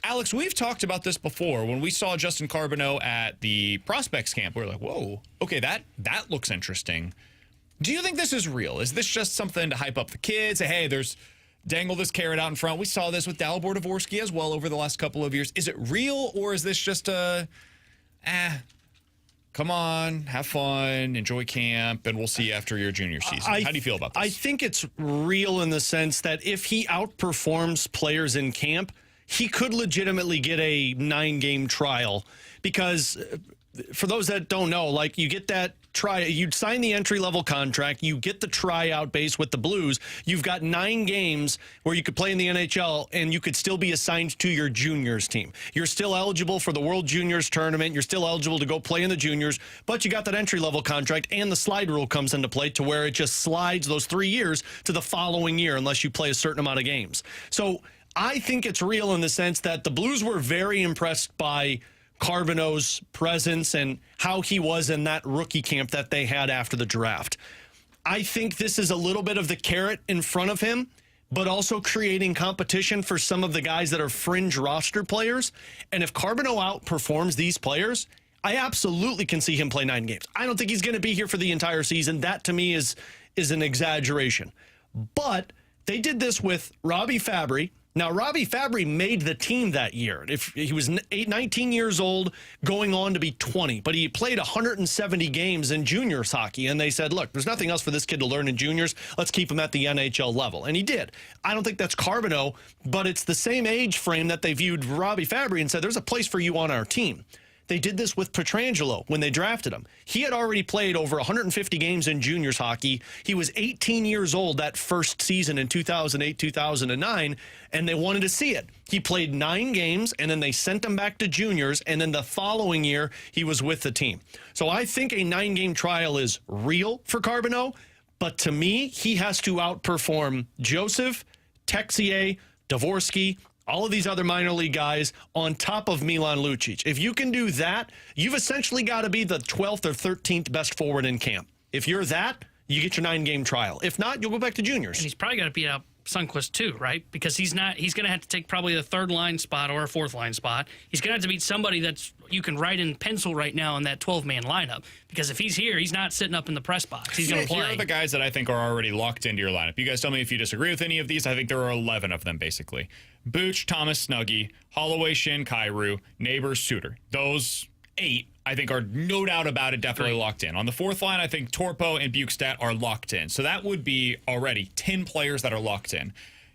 Alex, we've talked about this before. When we saw Justin Carbonneau at the prospects camp, we were like, whoa, okay, that looks interesting. Do you think this is real? Is this just something to hype up the kids? Say, hey, dangle this carrot out in front. We saw this with Dalibor Dvorsky as well over the last couple of years. Is it real, or is this just come on, have fun, enjoy camp, and we'll see you after your junior season? How do you feel about this? I think it's real in the sense that if he outperforms players in camp, he could legitimately get a 9-game trial. Because for those that don't know, like, you get that you'd sign the entry-level contract, you get the tryout base with the Blues, you've got 9 games where you could play in the NHL, and you could still be assigned to your juniors team. You're still eligible for the World Juniors tournament, you're still eligible to go play in the juniors, but you got that entry-level contract, and the slide rule comes into play to where it just slides those 3 years to the following year unless you play a certain amount of games. So I think it's real in the sense that the Blues were very impressed by Carbonneau's presence and how he was in that rookie camp that they had after the draft. I think this is a little bit of the carrot in front of him, but also creating competition for some of the guys that are fringe roster players. And if Carbonneau outperforms these players, I absolutely can see him play 9 games. I don't think he's going to be here for the entire season. That, to me, is an exaggeration. But they did this with Robbie Fabry. Now, Robbie Fabry made the team that year. If he was 19 years old, going on to be 20, but he played 170 games in juniors hockey, and they said, look, there's nothing else for this kid to learn in juniors. Let's keep him at the NHL level. And he did. I don't think that's Carbonneau, but it's the same age frame that they viewed Robbie Fabry and said, there's a place for you on our team. They did this with Pietrangelo when they drafted him. He had already played over 150 games in juniors hockey. He was 18 years old that first season in 2008, 2009, and they wanted to see it. He played 9 games, and then they sent him back to juniors, and then the following year, he was with the team. So I think a 9-game trial is real for Carbonneau, but to me, he has to outperform Joseph, Texier, Dvorsky, all of these other minor league guys on top of Milan Lucic. If you can do that, you've essentially got to be the 12th or 13th best forward in camp. If you're that, you get your 9-game trial. If not, you'll go back to juniors. And he's probably got to beat out Sundqvist too, right? Because he's going to have to take probably the third line spot or a fourth line spot. He's going to have to beat somebody that's you can write in pencil right now in that 12-man lineup. Because if he's here, he's not sitting up in the press box. He's going to play. Here are the guys that I think are already locked into your lineup. You guys tell me if you disagree with any of these. I think there are 11 of them, basically. Booch, Thomas, Snuggie, Holloway, Shin, Kyrou, Neighbors, Suter. Those 8, I think, are no doubt about it, definitely locked in. On the fourth line, I think Torpo and Bukestad are locked in. So that would be already 10 players that are locked in.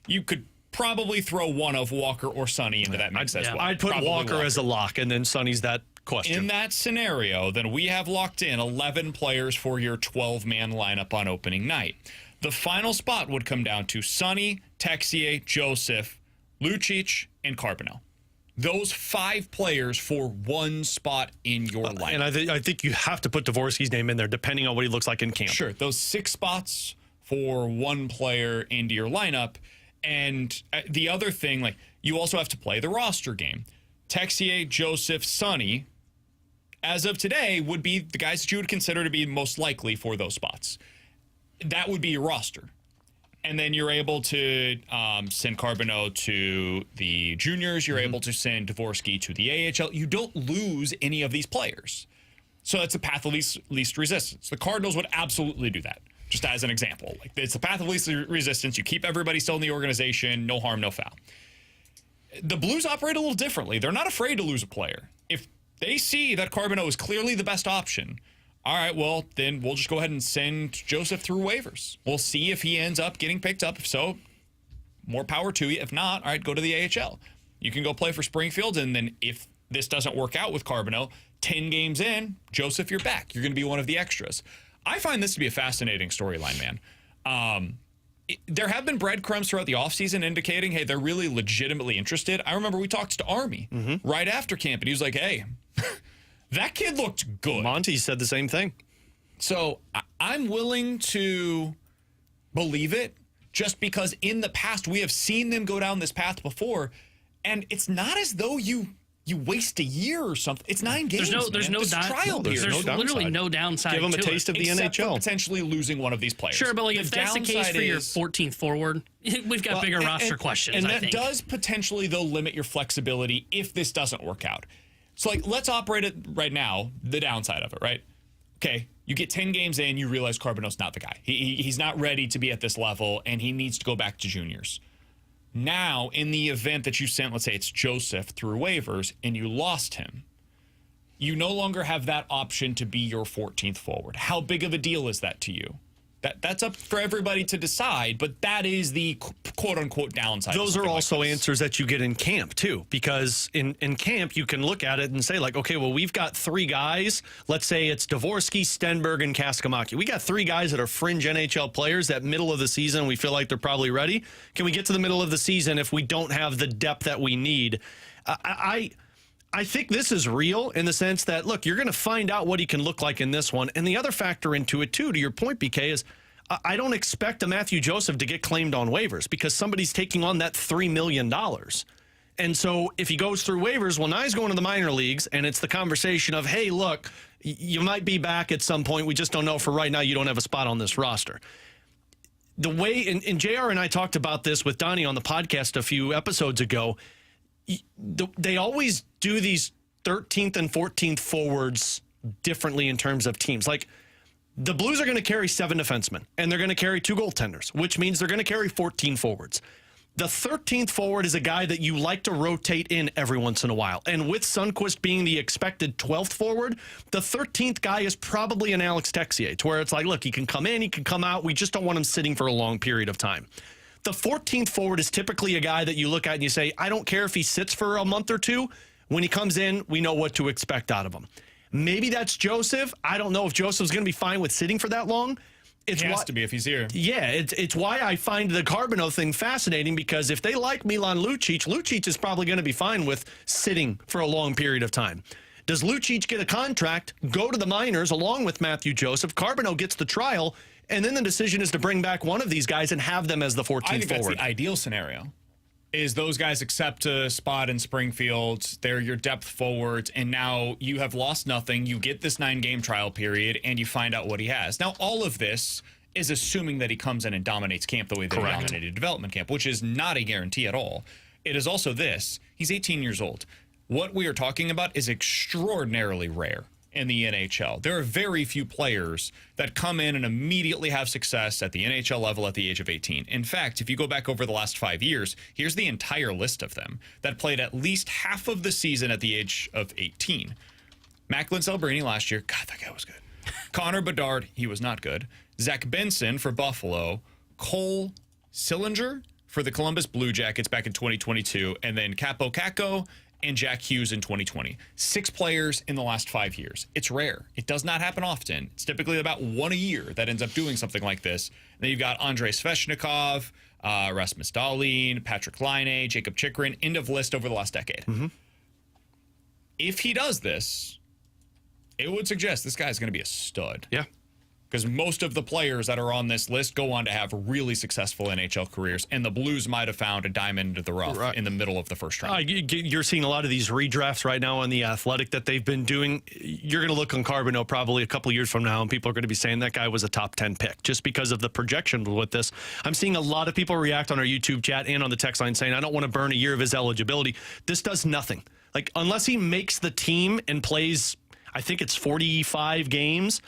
You could probably throw one of Walker or Sonny into that mix as well. I'd put Probably Walker as a lock, and then Sonny's that question. In that scenario, then we have locked in 11 players for your 12-man lineup on opening night. The final spot would come down to Sonny, Texier, Joseph, Lucic, and Carbonneau. Those 5 players for one spot in your lineup. And I think you have to put Dvorsky's name in there, depending on what he looks like in camp. Sure, those 6 spots for one player into your lineup. And the other thing, like, you also have to play the roster game. Texier, Joseph, Sonny, as of today, would be the guys that you would consider to be most likely for those spots. That would be your roster. And then you're able to send Carbonneau to the juniors. You're able to send Dvorsky to the AHL. You don't lose any of these players. So that's the path of least resistance. The Cardinals would absolutely do that, just as an example. Like, it's the path of least resistance. You keep everybody still in the organization. No harm, no foul. The Blues operate a little differently. They're not afraid to lose a player. If they see that Carbonneau is clearly the best option, all right, well, then we'll just go ahead and send Joseph through waivers. We'll see if he ends up getting picked up. If so, more power to you. If not, all right, go to the AHL. You can go play for Springfield, and then if this doesn't work out with Carbonneau, 10 games in, Joseph, you're back. You're going to be one of the extras. I find this to be a fascinating storyline, man. There have been breadcrumbs throughout the offseason indicating, hey, they're really legitimately interested. I remember we talked to Army right after camp, and he was like, hey, that kid looked good. Monty said the same thing. So I'm willing to believe it just because in the past we have seen them go down this path before, and it's not as though you waste a year or something. It's 9 games. There's no trial period. There's literally no downside. Give them a to taste of the except NHL. for potentially losing one of these players. Sure, but like, if that's the case for your is- 14th forward, we've got bigger roster questions. And I that think. does potentially, though, limit your flexibility if this doesn't work out. So, like, let's operate it right now, the downside of it, right? Okay, you get 10 games in, you realize Carbonneau's not the guy. He's not ready to be at this level, and he needs to go back to juniors. Now, in the event that you sent, let's say it's Joseph through waivers, and you lost him, you no longer have that option to be your 14th forward. How big of a deal is that to you? That's up for everybody to decide, but that is the quote-unquote downside. Those are also answers that you get in camp, too, because in camp, you can look at it and say, like, okay, well, we've got 3 guys. Let's say it's Dvorsky, Stenberg, and Kaskamaki. We got 3 guys that are fringe NHL players that middle of the season, we feel like they're probably ready. Can we get to the middle of the season if we don't have the depth that we need? I think this is real in the sense that, look, you're going to find out what he can look like in this one. And the other factor into it, too, to your point, BK, is I don't expect a Matthew Joseph to get claimed on waivers because somebody's taking on that $3 million. And so if he goes through waivers, well, now he's going to the minor leagues, and it's the conversation of, hey, look, you might be back at some point. We just don't know. For right now, you don't have a spot on this roster. The way, and JR and I talked about this with Donnie on the podcast a few episodes ago, they always do these 13th and 14th forwards differently in terms of teams. Like, the Blues are going to carry 7 defensemen, and they're going to carry 2 goaltenders, which means they're going to carry 14 forwards. The 13th forward is a guy that you like to rotate in every once in a while. And with Sundqvist being the expected 12th forward, the 13th guy is probably an Alex Texier, to where it's like, look, he can come in, he can come out. We just don't want him sitting for a long period of time. The 14th forward is typically a guy that you look at and you say, I don't care if he sits for a month or 2. When he comes in, we know what to expect out of him. Maybe that's Joseph. I don't know if Joseph's going to be fine with sitting for that long. He has to be if he's here. Yeah, it's why I find the Carbonneau thing fascinating, because if they like Milan Lucic, Lucic is probably going to be fine with sitting for a long period of time. Does Lucic get a contract, go to the minors along with Matthew Joseph? Carbonneau gets the trial, and then the decision is to bring back one of these guys and have them as the 14th I think forward. that's the ideal scenario. Is those guys accept a spot in Springfield, they're your depth forwards, and now you have lost nothing. You get this 9-game trial period, and you find out what he has. Now, all of this is assuming that he comes in and dominates camp the way that he dominated development camp, which is not a guarantee at all. It is also this. He's 18 years old. What we are talking about is extraordinarily rare in the NHL. There are very few players that come in and immediately have success at the NHL level at the age of 18. In fact, if you go back over the last 5 years, here's the entire list of them that played at least half of the season at the age of 18. Macklin Celebrini last year, God, that guy was good. Connor Bedard, he was not good. Zach Benson for Buffalo. Cole Sillinger for the Columbus Blue Jackets back in 2022. And then Capo Caco and Jack Hughes in 2020. 6 players in the last 5 years. It's rare. It does not happen often. It's typically about one a year that ends up doing something like this. And then you've got Andrei Sveshnikov, Rasmus Dahlin, Patrick Laine, Jacob Chikrin, end of list over the last decade. If he does this, it would suggest this guy's going to be a stud. Yeah. Because most of the players that are on this list go on to have really successful NHL careers, and the Blues might have found a diamond in the rough in the middle of the first round. You're seeing a lot of these redrafts right now on The Athletic that they've been doing. You're going to look on Carbonneau probably a couple years from now, and people are going to be saying that guy was a top 10 pick just because of the projection with this. I'm seeing a lot of people react on our YouTube chat and on the text line saying, I don't want to burn a year of his eligibility. This does nothing. Like, unless he makes the team and plays, I think it's 45 games,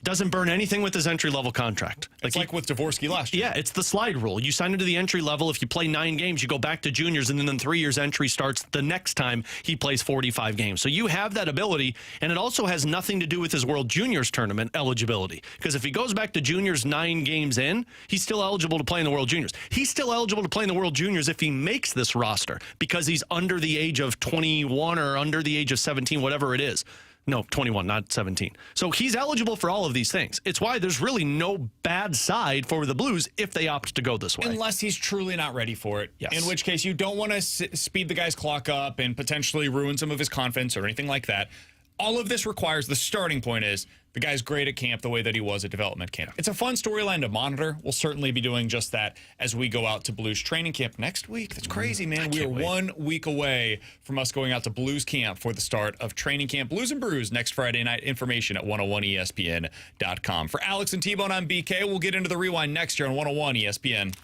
doesn't burn anything with his entry-level contract. It's like with Dvorsky last year. Yeah, it's the slide rule. You sign into the entry level. If you play 9 games, you go back to juniors, and then in 3 years, entry starts the next time he plays 45 games. So you have that ability, and it also has nothing to do with his World Juniors tournament eligibility. Because if he goes back to juniors 9 games in, he's still eligible to play in the World Juniors. He's still eligible to play in the World Juniors if he makes this roster because he's under the age of 21 or under the age of 17, whatever it is. No, 21, not 17. So he's eligible for all of these things. It's why there's really no bad side for the Blues if they opt to go this way. Unless he's truly not ready for it. Yes. In which case, you don't want to speed the guy's clock up and potentially ruin some of his confidence or anything like that. All of this requires, the starting point is, the guy's great at camp the way that he was at development camp. It's a fun storyline to monitor. We'll certainly be doing just that as we go out to Blues training camp next week. That's crazy, man. We are 1 week away from us going out to Blues camp for the start of training camp. Blues and Brews next Friday night. Information at 101ESPN.com. For Alex and T-Bone, I'm BK. We'll get into the rewind next year on 101 ESPN.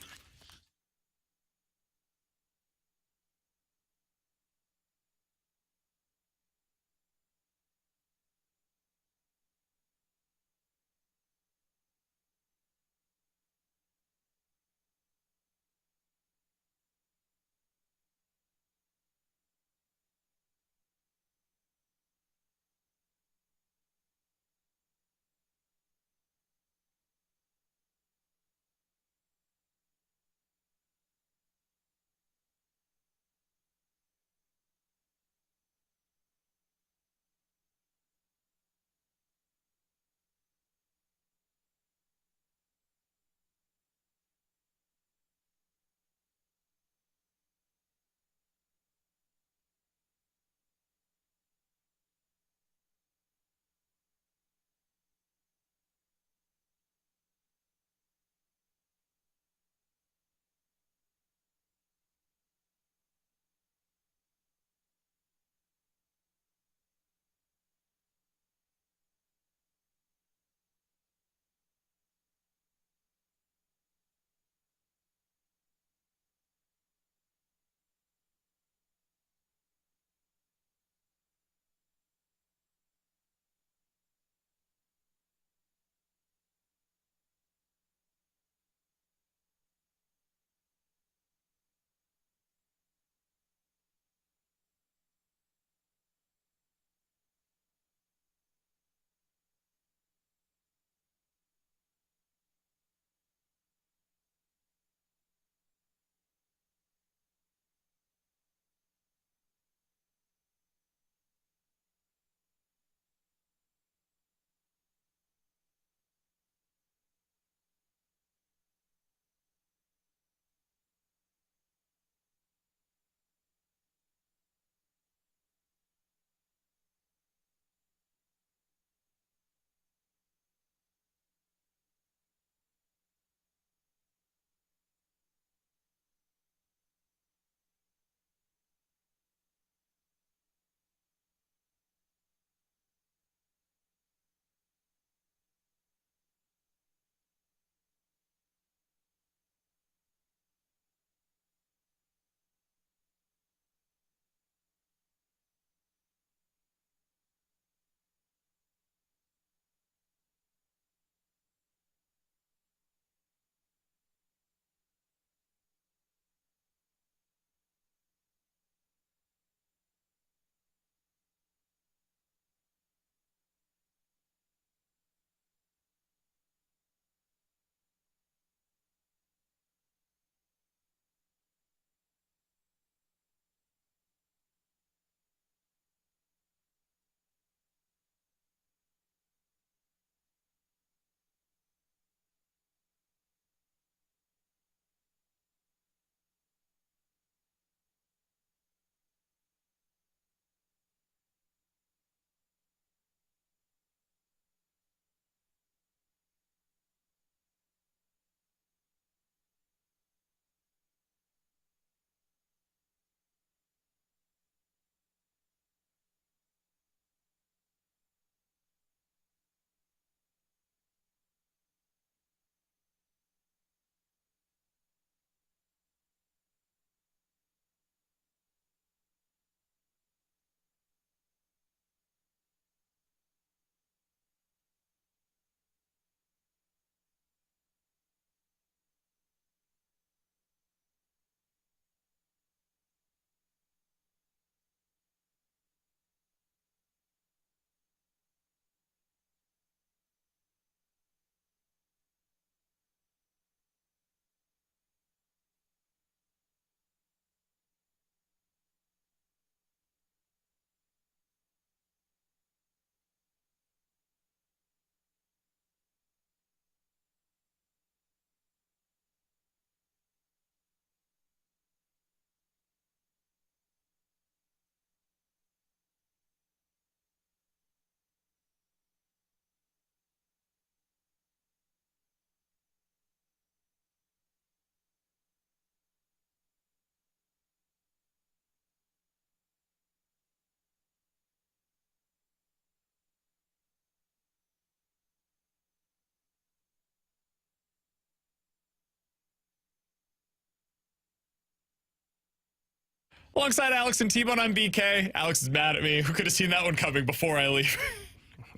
Alongside Alex and T-Bone, I'm BK. Alex is mad at me. Who could have seen that one coming before I leave?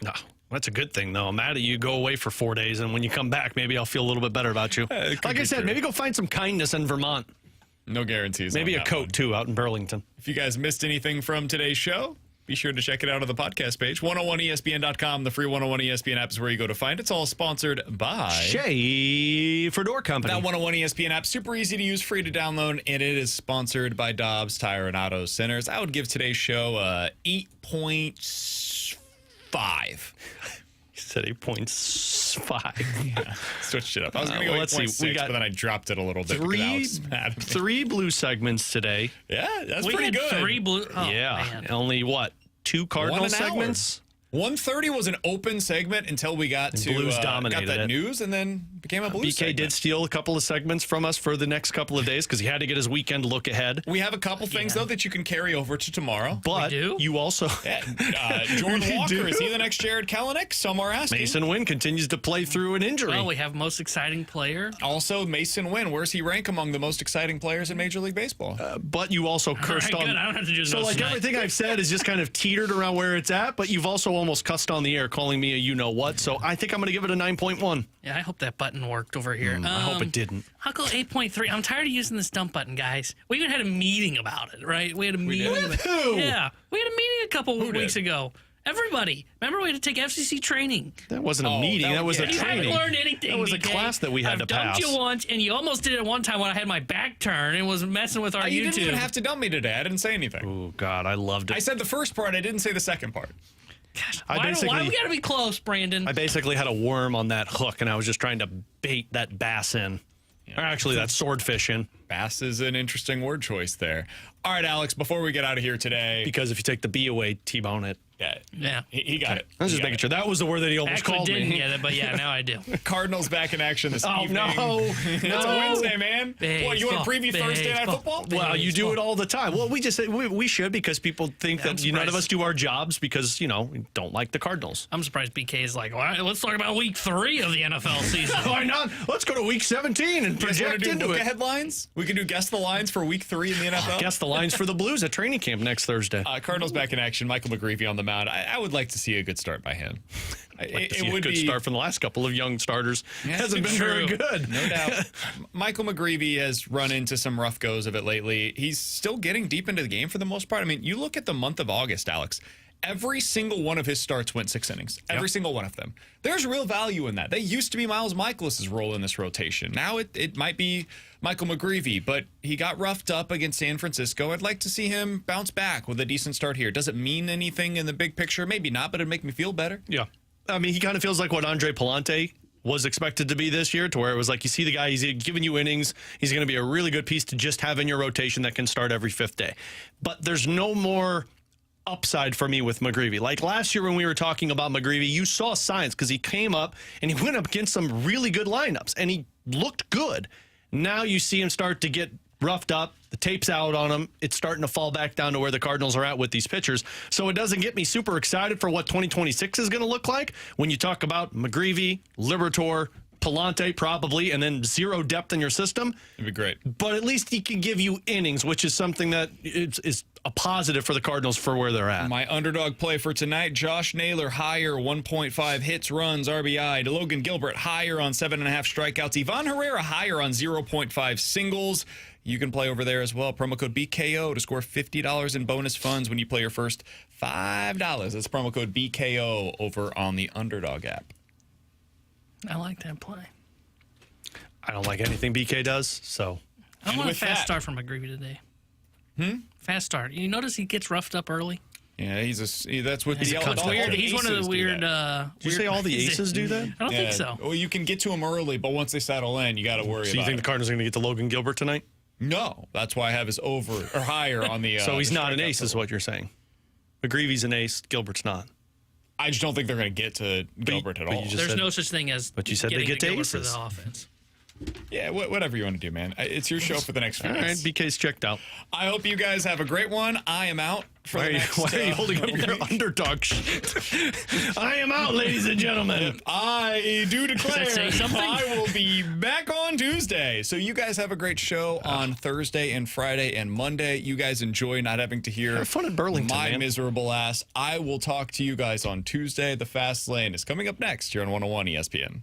No, that's a good thing, though. I'm mad at you. Go away for 4 days, and when you come back, maybe I'll feel a little bit better about you. Like I said, maybe go find some kindness in Vermont. No guarantees. Maybe on a that coat, one. too, out in Burlington. If you guys missed anything from today's show, be sure to check it out on the podcast page. 101ESPN.com. The free 101 ESPN app is where you go to find it. It's all sponsored by Schaefer Door Company. that 101 ESPN app. Super easy to use, free to download, and it is sponsored by Dobbs Tire and Auto Centers. I would give today's show 8.5. He said 8.5. Yeah, switched it up. I was going to go let's see. 8.6, We got but then I dropped it a little bit. because Alex is mad at me. Three blue segments today. Yeah, that's We pretty had good. 3 blue. Oh, yeah. man. Only what? 2 Cardinal an hour. segments? 1:30 was an open segment until we got to Blues got dominated that it. news, and then became a Blues BK segment. did steal a couple of segments from us for the next couple of days because he had to get his weekend look ahead. We have a couple things, though, that you can carry over to tomorrow. But We do? you also... Yeah, Jordan We Walker, do. is he the next Jared Kelenic? Some are asking. Mason Wynn continues to play through an injury. Well, we have most exciting player. Also, Mason Wynn, where's he rank among the most exciting players in Major League Baseball? But you also cursed All right, on... good. I don't have to do So, notes like, tonight. everything I've said is just kind of teetered around where it's at, but you've also almost cussed on the air calling me a you-know-what, so I think I'm going to give it a 9.1. Yeah, I hope that button worked over here. I hope it didn't. I'll go 8.3. I'm tired of using this dump button, guys. We even had a meeting about it, right? We had a meeting. did? With who? Yeah, we had a meeting a couple weeks did? ago. Everybody. Remember we had to take FCC training. That wasn't a Oh, meeting. That was a yeah. You training. haven't learned anything. That was a BK. class that we had I've to dumped pass. you once, and you almost did it one time when I had my back turned and was messing with our You YouTube. didn't even have to dump me today. I didn't say anything. Oh, God, I loved I it. said the first part. I didn't say the second part. I Why we gotta be close, Brandon? I basically had a worm on that hook, and I was just trying to bait that bass in. Or actually, that swordfish in. Bass is an interesting word choice there. All right, Alex, before we get out of here today. Because if you take the B away, T-bone it. Yeah. He got it. I was He just got making it. sure. That was the word that he almost Actually called didn't me. get it, but yeah, now I do. Cardinals back in action this Oh, evening. no. It's a Wednesday, man. What, you want to preview Thursday Night Football? Well, you do it all the time. Well, we just we should because people think I'm that none of surprised. us do our jobs because, we don't like the Cardinals. I'm surprised BK is like, all right, let's talk about week 3 of the NFL season. Why not? Let's go to week 17 and You guys want to project do into look it. ahead lines? We can do guess the lines for week 3 in the NFL. Guess the lines for the Blues at training camp next Thursday. Cardinals back in action. Michael McGreevy on the mound. I would like to see a good start by him. Like to see a good start from the last couple of young starters. Yeah, Hasn't been true. very good. No doubt. Michael McGreevy has run into some rough goes of it lately. He's still getting deep into the game for the most part. I mean, you look at the month of August, Alex. Every single one of his starts went 6 innings. Every single one of them. There's real value in that. They used to be Miles Michaelis' role in this rotation. Now it might be Michael McGreevy, but he got roughed up against San Francisco. I'd like to see him bounce back with a decent start here. Does it mean anything in the big picture? Maybe not, but it'd make me feel better. Yeah. I mean, he kind of feels like what Andre Palante was expected to be this year, to where it was like you see the guy, he's giving you innings. He's going to be a really good piece to just have in your rotation that can start every 5th day. But there's no more upside for me with McGreevy. Like last year when we were talking about McGreevy, you saw signs because he came up and he went up against some really good lineups and he looked good. Now you see him start to get roughed up. The tape's out on him. It's starting to fall back down to where the Cardinals are at with these pitchers. So it doesn't get me super excited for what 2026 is going to look like when you talk about McGreevy, Liberatore, Palante probably, and then zero depth in your system. It'd be great. But at least he can give you innings, which is something that is a positive for the Cardinals for where they're at. My underdog play for tonight, Josh Naylor, higher, 1.5 hits, runs, RBI. Logan Gilbert, higher on 7.5 strikeouts. Ivan Herrera, higher on 0.5 singles. You can play over there as well. Promo code BKO to score $50 in bonus funds when you play your first $5. That's promo code BKO over on the Underdog app. I like that play. I don't like anything BK does, so. I And want a with fast that- start from McGreevy today. Fast start. You notice he gets roughed up early? Yeah, that's what He's a all cunt. the Weird. He's one of aces the do weird. that. Did you say all the aces do that? I don't think so. Well, you can get to them early, but once they settle in, you got to worry So you about think it. the Cardinals are going to get to Logan Gilbert tonight? No, that's why I have his over or higher on the. So he's the not an strikeout ace, is total. what you're saying. McGreevy's an ace. Gilbert's not. I just don't think they're going to get to Gilbert at but all. you just There's said- no such thing as. But you said they getting get to Gilbert for aces. the offense. Yeah, whatever you want to do, man. It's your show for the next few All right, minutes. BK's checked out. I hope you guys have a great one. I am out for the next Why are you holding up your underdog sheet? I am out, ladies and gentlemen. I do declare Does that say something? I will be back on Tuesday. So you guys have a great show on Thursday and Friday and Monday. You guys enjoy not having to hear Have fun in Burlington, my man. miserable ass. I will talk to you guys on Tuesday. The Fast Lane is coming up next here on 101 ESPN.